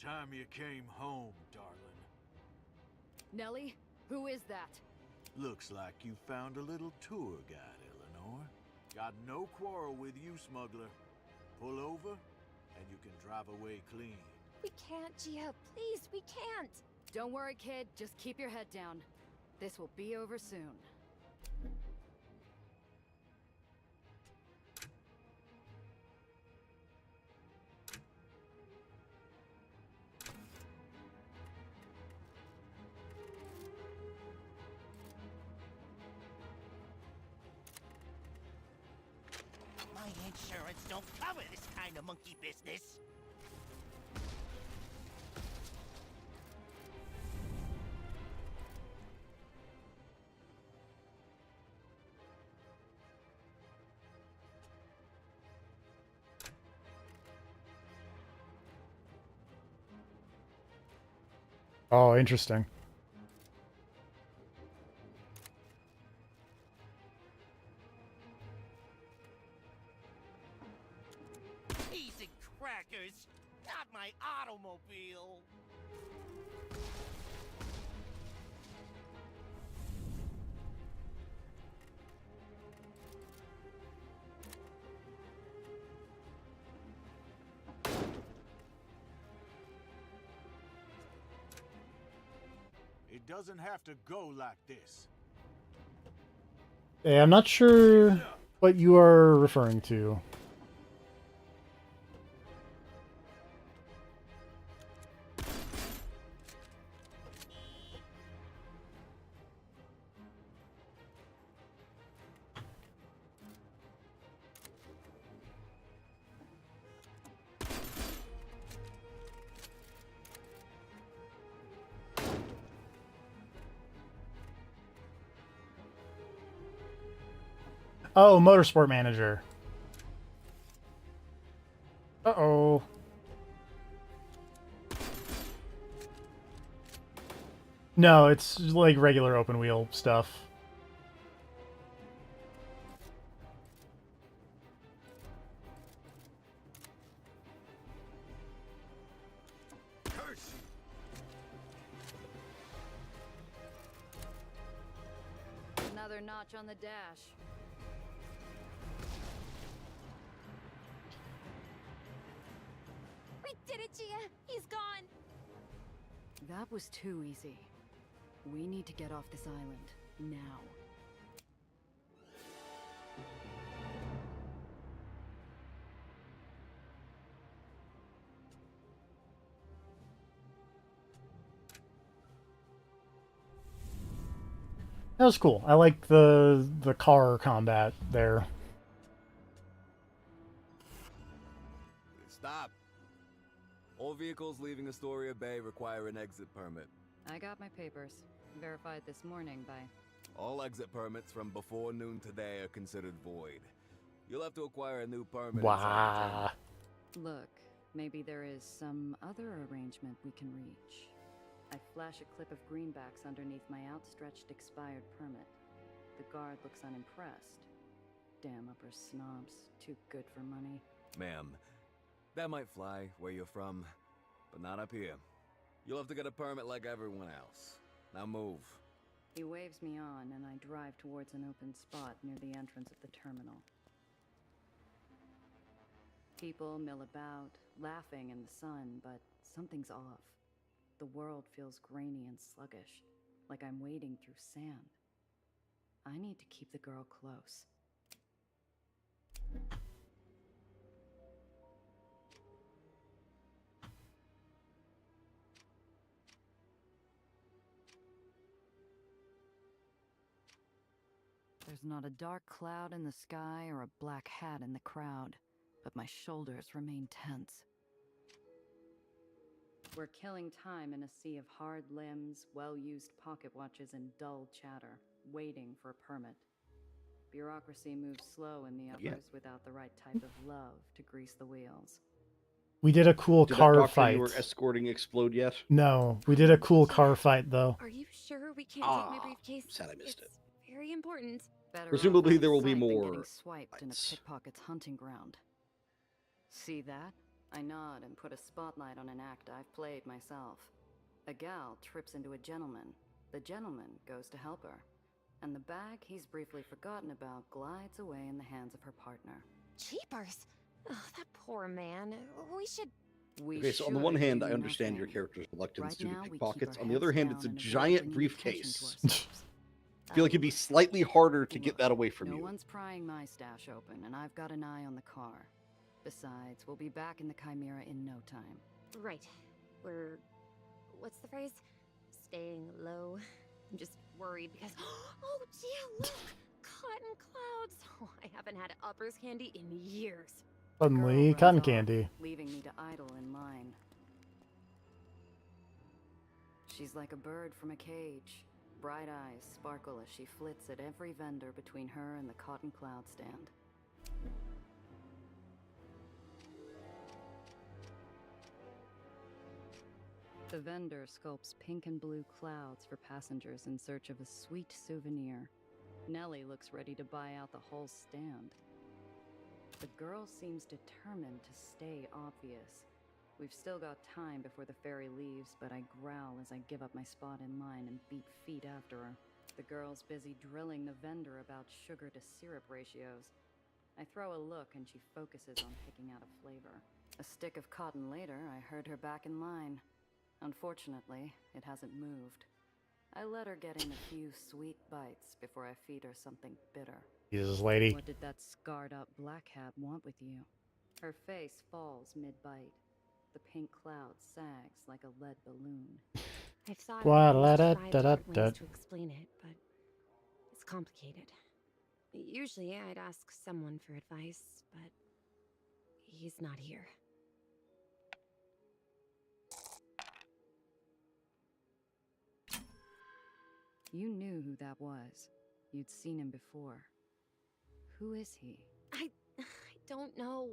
Time you came home, darling. Nellie, who is that? Looks like you found a little tour guide, Eleanor. Got no quarrel with you, smuggler. Pull over, and you can drive away clean. We can't, Gia. Please, we can't. Don't worry, kid. Just keep your head down. This will be over soon. My insurance don't cover this kind of monkey business. Oh, interesting. Peas and crackers, not my automobile. It doesn't have to go like this. Hey, I'm not sure what you are referring to. Oh, Motorsport Manager. Uh-oh. No, it's like regular open wheel stuff. Another notch on the dash. did it, Gia! He's gone! That was too easy. We need to get off this island. Now. That was cool. I like the car combat there. Stop. All vehicles leaving Astoria Bay require an exit permit. I got my papers. Verified this morning by... All exit permits from before noon today are considered void. You'll have to acquire a new permit. Wow. Look, maybe there is some other arrangement we can reach. I flash a clip of greenbacks underneath my outstretched expired permit. The guard looks unimpressed. Damn upper snobs, too good for money. Ma'am, that might fly where you're from, but not up here. You'll have to get a permit like everyone else. Now move. He waves me on, and I drive towards an open spot near the entrance of the terminal. People mill about, laughing in the sun, but something's off. The world feels grainy and sluggish, like I'm wading through sand. I need to keep the girl close. There's not a dark cloud in the sky or a black hat in the crowd, but my shoulders remain tense. We're killing time in a sea of hard limbs, well-used pocket watches, and dull chatter, waiting for a permit. Bureaucracy moves slow in the uppers without the right type of love to grease the wheels. We did a cool Did car that doctor fight. you were escorting explode yet? No, we did a cool car fight though. Are you sure we can't take my briefcase? Sad I missed it's very important. Better Presumably off there will out be of sight than more getting swiped in a fights. pickpocket's hunting ground. See that? I nod and put a spotlight on an act I've played myself. A gal trips into a gentleman. The gentleman goes to help her. And the bag he's briefly forgotten about glides away in the hands of her partner. Jeepers! Oh, that poor man. We should... Okay, so on the one hand, I understand your character's reluctance to do pickpockets. On the other hand, it's a giant briefcase. I feel like it'd be slightly harder to get that away from No you. one's prying my stash open, and I've got an eye on the car. Besides, we'll be back in the Chimera in no time. Right. We're... what's the phrase? Staying low. I'm just worried because... Oh, dear, look! Cotton clouds! Oh, I haven't had uppers candy in years. Suddenly, cotton candy. Leaving me to idle in line. She's like a bird from a cage. Bright eyes sparkle as she flits at every vendor between her and the cotton cloud stand. The vendor sculpts pink and blue clouds for passengers in search of a sweet souvenir. Nellie looks ready to buy out the whole stand. The girl seems determined to stay obvious. We've still got time before the ferry leaves, but I growl as I give up my spot in line and beat feet after her. The girl's busy drilling the vendor about sugar to syrup ratios. I throw a look and she focuses on picking out a flavor. A stick of cotton later, I heard her back in line. Unfortunately, it hasn't moved. I let her get in a few sweet bites before I feed her something bitter. Jesus, lady. What did that scarred-up black hat want with you? Her face falls mid-bite. The pink cloud sags like a lead balloon. I've thought Wa-la-da-da-da-da. tried different ways to explain it, but it's complicated. Usually I'd ask someone for advice, but he's not here. You knew who that was. You'd seen him before. Who is he? I don't know.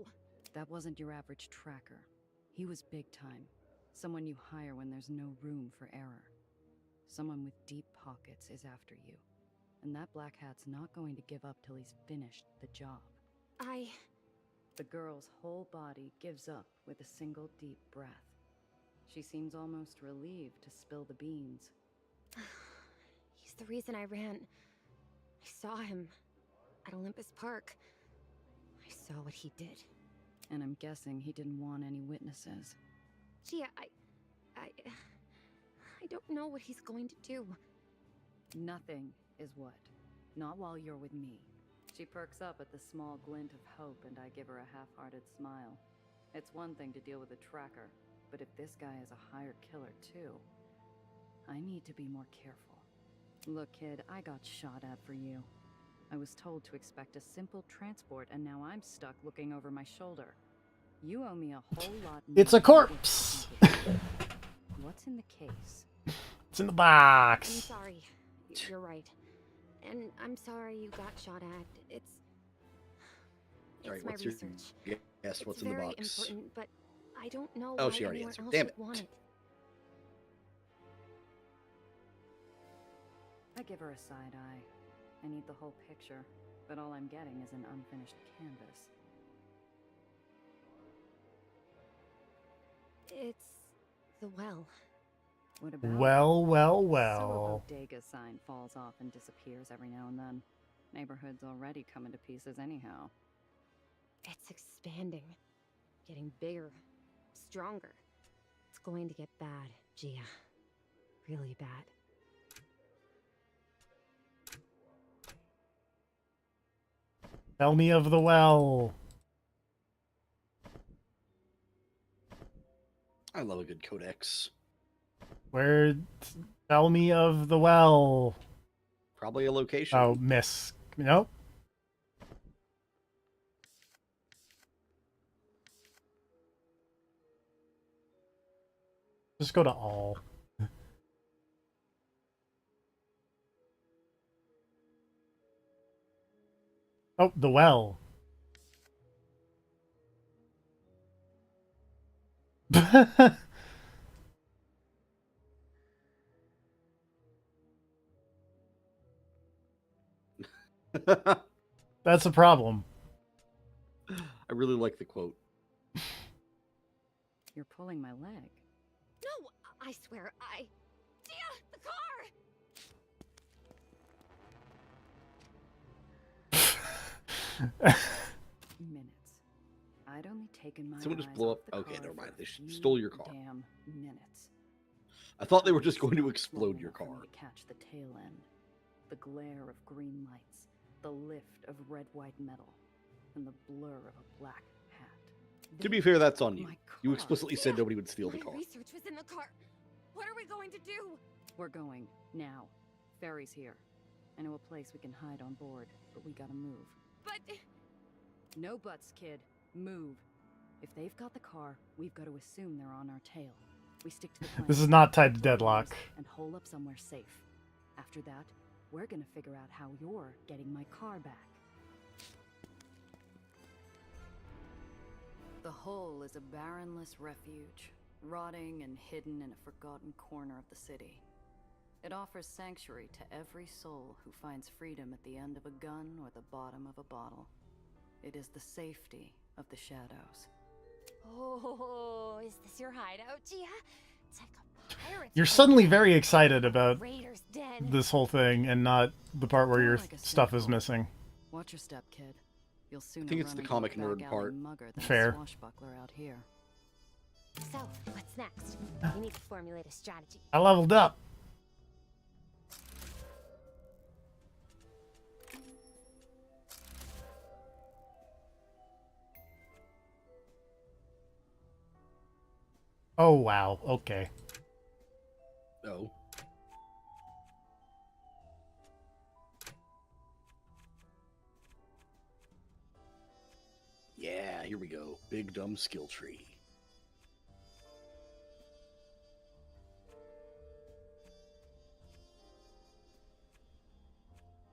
That wasn't your average tracker. He was big time. Someone you hire when there's no room for error. Someone with deep pockets is after you. And that black hat's not going to give up till he's finished the job. The girl's whole body gives up with a single deep breath. She seems almost relieved to spill the beans. He's the reason I ran. I saw him at Olympus Park. I saw what he did. And I'm guessing he didn't want any witnesses. Gia, I don't know what he's going to do. Nothing is what. Not while you're with me. She perks up at the small glint of hope, and I give her a half-hearted smile. It's one thing to deal with a tracker, but if this guy is a hired killer too, I need to be more careful. Look, kid, I got shot at for you. I was told to expect a simple transport, and now I'm stuck looking over my shoulder. You owe me a whole lot more. It's a corpse! What's in the case? It's in the I'm box. sorry. You're right. And I'm sorry you got shot at. It's Alright, my what's your research. guess? What's It's in the very box? important, but I don't know Oh, why she already anyone answered. else Damn would it. want it. I give her a side eye. I need the whole picture, but all I'm getting is an unfinished canvas. It's the well. What about Well, well, So a well. bodega sign falls off and disappears every now and then. Neighborhood's already coming to pieces anyhow. It's expanding. Getting bigger. Stronger. It's going to get bad, Gia. Really bad. Tell me of the well. I love a good codex. Where? Tell me of the well. Probably a location. Oh, miss. Nope. Just go to all. Oh, the well. That's a problem. I really like the quote. You're pulling my leg. No, I swear, Gia, the car! Minutes. I'd only taken my Someone just eyes blew off up. the Okay, car never mind. for They a few stole your car. Damn minutes. I thought they were just going to explode your For me car. to catch the tail end. The glare of green lights, the lift of red-white metal, and the blur of a black hat. To be fair, that's on you. You explicitly said nobody would steal the My car. research was in the car. What are we going to do? We're going now. Ferry's here. I know a place we can hide on board, but we gotta move. But no buts, kid. Move. If they've got the car, we've got to assume they're on our tail. We stick to the plan. This is not tied to deadlock. And hole up somewhere safe. After that, we're gonna figure out how you're getting my car back. The hole is a barrenless refuge, rotting and hidden in a forgotten corner of the city. It offers sanctuary to every soul who finds freedom at the end of a gun or the bottom of a bottle. It is the safety of the shadows. Oh, is this your hideout, Gia? It's like a pirate's You're hideout. suddenly very excited about Raiders' den. this whole thing and not the part where your stuff is missing. Watch your step, kid. You'll sooner I think it's run the into a comic back nerd alley part. mugger than a Fair. swashbuckler out here. So, what's next? We need to formulate a strategy. I leveled up. Oh, wow. Okay. No. Yeah, here we go. Big dumb skill tree.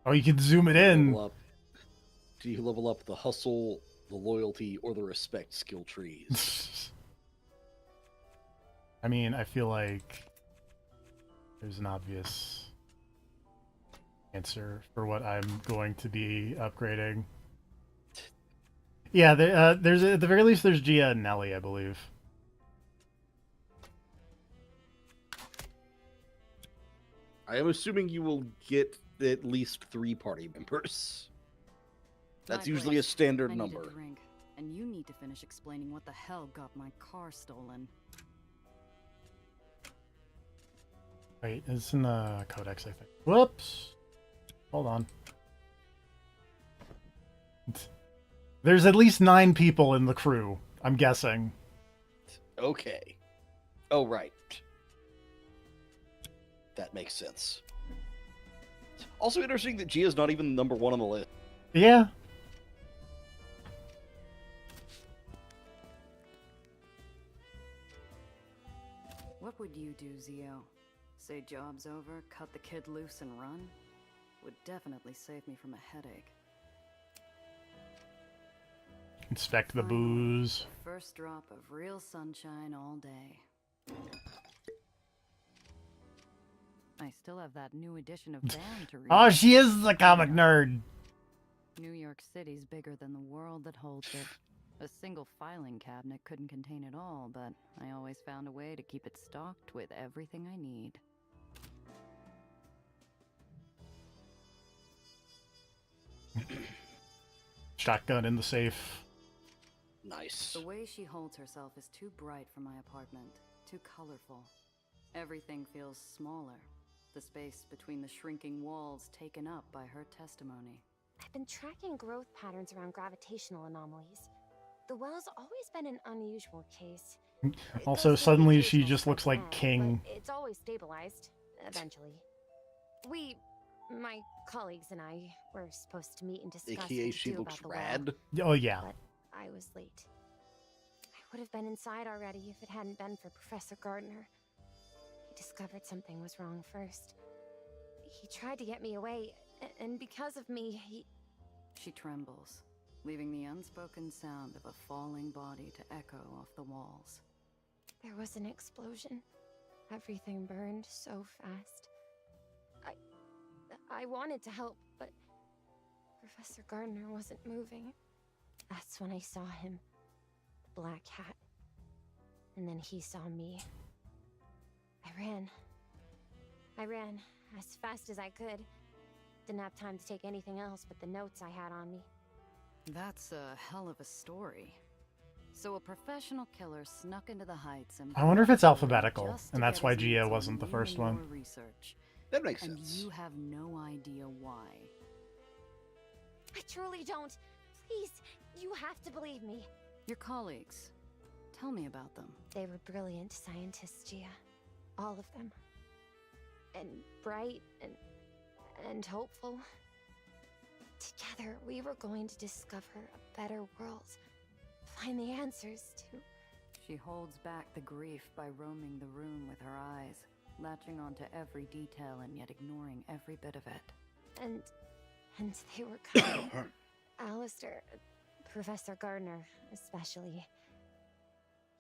Oh, you can zoom it in. Level up. Do you level up the hustle, the loyalty, or the respect skill trees? I mean, I feel like there's an obvious answer for what I'm going to be upgrading. Yeah, there's at the very least there's Gia and Nelly, I believe. I am assuming you will get at least 3 party members. That's My usually a place. standard I need number. a drink, and you need to finish explaining what the hell got my car stolen. Wait, it's in the codex, I think. Whoops. Hold on. There's at least 9 people in the crew, I'm guessing. Okay. Oh, right. That makes sense. Also interesting that Gia's not even number 1 on the list. Yeah. What would you do, Zio? Say job's over, cut the kid loose and run? Would definitely save me from a headache. Inspect the booze. First drop of real sunshine all day. I still have that new edition of Bam to read. Oh, she is the comic nerd. New York City's bigger than the world that holds it. A single filing cabinet couldn't contain it all, but I always found a way to keep it stocked with everything I need. Shotgun in the safe. Nice. The way she holds herself is too bright for my apartment, too colorful. Everything feels smaller. The space between the shrinking walls taken up by her testimony. I've been tracking growth patterns around gravitational anomalies. The well's always been an unusual case. Also, suddenly she just looks like King. It's always stabilized, eventually. My colleagues and I were supposed to meet and discuss AKA what to she do looks about the rad. well. Oh, yeah. But I was late. I would have been inside already if it hadn't been for Professor Gardner. He discovered something was wrong first. He tried to get me away, and because of me, She trembles, leaving the unspoken sound of a falling body to echo off the walls. There was an explosion. Everything burned so fast. I wanted to help, but Professor Gardner wasn't moving. That's when I saw him. The black hat. And then he saw me. I ran as fast as I could. Didn't have time to take anything else but the notes I had on me. That's a hell of a story. So a professional killer snuck into the Heights and... I wonder if it's alphabetical, just to and that's get why his Gia hands on wasn't the you first and your one. research. That makes And sense. you have no idea why. I truly don't. Please, you have to believe me. Your colleagues. Tell me about them. They were brilliant scientists, Gia. All of them. And bright and hopeful. Together, we were going to discover a better world. Find the answers to... She holds back the grief by roaming the room with her eyes, latching onto every detail and yet ignoring every bit of it. And they were coming. Alistair, Professor Gardner, especially.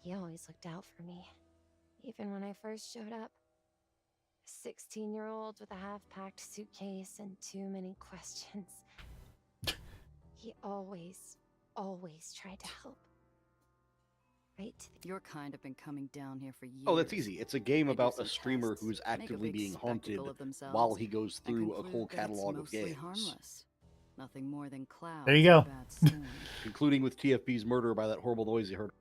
He always looked out for me. Even when I first showed up. A 16-year-old with a half-packed suitcase and too many questions. He always tried to help. Right to the... Your kind have been coming down here for years. Oh, that's easy. It's a game They do about some a streamer tests, who's make a actively big being haunted spectacle of themselves, while he goes and through a conclude whole that it's catalog of mostly games. harmless. Nothing more than clouds. There you go. and bad storms. Including with TFB's murder by that horrible noise you heard.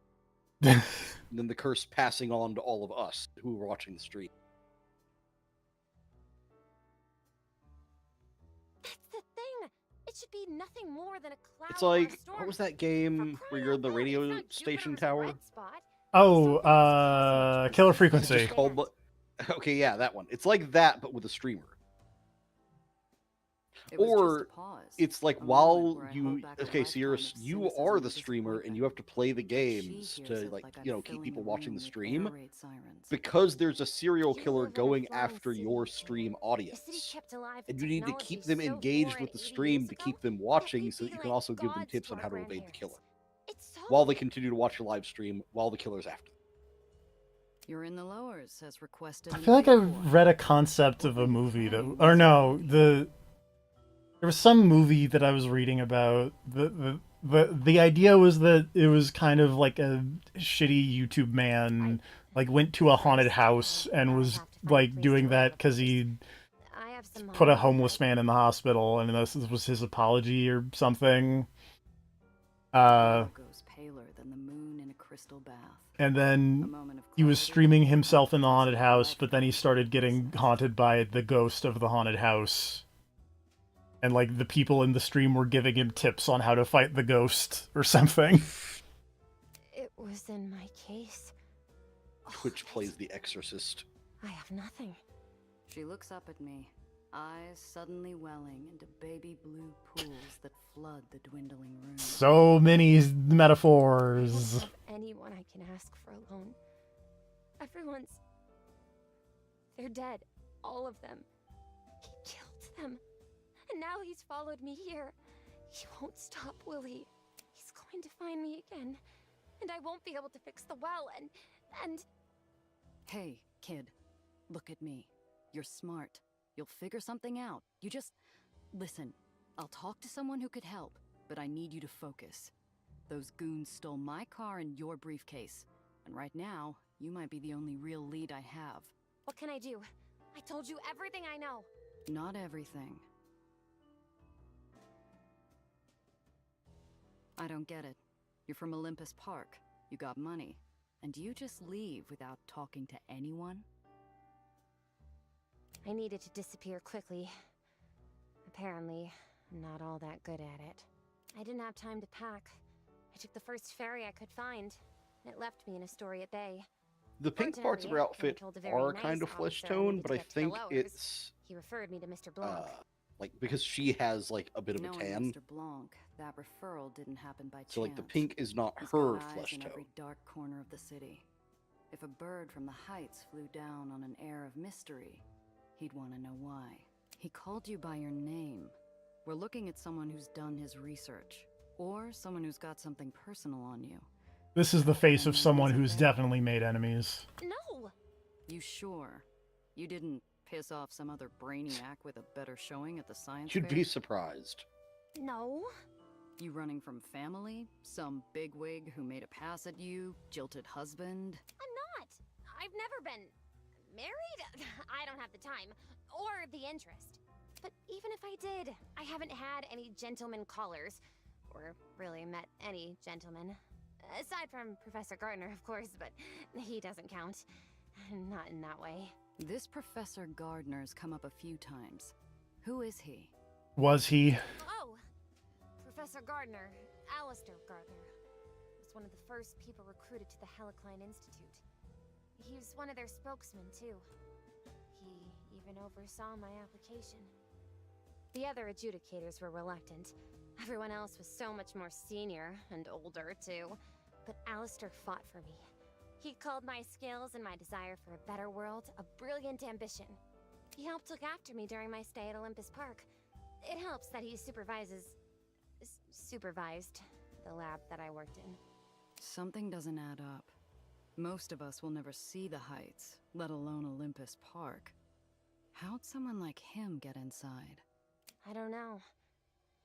And then the curse passing on to all of us who were watching the stream. That's the thing. It should be nothing more than a cloud. It's or a like, storm. what was that game where you're in the radio station tower? Oh, Killer Is it Frequency. just called, okay, yeah, that one. It's like that, but with a streamer. It was Or just a pause, it's like a while moment where I you hold back a okay, so lifetime of you cynicism are and the streamer and you have to play the games hears to it like like you I'm know keep filling people the watching room the with stream air raid sirens. because there's a serial killer live in a going flying after city. your stream The audience. city kept alive And with you need to technology keep them so engaged foreign with the 80 stream years to ago keep them that watching we'd so that be you can like also give them gods tips to on our how to evade the grandparents. killer. It's so While they continue to watch your live stream while the killer's after them. You're in the lowers, as requested. I in feel like the I report. read a concept of a movie that, or no, there was some movie that I was reading about. The idea was that it was kind of like a shitty YouTube man, like went to a haunted house and was like doing that because he I have some put a homework, homeless man in the hospital, and this was his apology or something. The glow goes paler than the moon in a crystal bath. And then he was streaming himself in the haunted house, but then he started getting haunted by the ghost of the haunted house. And, like, the people in the stream were giving him tips on how to fight the ghost or something. It was in my case. Twitch plays The Exorcist. I have nothing. She looks up at me, eyes suddenly welling into baby blue pools that flood the dwindling room. So many I don't metaphors. have anyone I can ask for a loan. Everyone's... They're dead. All of them. He killed them. And now he's followed me here. He won't stop, will he? He's going to find me again. And I won't be able to fix the well, and... Hey, kid. Look at me. You're smart. You'll figure something out. You just... Listen, I'll talk to someone who could help, but I need you to focus. Those goons stole my car and your briefcase. And right now, you might be the only real lead I have. What can I do? I told you everything I know. Not everything. I don't get it. You're from Olympus Park. You got money. And you just leave without talking to anyone? I needed to disappear quickly. Apparently, I'm not all that good at it. I didn't have time to pack. I took the first ferry I could find, and it left me in Astoria Bay. The pink parts of her outfit are kind of flesh tone, but I think it's He referred me to Mr. Blanc. like because she has like a bit of a Knowing tan. Mr. Blanc, that referral didn't happen by chance. So like the pink is not He's her got eyes flesh in tone. every dark corner of the city. If a bird from the heights flew down on an air of mystery, he'd want to know why. He called you by your name. We're looking at someone who's done his research, or someone who's got something personal on you. This is the face of someone who's definitely made enemies. No! You sure? You didn't piss off some other brainiac with a better showing at the science You'd fair? be surprised. No. You running from family? Some bigwig who made a pass at you? Jilted husband? I'm not. I've never been married. I don't have the time or the interest. But even if I did, I haven't had any gentleman callers, or really met any gentlemen. Aside from Professor Gardner, of course, but he doesn't count. Not in that way. This Professor Gardner's come up a few times. Who is he? Was he? Oh! Professor Gardner, Alistair Gardner, was one of the first people recruited to the Helicline Institute. He was one of their spokesmen, too. He even oversaw my application. The other adjudicators were reluctant. Everyone else was so much more senior and older, too. But Alistair fought for me. He called my skills and my desire for a better world a brilliant ambition. He helped look after me during my stay at Olympus Park. It helps that he supervised the lab that I worked in. Something doesn't add up. Most of us will never see the heights, let alone Olympus Park. How'd someone like him get inside? I don't know.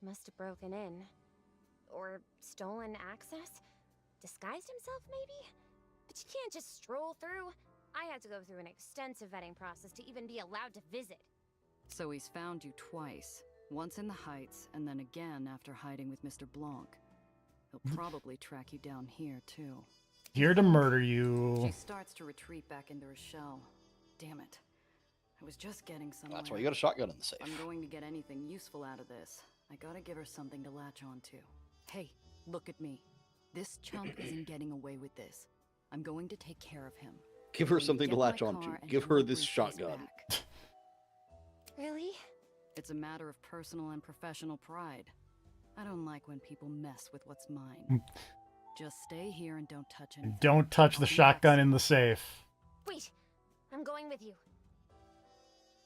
Must have broken in. Or stolen access? Disguised himself, maybe? But you can't just stroll through. I had to go through an extensive vetting process to even be allowed to visit. So he's found you twice. Once in the heights, and then again after hiding with Mr. Blanc. He'll probably track you down here, too. Here to murder you. She starts to retreat back into her shell. Damn it. I was just getting somewhere. That's why you got a shotgun in the safe. I'm going to get anything useful out of this. I gotta give her something to latch onto. Hey, look at me. This chump isn't getting away with this. I'm going to take care of him. Give her something to latch onto. Give her this shotgun. Really? It's a matter of personal and professional pride. I don't like when people mess with what's mine. Just stay here and don't touch anything. Don't touch the shotgun in the safe. Wait, I'm going with you.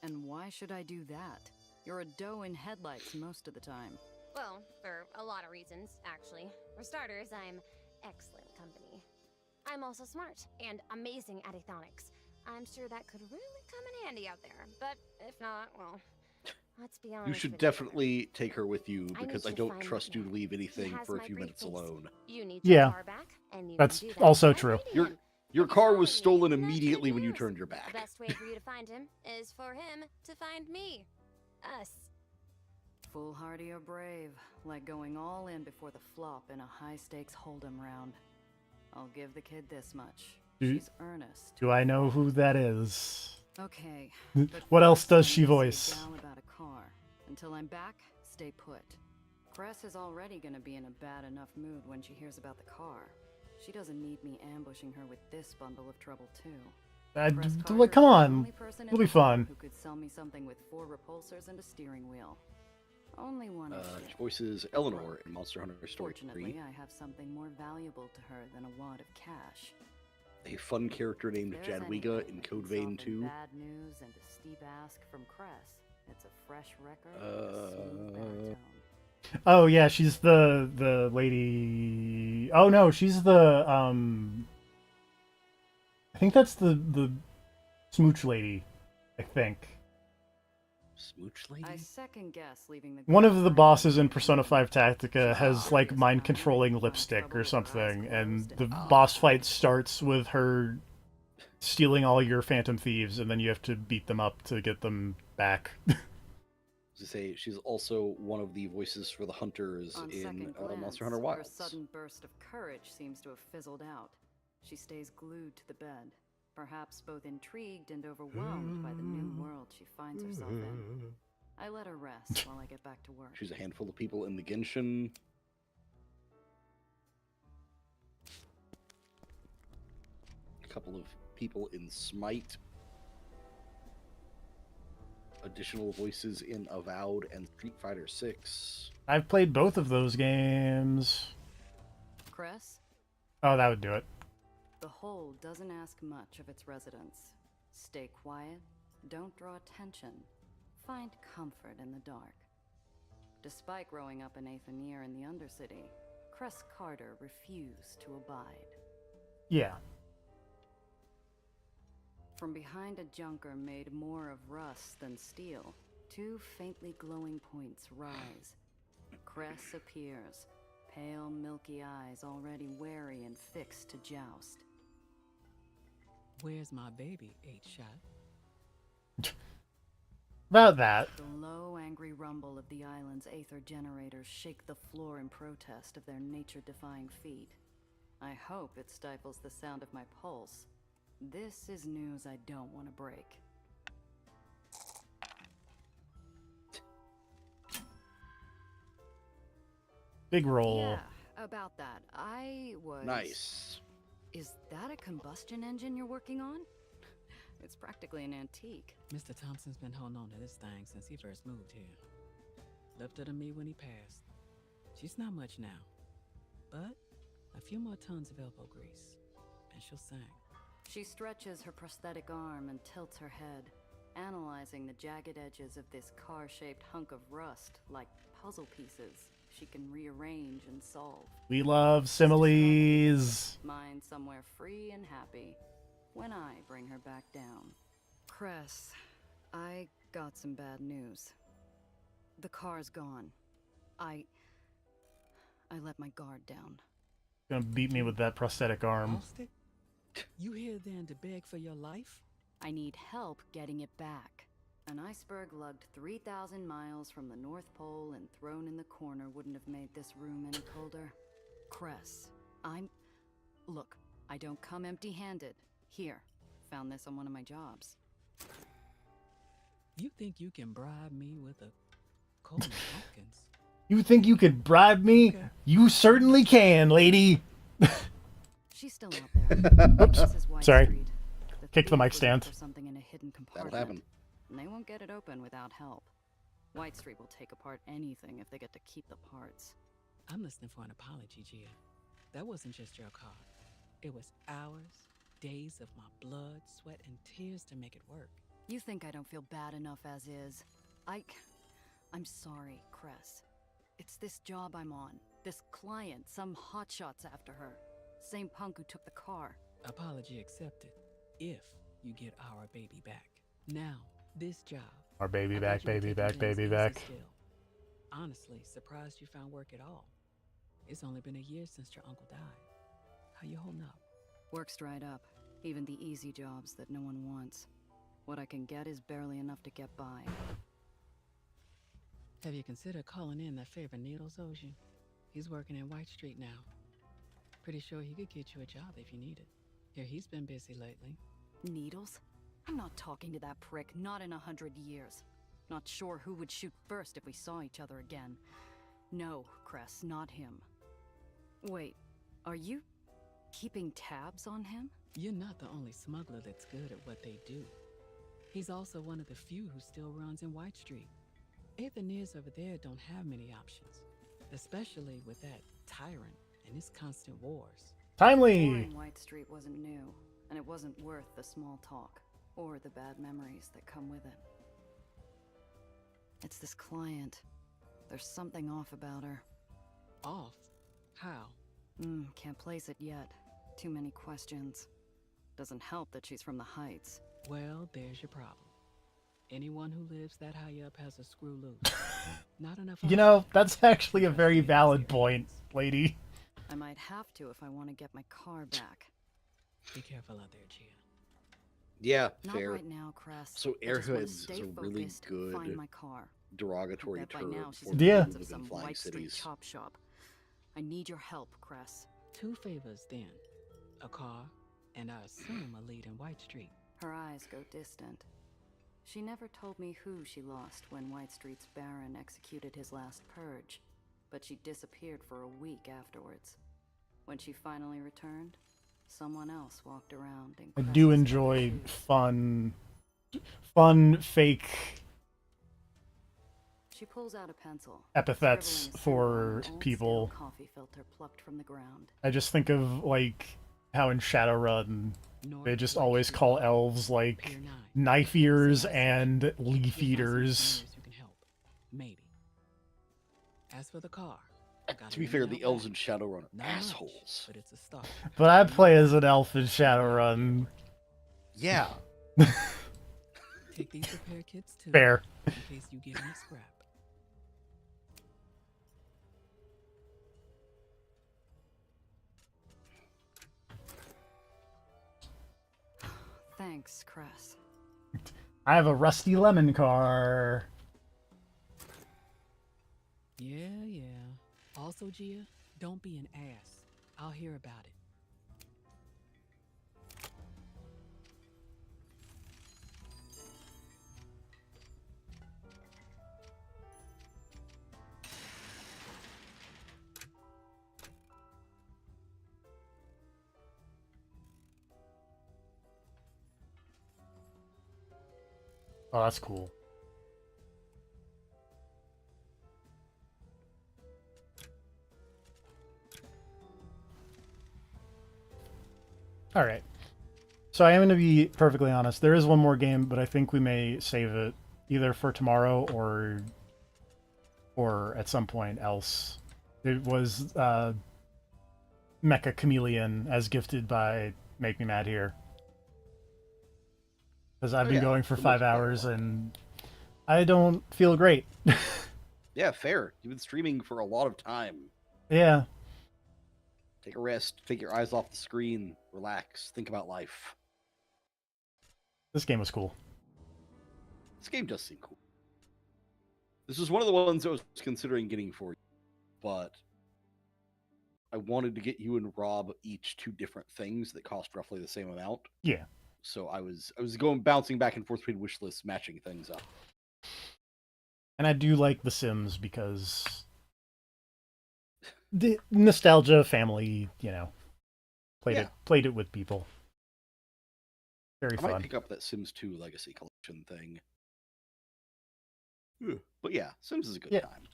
And why should I do that? You're a doe in headlights most of the time. Well, for a lot of reasons, actually. For starters, I'm excellent company. I'm also smart and amazing at athonics. I'm sure that could really come in handy out there. But if not, well, let's be honest. You should with definitely take her with you because I to don't find trust you to leave He anything has for a my few minutes briefcase. alone. You need Yeah. your car back, and you That's can do that also by true. writing him. Your car was stolen immediately when you turned your The back. best way for you to find him is for him to find me. Us. Foolhardy or brave, like going all in before the flop in a high-stakes hold'em round. I'll give the kid this much. Do- She's earnest. Do I know who that is? Okay. What else does I'm she gonna voice? say gal about a car. Until I'm back, stay put. Cress is already gonna be in a bad enough mood when she hears about the car. She doesn't need me ambushing her with this bundle of trouble too. Cress Carter Like, come is the on. only person in It'll be the world fun. Who could sell me something with 4 repulsors and a steering wheel? Only one issue. She voices Eleanor in Monster Hunter Story 3. Fortunately, I have something more valuable to her than a wad of cash. A fun character named There's Jadwiga in anything Code that Vein can soften 2. Bad news and a steep ask from Cress. It's a fresh record. With a smooth baritone. Oh yeah, she's the lady. Oh no, she's the I think that's the smooch lady. I think Smooch lady. I second guess leaving the one of the bosses in Persona 5 Tactica has like mind controlling lipstick or something, and the boss fight starts with her stealing all your Phantom Thieves, and then you have to beat them up to get them back. To say she's also one of the voices for the hunters On in second Monster glance, Hunter her Wilds. sudden burst of courage seems to have fizzled out. She stays glued to the bed, perhaps both intrigued and overwhelmed by the new world she finds herself in. I let her rest while I get back to work. She's a handful of people in the Genshin. A couple of people in Smite. Additional voices in Avowed and Street Fighter 6. I've played both of those games. Cress, Oh, that would do it. the Hold doesn't ask much of its residents. Stay quiet, don't draw attention, find comfort in the dark. Despite growing up in Aetherneer in the Undercity, Cress Carter refused to abide. Yeah. From behind a junker made more of rust than steel, 2 faintly glowing points rise. Cress appears, pale milky eyes already wary and fixed to joust. Where's my baby, 8-Shot? About that. The low, angry rumble of the island's aether generators shake the floor in protest of their nature-defying feat. I hope it stifles the sound of my pulse. This is news I don't want to break. Big roll. Yeah, about that. I was... Nice. Is that a combustion engine you're working on? It's practically an antique. Mr. Thompson's been holding on to this thing since he first moved here. Left her to me when he passed. She's not much now, but a few more tons of elbow grease, and she'll sing. She stretches her prosthetic arm and tilts her head, analyzing the jagged edges of this car-shaped hunk of rust like puzzle pieces she can rearrange and solve. We love similes. Mine somewhere free and happy when I bring her back down. Cress, I got some bad news. The car's gone. I let my guard down. Gonna beat me with that prosthetic arm. Lost it? You here then to beg for your life? I need help getting it back. An iceberg lugged 3,000 miles from the North Pole and thrown in the corner wouldn't have made this room any colder. Cress, Look, I don't come empty-handed. Here, found this on one of my jobs. You think you can bribe me with a Coleman Hawkins? You think you could bribe me? Okay. You certainly can, lady. She's still out there. Oops. This is White Sorry. Street. Kicked the thief mic was stand. after something in a hidden compartment. That'll happen. And they won't get it open without help. White Street will take apart anything if they get to keep the parts. I'm listening for an apology, Gia. That wasn't just your car. It was hours, days of my blood, sweat, and tears to make it work. You think I don't feel bad enough as is? I'm sorry, Cress. It's this job I'm on. This client, some hotshot's after her. Same punk who took the car. Apology accepted. If you get our baby back. Now, this job. Our baby I back, thought you would baby take back, things baby easy back. still. Honestly, surprised you found work at all. It's only been a year since your uncle died. How you holding up? Work's dried up. Even the easy jobs that no one wants. What I can get is barely enough to get by. Have you considered calling in that favor Needles owes you? He's working in White Street now. Pretty sure he could get you a job if you need it. Here, he's been busy lately. Needles? I'm not talking to that prick, not in 100 years. Not sure who would shoot first if we saw each other again. No, Cress, not him. Wait, are you keeping tabs on him? You're not the only smuggler that's good at what they do. He's also one of the few who still runs in White Street. Aether Nears over there don't have many options, especially with that tyrant and his constant wars. Timely! War in White Street wasn't new, and it wasn't worth the small talk, or the bad memories that come with it. It's this client. There's something off about her. Off? How? Can't place it yet. Too many questions. Doesn't help that she's from the Heights. Well, there's your problem. Anyone who lives that high up has a screw loose. Not enough. You know, that's actually a very valid point, lady. I might have to if I want to get my car back. Be careful out there, Gia. Yeah, Not fair. right now, Cress. So I just wanna airheads stay is a really focused, good find my car. derogatory Bet by term now she's for in people the who hands of live in some flying White Street cities. chop shop. I need your help, Cress. 2 favors then. A car, and I assume a lead in White Street. Her eyes go distant. She never told me who she lost when White Street's Baron executed his last purge, but she disappeared for a week afterwards. When she finally returned, someone else walked around in I do enjoy fun, fake She pulls out a pencil. epithets scribbling a for symbol on an old people. stale coffee filter plucked from the ground. I just think of like how in Shadowrun they just always call elves like knife eaters and leaf eaters. Who can help? Maybe. As for the car, To be fair, the elves in Shadowrun are Not much, assholes. but it's a start. But I play as an elf in Shadowrun. Yeah. Take these repair kits too. Fair. In case you get in a scrap. Thanks, Cress. I have a rusty lemon car. Yeah. Also, Gia, don't be an ass. I'll hear about it. Oh, that's cool. All right. So I am going to be perfectly honest. There is one more game, but I think we may save it either for tomorrow or at some point else. It was Mecha Chameleon as gifted by Make Me Mad Here. Because I've been going for 5 hours and I don't feel great. Yeah, fair. You've been streaming for a lot of time. Yeah. Take a rest, take your eyes off the screen, relax, think about life. This game was cool. This game does seem cool. This was one of the ones I was considering getting for you, but I wanted to get you and Rob each 2 different things that cost roughly the same amount. Yeah. So I was bouncing back and forth between wish lists, matching things up. And I do like The Sims because the nostalgia, family, you know, played it with people. Very I fun. might pick up that Sims 2 Legacy Collection thing. But yeah, Sims is a good time.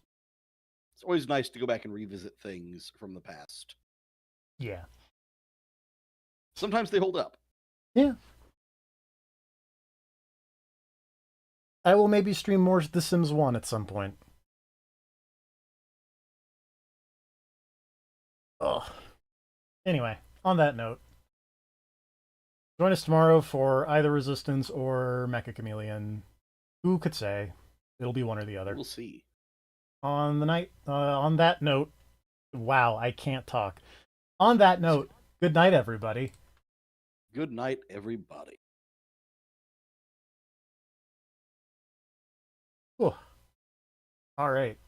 It's always nice to go back and revisit things from the past. Yeah. Sometimes they hold up. Yeah. I will maybe stream more The Sims 1 at some point. Ugh. Anyway, on that note, join us tomorrow for either Resistance or Mecha Chameleon. Who could say? It'll be one or the other. We'll see. On that note, wow, I can't talk. On that note, good night, everybody. Good night, everybody. Whew. All right.